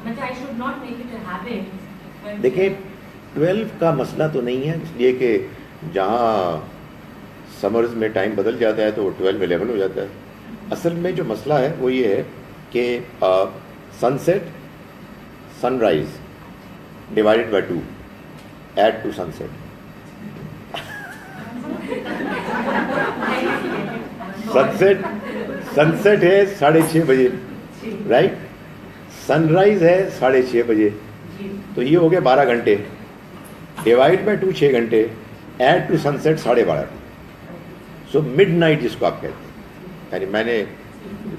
مطلب I should not make it a habit. دیکھیں 12 کا مسئلہ تو نہیں ہے, اس لیے کہ جہاں سمرز میں ٹائم بدل جاتا ہے تو وہ 12 میں 11 ہو جاتا ہے. اصل میں جو مسئلہ ہے وہ یہ ہے کہ sunset sunrise divided by 2 add to sunset. Sunset ہے 6:30 بجے, رائٹ. سن رائز ہے 6:30 بجے, تو یہ ہو گیا 12 گھنٹے. ڈیوائڈ بائی 2 6 گھنٹے, add to sunset 12:30. So midnight جس کو آپ کہتے ہیں, یعنی میں نے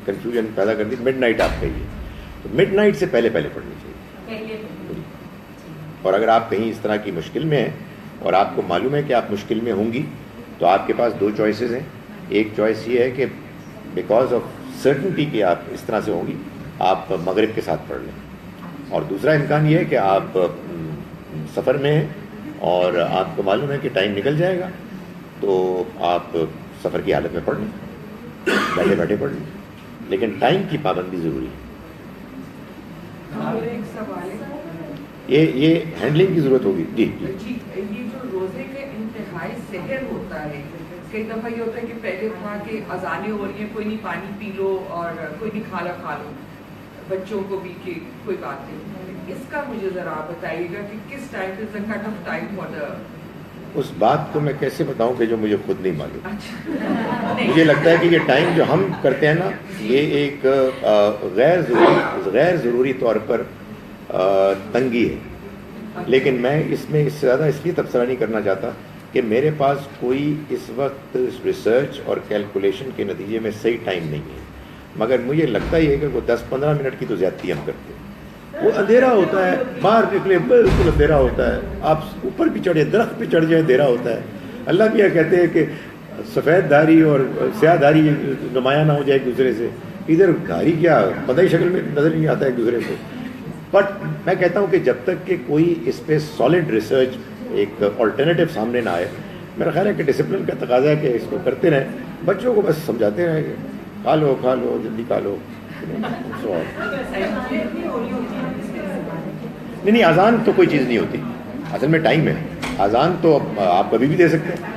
کنفیوژن پیدا کر دی. مڈ نائٹ آپ کہیے تو مڈ نائٹ سے پہلے پڑھنی چاہیے. اور اگر آپ کہیں اس طرح کی مشکل میں ہیں اور آپ کو معلوم ہے کہ آپ مشکل میں ہوں گی تو آپ کے پاس 2 چوائسیز ہیں. ایک چوائس یہ ہے کہ بیکاز آف سرٹنٹی کہ آپ اس طرح سے ہوں گی آپ مغرب کے ساتھ پڑھ لیں, اور دوسرا امکان یہ ہے کہ آپ سفر میں ہیں اور آپ کو معلوم ہے کہ ٹائم نکل جائے گا تو آپ سفر کی حالت میں پڑھ لیں, بیٹھے بیٹھے پڑھ لیں. لیکن ٹائم کی پابندی ضروری ہے. ایک سوال ہے, یہ ہینڈلنگ کی ضرورت ہوگی. جی جی یہ جو روزے کا انتہائی سحر ہوتا ہے, کئی دفعہ یہ ہوتا ہے کہ پہلے وہاں کے اذانیں ہو رہی ہیں, کوئی نہیں پانی پی لو اور کوئی نہیں کھانا کھا لو, بچوں کو بھی کہ کوئی بات نہیں. اس کا مجھے ذرا آپ بتائیے گا کہ کس ٹائم پہ the cut of time for the. اس بات کو میں کیسے بتاؤں کہ جو مجھے خود نہیں معلوم. مجھے لگتا ہے کہ یہ ٹائم جو ہم کرتے ہیں نا یہ ایک غیر ضروری طور پر تنگی ہے. لیکن میں اس میں اس سے زیادہ اس لیے تبصرہ نہیں کرنا چاہتا کہ میرے پاس کوئی اس وقت ریسرچ اور کیلکولیشن کے نتیجے میں صحیح ٹائم نہیں ہے. مگر مجھے لگتا ہی ہے کہ وہ 10-15 منٹ کی تو زیادتی ہم کرتے ہیں. وہ اندھیرا ہوتا ہے, باہر نکلے بالکل اندھیرا ہوتا ہے, آپ اوپر بھی چڑھے درخت پہ چڑھ جائیں اندھیرا ہوتا ہے. اللہ بھی یہ کہتے ہیں کہ سفید دھاری اور سیاہ دھاری نمایاں نہ ہو جائے ایک دوسرے سے. ادھر دھاری کیا پتہ شکل میں نظر نہیں آتا ایک دوسرے کو. بٹ میں کہتا ہوں کہ جب تک کہ کوئی اس پہ سالڈ ریسرچ ایک آلٹرنیٹیو سامنے نہ آئے, میرا خیال ہے کہ ڈسپلن کا تقاضا ہے کہ اس کو کرتے رہیں. بچوں کو بس سمجھاتے رہیں کہ کھا لو جلدی کھا لو. نہیں اذان تو کوئی چیز نہیں ہوتی, اصل میں ٹائم ہے. اذان تو آپ کبھی بھی دے سکتے ہیں.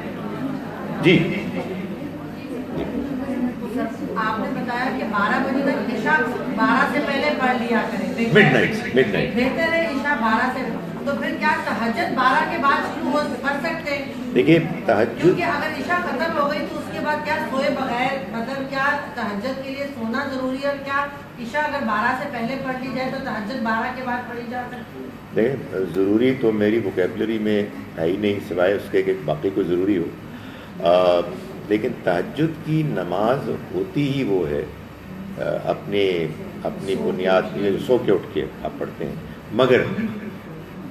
جی آپ نے بتایا کہ 12 بجے تک عشاء 12 سے پہلے پڑھ لیا کریں. مڈ نائٹ بہتر ہے عشاء 12 سے. تو پھر کیا تہجد 12 کے بعد شروع ہو پڑھ سکتے ہیں؟ دیکھیے تہجد, کیونکہ اگر عشاء ختم ہو گئی تو اس کے بعد کیا سوئے بغیر, مطلب کیا تہجد کے لیے سونا ضروری ہے, اور کیا عشاء اگر 12 سے پہلے پڑھ لی جائے تو تہجد 12 کے بعد پڑھی جا سکتی ہے؟ دیکھیں ضروری تو میری ووکیبلری میں ہے ہی نہیں سوائے اس کے کہ باقی کوئی ضروری ہو. لیکن تہجد کی نماز ہوتی ہی وہ ہے اپنی بنیاد میں سو کے اٹھ کے آپ پڑھتے ہیں.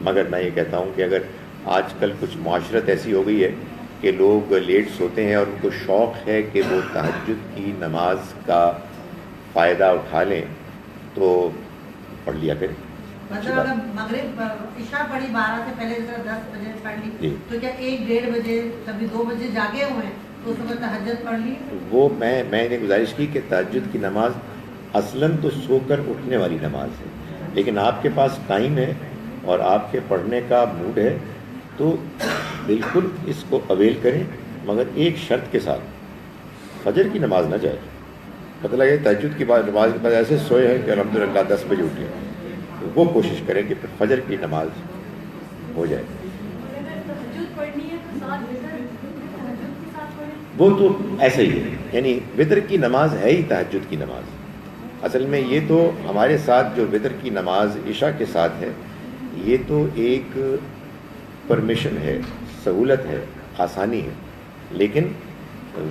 مگر میں یہ کہتا ہوں کہ اگر آج کل کچھ معاشرت ایسی ہو گئی ہے کہ لوگ لیٹ سوتے ہیں اور ان کو شوق ہے کہ وہ تہجد کی نماز کا فائدہ اٹھا لیں تو پڑھ لیا کریں. مطلب اگر مغرب عشاء پڑھی 12 سے پہلے 10 بجے پڑھ لی تو کیا 1-1.5 بجے کبھی 2 بجے جاگے ہوئے ہیں تو اس وقت تہجد پڑھ لی؟ وہ میں نے گزارش کی کہ تہجد کی نماز اصلاً تو سو کر اٹھنے والی نماز ہے, لیکن آپ کے پاس ٹائم ہے اور آپ کے پڑھنے کا موڈ ہے تو بالکل اس کو اویل کریں. مگر ایک شرط کے ساتھ, فجر کی نماز نہ جائے. پتہ لگے تہجد کی نماز کے بعد ایسے سوئے ہیں کہ الحمدللہ 10 بجے اٹھے, وہ کوشش کریں کہ پھر فجر کی نماز ہو جائے. وہ تو ایسے ہی ہے, یعنی وتر کی نماز ہے ہی تہجد کی نماز. اصل میں یہ تو ہمارے ساتھ جو وطر کی نماز عشاء کے ساتھ ہے، یہ تو ایک پرمیشن ہے، سہولت ہے، آسانی ہے، لیکن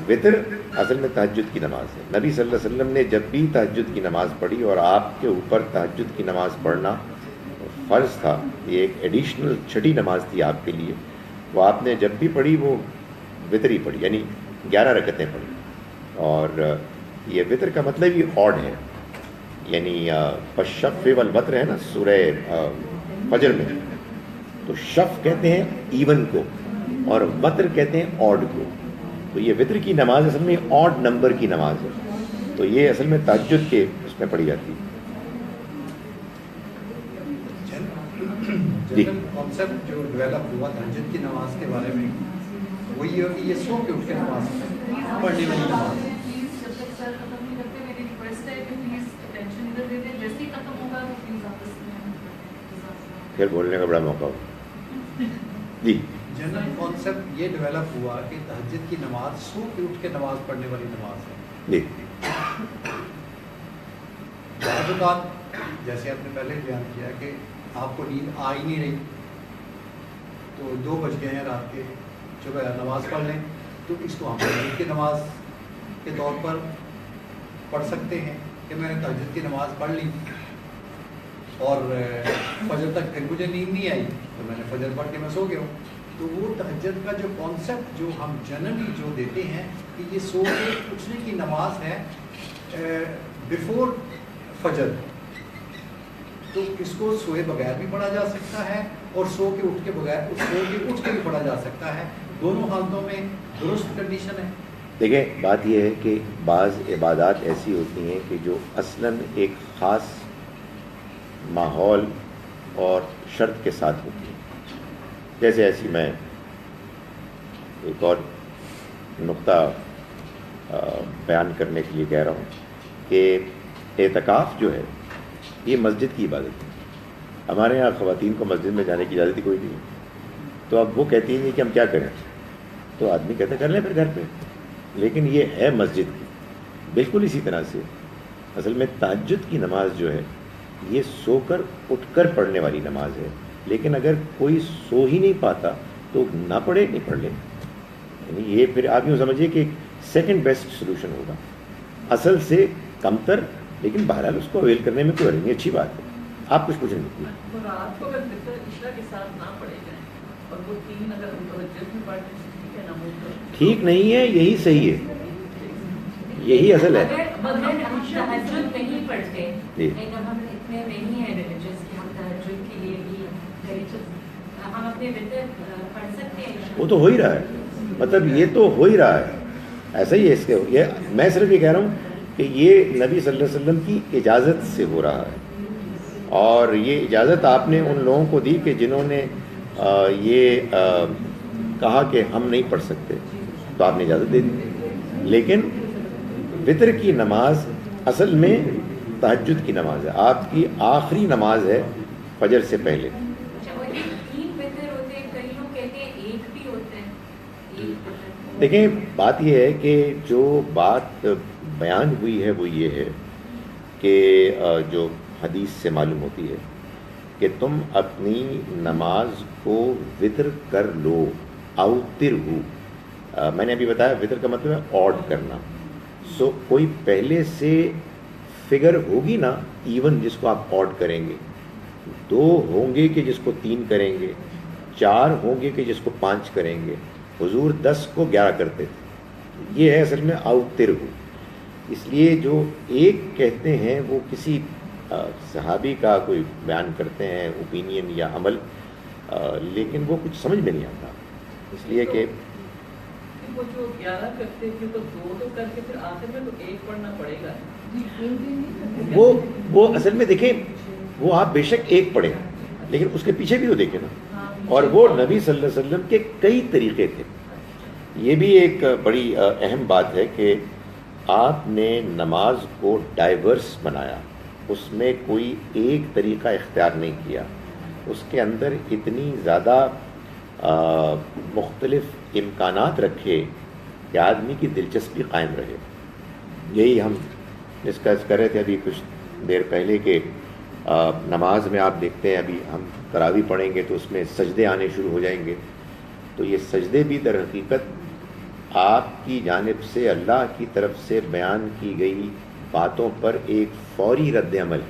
وطر اصل میں تہجد کی نماز ہے۔ نبی صلی اللہ علیہ وسلم نے جب بھی تہجد کی نماز پڑھی، اور آپ کے اوپر تہجد کی نماز پڑھنا فرض تھا، یہ ایک ایڈیشنل چھٹی نماز تھی آپ کے لیے، وہ آپ نے جب بھی پڑھی وہ وطر ہی پڑھی، یعنی 11 رکعتیں پڑھی۔ اور یہ وطر کا مطلب ہی آڈ ہے، یعنی شف والوتر ہے نا سورہ فجر میں، تو شف کہتے ہیں ایون کو اور وتر کہتے ہیں آڈ کو، تو یہ وطر کی نماز اصل میں آڈ نمبر کی نماز ہے، تو یہ اصل میں تہجد کے اس میں پڑھی جاتی ہے۔ جنرل کانسیپٹ جو ڈیولپ ہوا تہجد کی نماز کے بارے میں وہ یہ ہے کہ یہ سو کے اٹھ کے نماز پڑھنے والی نماز ہے۔ پھر بولنے کا بڑا موقع ہو۔ جی، جنرل کانسیپٹ یہ ڈیولپ ہوا کہ تہجد کی نماز سو کے اٹھ کے نماز پڑھنے والی نماز ہے۔ جی، بعض اوقات جیسے آپ نے پہلے بیان کیا کہ آپ کو نیند آ ہی نہیں رہی، تو 2 بج گئے ہیں رات کے، چلو یار نماز پڑھ لیں، تو اس کو ہم تہجد کی نماز کے طور پر پڑھ سکتے ہیں کہ میں نے تہجد کی نماز پڑھ لی اور فجر تک پھر مجھے نیند نہیں آئی تو میں نے فجر پڑھ کے میں سو گیا ہوں۔ تو وہ تہجد کا جو کانسیپٹ جو ہم جنرلی جو دیتے ہیں کہ یہ سو کے اٹھنے کی نماز ہے بیفور فجر، تو اس کو سوئے بغیر بھی پڑھا جا سکتا ہے اور سو کے اٹھ کے بغیر سو کے اٹھ کے بھی پڑھا جا سکتا ہے، دونوں حالتوں میں درست کنڈیشن ہے۔ دیکھیں بات یہ ہے کہ بعض عبادات ایسی ہوتی ہیں کہ جو اصلاً ایک خاص ماحول اور شرط کے ساتھ ہوتی ہیں، جیسے ایسی میں ایک اور نقطہ بیان کرنے کے لیے کہہ رہا ہوں کہ اعتکاف جو ہے یہ مسجد کی عبادت ہے۔ ہمارے یہاں خواتین کو مسجد میں جانے کی اجازت ہی کوئی نہیں ہے، تو اب وہ کہتی ہیں کہ ہم کیا کریں، تو آدمی کہتے کر لیں پھر گھر پہ، لیکن یہ ہے مسجد کی۔ بالکل اسی طرح سے اصل میں تہجد کی نماز جو ہے یہ سو کر اٹھ کر پڑھنے والی نماز ہے، لیکن اگر کوئی سو ہی نہیں پاتا تو نہ پڑھے، نہیں پڑھ لے، یعنی یہ پھر آپ یوں سمجھیے کہ سیکنڈ بیسٹ سلوشن ہوگا، اصل سے کم تر، لیکن بہرحال اس کو اویل کرنے میں کوئی نہیں، اچھی بات ہے۔ آپ کچھ پوچھیں گے؟ رات کو اگر وطر عشاء کے ساتھ نہ پڑھے جائیں اور وہ 3 اگر متوجہ میں پڑھ لیں ٹھیک ہے نا، ٹھیک نہیں ہے، یہی صحیح ہے، یہی اصل ہے۔ اگر ہم تہجد نہیں پڑھتے، لیکن ہم اتنے نہیں ہیں ریلیجس کہ ہم تہجد کے لیے بھی ہم اپنے وطر پڑھ سکتے ہیں۔ وہ تو ہو ہی رہا ہے، مطلب یہ تو ہو ہی رہا ہے، ایسا ہی ہے اس کے، یہ میں صرف یہ کہہ رہا ہوں کہ یہ نبی صلی اللہ علیہ وسلم کی اجازت سے ہو رہا ہے، اور یہ اجازت آپ نے ان لوگوں کو دی کہ جنہوں نے یہ کہا کہ ہم نہیں پڑھ سکتے، تو آپ نے اجازت دے دی، لیکن وطر کی نماز اصل میں تہجد کی نماز ہے، آپ کی آخری نماز ہے فجر سے پہلے۔ دیکھیں بات یہ ہے کہ جو بات بیان ہوئی ہے وہ یہ ہے کہ جو حدیث سے معلوم ہوتی ہے کہ تم اپنی نماز کو وطر کر لو، اوتر ہو، میں نے ابھی بتایا وطر کا مطلب ہے آڈ کرنا، سو کوئی پہلے سے فگر ہوگی نا ایون جس کو آپ آڈ کریں گے، 2 ہوں گے کہ جس کو 3 کریں گے، 4 ہوں گے کہ جس کو 5 کریں گے، حضور 10 کو 11 کرتے تھے، یہ ہے اصل میں اوتر ہو۔ اس لیے جو ایک کہتے ہیں وہ کسی صحابی کا کوئی بیان کرتے ہیں اوپینین یا عمل، لیکن وہ کچھ سمجھ میں نہیں آتا، اس لیے کہ وہ جو 11 کرتے تھے تو 2 تو کر کے پھر آخر میں تو 1 پڑھنا پڑے گا، وہ اصل میں دیکھیں وہ آپ بے شک 1 پڑھیں لیکن اس کے پیچھے بھی تو دیکھیں نا، اور وہ نبی صلی اللہ علیہ وسلم کے کئی طریقے تھے۔ یہ بھی ایک بڑی اہم بات ہے کہ آپ نے نماز کو ڈائیورس بنایا، اس میں کوئی ایک طریقہ اختیار نہیں کیا، اس کے اندر اتنی زیادہ مختلف امکانات رکھے کہ آدمی کی دلچسپی قائم رہے۔ یہی ہم ڈسکس کر رہے تھے ابھی کچھ دیر پہلے کہ نماز میں آپ دیکھتے ہیں ابھی ہم تراویح پڑھیں گے تو اس میں سجدے آنے شروع ہو جائیں گے. تو یہ سجدے بھی در حقیقت آپ کی جانب سے اللہ کی طرف سے بیان کی گئی باتوں پر ایک فوری رد عمل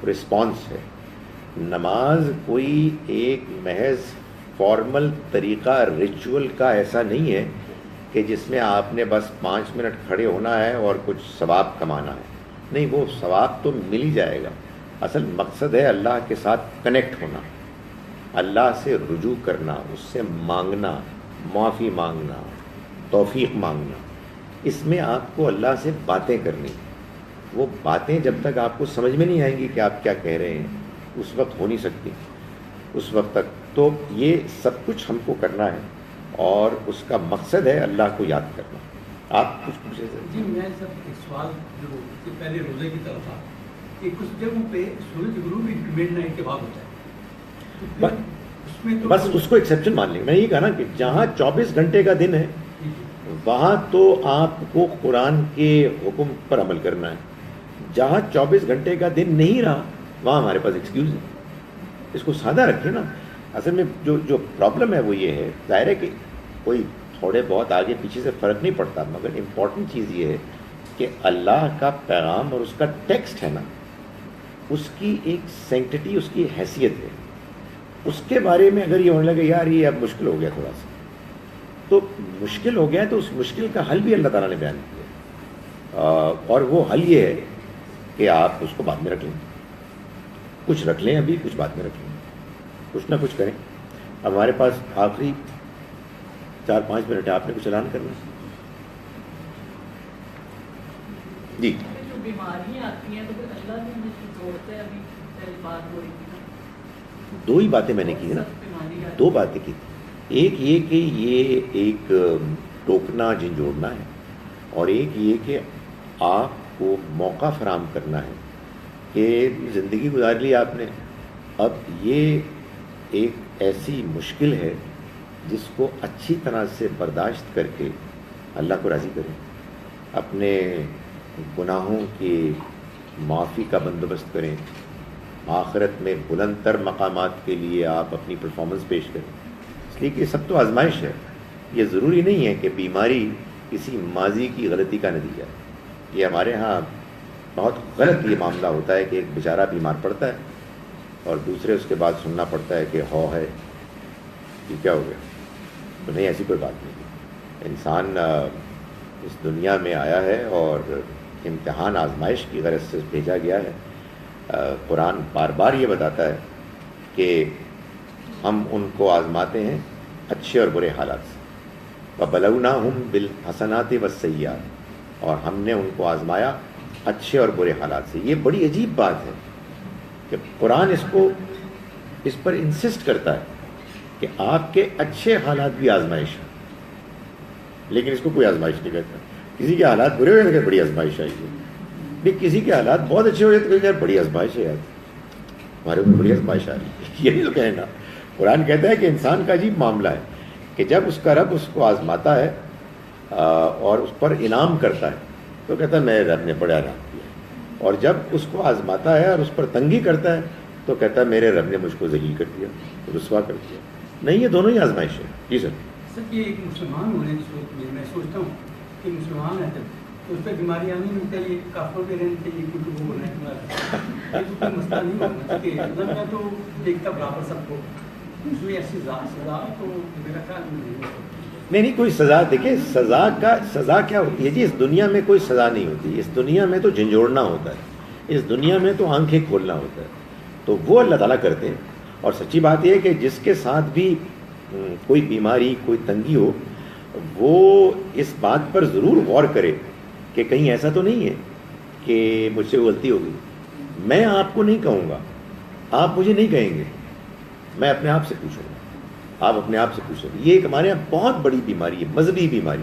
رسپانس ہے. نماز کوئی ایک محض فارمل طریقہ ریچول کا ایسا نہیں ہے کہ جس میں آپ نے بس 5 منٹ کھڑے ہونا ہے اور کچھ ثواب کمانا ہے. نہیں، وہ ثواب تو مل ہی جائے گا. اصل مقصد ہے اللہ کے ساتھ کنیکٹ ہونا، اللہ سے رجوع کرنا، اس سے مانگنا، معافی مانگنا، توفیق مانگنا. اس میں آپ کو اللہ سے باتیں کرنی. وہ باتیں جب تک آپ کو سمجھ میں نہیں آئیں گی کہ آپ کیا کہہ رہے ہیں اس وقت ہو نہیں سکتی. اس وقت تک تو یہ سب کچھ ہم کو کرنا ہے اور اس کا مقصد ہے اللہ کو یاد کرنا. آپ کچھ پوچھے سر؟ جی میں سب ایک سوال جو پہلے روزے کی طرف تھا کہ کچھ جگہوں پہ سورج غروب مڈ نائٹ کے بعد ہوتا ہے، اس میں تو بس اس کو ایکسیپشن مان لیں. میں یہ کہا نا کہ جہاں 24 گھنٹے کا دن ہے وہاں تو آپ کو قرآن کے حکم پر عمل کرنا ہے. جہاں 24 گھنٹے کا دن نہیں رہا وہاں ہمارے پاس ایکسکیوز ہے. اس کو سادہ رکھیں نا. اصل میں جو پرابلم ہے وہ یہ ہے، ظاہر ہے کہ کوئی تھوڑے بہت آگے پیچھے سے فرق نہیں پڑتا، مگر امپورٹنٹ چیز یہ ہے کہ اللہ کا پیغام اور اس کا ٹیکسٹ ہے نا، اس کی ایک سینکٹیٹی، اس کی حیثیت ہے. اس کے بارے میں اگر یہ ہونے لگے یار یہ اب مشکل ہو گیا تھوڑا سا، تو مشکل ہو گیا تو اس مشکل کا حل بھی اللہ تعالیٰ نے بیان کیا. اور وہ حل یہ ہے کہ آپ اس کو بعد میں رکھ لیں. کچھ رکھ لیں ابھی، کچھ بعد میں رکھ لیں، کچھ نہ کچھ کریں. اب ہمارے پاس آخری 4-5 منٹ ہے. آپ نے کچھ اعلان کرنا ہے؟ جی. جو بیماریاں آتی ہیں تو پھر اللہ بھی ہمیں جوڑتا ہے. ابھی بات ہو رہی تھی، 2 ہی باتیں میں نے کی نا، 2 باتیں کی تھی. ایک یہ کہ یہ ایک ٹوکنا جھنجھوڑنا ہے، اور ایک یہ کہ آپ کو موقع فراہم کرنا ہے کہ زندگی گزار لی آپ نے، اب یہ ایک ایسی مشکل ہے جس کو اچھی طرح سے برداشت کر کے اللہ کو راضی کریں. اپنے گناہوں کی معافی کا بندوبست کریں. آخرت میں بلند تر مقامات کے لیے آپ اپنی پرفارمنس پیش کریں. اس لیے کہ سب تو آزمائش ہے. یہ ضروری نہیں ہے کہ بیماری کسی ماضی کی غلطی کا نتیجہ ہے. یہ ہمارے ہاں بہت غلط یہ معاملہ ہوتا ہے کہ ایک بیچارہ بیمار پڑتا ہے اور دوسرے اس کے بعد سننا پڑتا ہے کہ ہو ہے یہ کیا ہو گیا. تو نہیں، ایسی کوئی بات نہیں. انسان اس دنیا میں آیا ہے اور امتحان آزمائش کی غرض سے بھیجا گیا ہے. قرآن بار بار یہ بتاتا ہے کہ ہم ان کو آزماتے ہیں اچھے اور برے حالات سے. وَبَلَوْنَاهُمْ بِالْحَسَنَاتِ وَالسَّيِّئَاتِ، اور ہم نے ان کو آزمایا اچھے اور برے حالات سے. یہ بڑی عجیب بات ہے کہ قرآن اس پر انسسٹ کرتا ہے کہ آپ کے اچھے حالات بھی آزمائش ہیں، لیکن اس کو کوئی آزمائش نہیں کرتا. کسی کے حالات برے ہوئے تو بڑی آزمائش آئی ہے، نہیں کسی کے حالات بہت اچھے ہو جاتے ہیں، بڑی آزمائش ہے یار، ہمارے اوپر بڑی آزمائش آ رہی ہے. یہی تو کہنا قرآن کہتا ہے کہ انسان کا عجیب معاملہ ہے کہ جب اس کا رب اس کو آزماتا ہے اور اس پر انعام کرتا ہے تو کہتا ہے میرے رب نے بڑا انعام کیا، اور جب اس کو آزماتا ہے اور اس پر تنگی کرتا ہے تو کہتا ہے میرے رب نے مجھ کو ذلیل کر دیا، رسوا کر دیا. نہیں، یہ دونوں ہی آزمائش ہے. جی سر. سر یہ ایک مسلمان ہونے کی صورت میں میں سوچتا ہوں کہ مسلمان ہے جب تو اس پہ بیماری آنی نہیں چاہیے، کافروں پہ رہنی چاہیے، کیونکہ وہ ہونا ہے کوئی مسئلہ نہیں ہونا چاہیے. اللہ میں تو دیکھتا برابر سب کو، اس میں ایسی سزا تو میرا خیال نہیں کوئی سزا. دیکھیں سزا کیا ہوتی ہے جی؟ اس دنیا میں کوئی سزا نہیں ہوتی. اس دنیا میں تو جھنجھوڑنا ہوتا ہے، اس دنیا میں تو آنکھیں کھولنا ہوتا ہے. تو وہ اللہ تعالیٰ کرتے ہیں. اور سچی بات یہ ہے کہ جس کے ساتھ بھی کوئی بیماری، کوئی تنگی ہو، وہ اس بات پر ضرور غور کرے کہ کہیں ایسا تو نہیں ہے کہ مجھ سے غلطی ہو گئی. میں آپ کو نہیں کہوں گا، آپ مجھے نہیں کہیں گے، میں اپنے آپ سے پوچھوں گا، آپ اپنے آپ سے پوچھیں گے. یہ ایک ہمارے یہاں بہت بڑی بیماری ہے، مذہبی بیماری،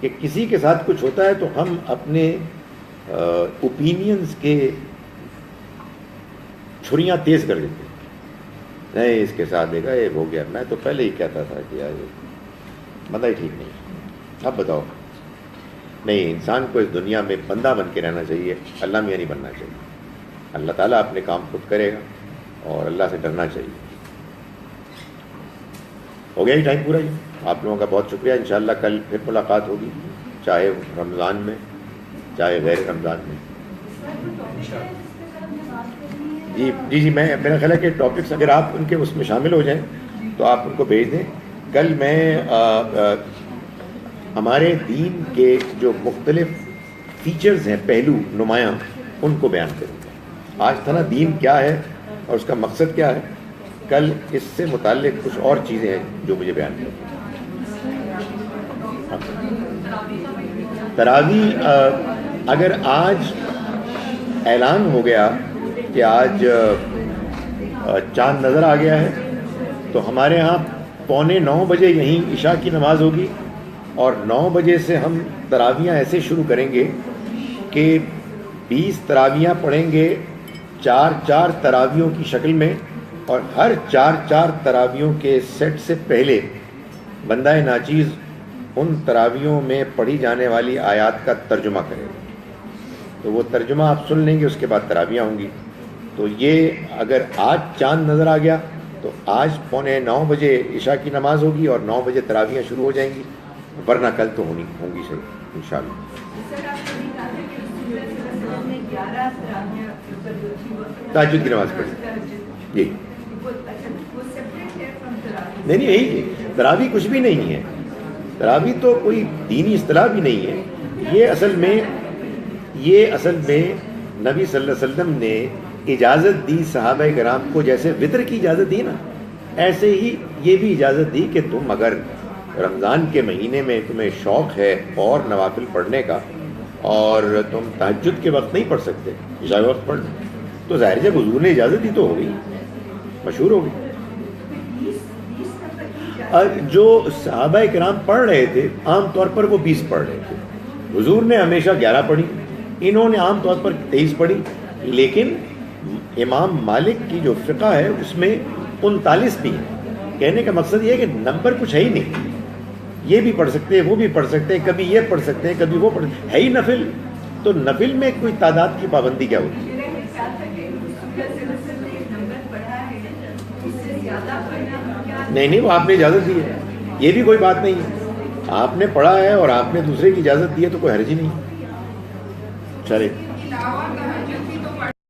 کہ کسی کے ساتھ کچھ ہوتا ہے تو ہم اپنے اوپینینز کے چھریاں تیز کر دیتے ہیں. نہیں اس کے ساتھ دیکھا یہ ہو گیا، میں تو پہلے ہی کہتا تھا کہ یار بندہ ہی ٹھیک نہیں. اب بتاؤ نہیں، انسان کو اس دنیا میں بندہ بن کے رہنا چاہیے، اللہ میاں نہیں بننا چاہیے. اللہ تعالیٰ اپنے کام خود کرے گا اور اللہ سے ڈرنا چاہیے. ہو گیا ہی ٹائم پورا ہی. آپ لوگوں کا بہت شکریہ. انشاءاللہ کل پھر ملاقات ہوگی، چاہے رمضان میں چاہے غیر رمضان میں. جی میں میرا خیال ہے کہ ٹاپکس اگر آپ ان کے اس میں شامل ہو جائیں تو آپ ان کو بھیج دیں. کل میں ہمارے دین کے جو مختلف فیچرز ہیں، پہلو نمایاں، ان کو بیان کروں گا. آج تھا نا دین کیا ہے اور اس کا مقصد کیا ہے، کل اس سے متعلق کچھ اور چیزیں ہیں جو مجھے بیان کریں. تراویح اگر آج اعلان ہو گیا کہ آج چاند نظر آ گیا ہے تو ہمارے ہاں 8:45 بجے یہیں عشاء کی نماز ہوگی، اور 9 بجے سے ہم تراویحاں ایسے شروع کریں گے کہ 20 تراویحاں پڑھیں گے 4 تراویحوں کی شکل میں، اور ہر 4 تراویحوں کے سیٹ سے پہلے بندہ ناچیز ان تراویحوں میں پڑھی جانے والی آیات کا ترجمہ کرے. تو وہ ترجمہ آپ سن لیں گے، اس کے بعد تراویحاں ہوں گی. تو یہ اگر آج چاند نظر آ گیا تو آج 8:45 بجے عشاء کی نماز ہوگی اور 9 بجے تراویحاں شروع ہو جائیں گی، ورنہ کل تو ہوں گی صحیح انشاءاللہ. تہجد کی نماز پڑھی جی. نہیں یہی تراویح کچھ بھی نہیں ہے. تراویح تو کوئی دینی اصطلاح بھی نہیں ہے. یہ اصل میں نبی صلی اللہ علیہ وسلم نے اجازت دی صحابہ کرام کو. جیسے وطر کی اجازت دی نا، ایسے ہی یہ بھی اجازت دی کہ تم اگر رمضان کے مہینے میں تمہیں شوق ہے اور نوافل پڑھنے کا اور تم تہجد کے وقت نہیں پڑھ سکتے، عشاء وقت پڑھ لو، تو ظاہر جب حضور نے اجازت دی تو ہو گئی، مشہور ہو گئی. جو صحابہ کرام پڑھ رہے تھے عام طور پر وہ 20 پڑھ رہے تھے. حضور نے ہمیشہ 11 پڑھی، انہوں نے عام طور پر 23 پڑھی. لیکن امام مالک کی جو فقہ ہے اس میں 39 بھی ہیں. کہنے کا مقصد یہ ہے کہ نمبر کچھ ہے ہی نہیں، یہ بھی پڑھ سکتے ہیں وہ بھی پڑھ سکتے ہیں، کبھی یہ پڑھ سکتے ہیں کبھی وہ پڑھ، ہے ہی نفل. تو نفل میں کوئی تعداد کی پابندی کیا ہوتی ہے؟ نہیں وہ آپ نے اجازت دی ہے، یہ بھی کوئی بات نہیں ہے. آپ نے پڑھا ہے اور آپ نے دوسرے کی اجازت دی ہے تو کوئی حرج ہی نہیں. چلے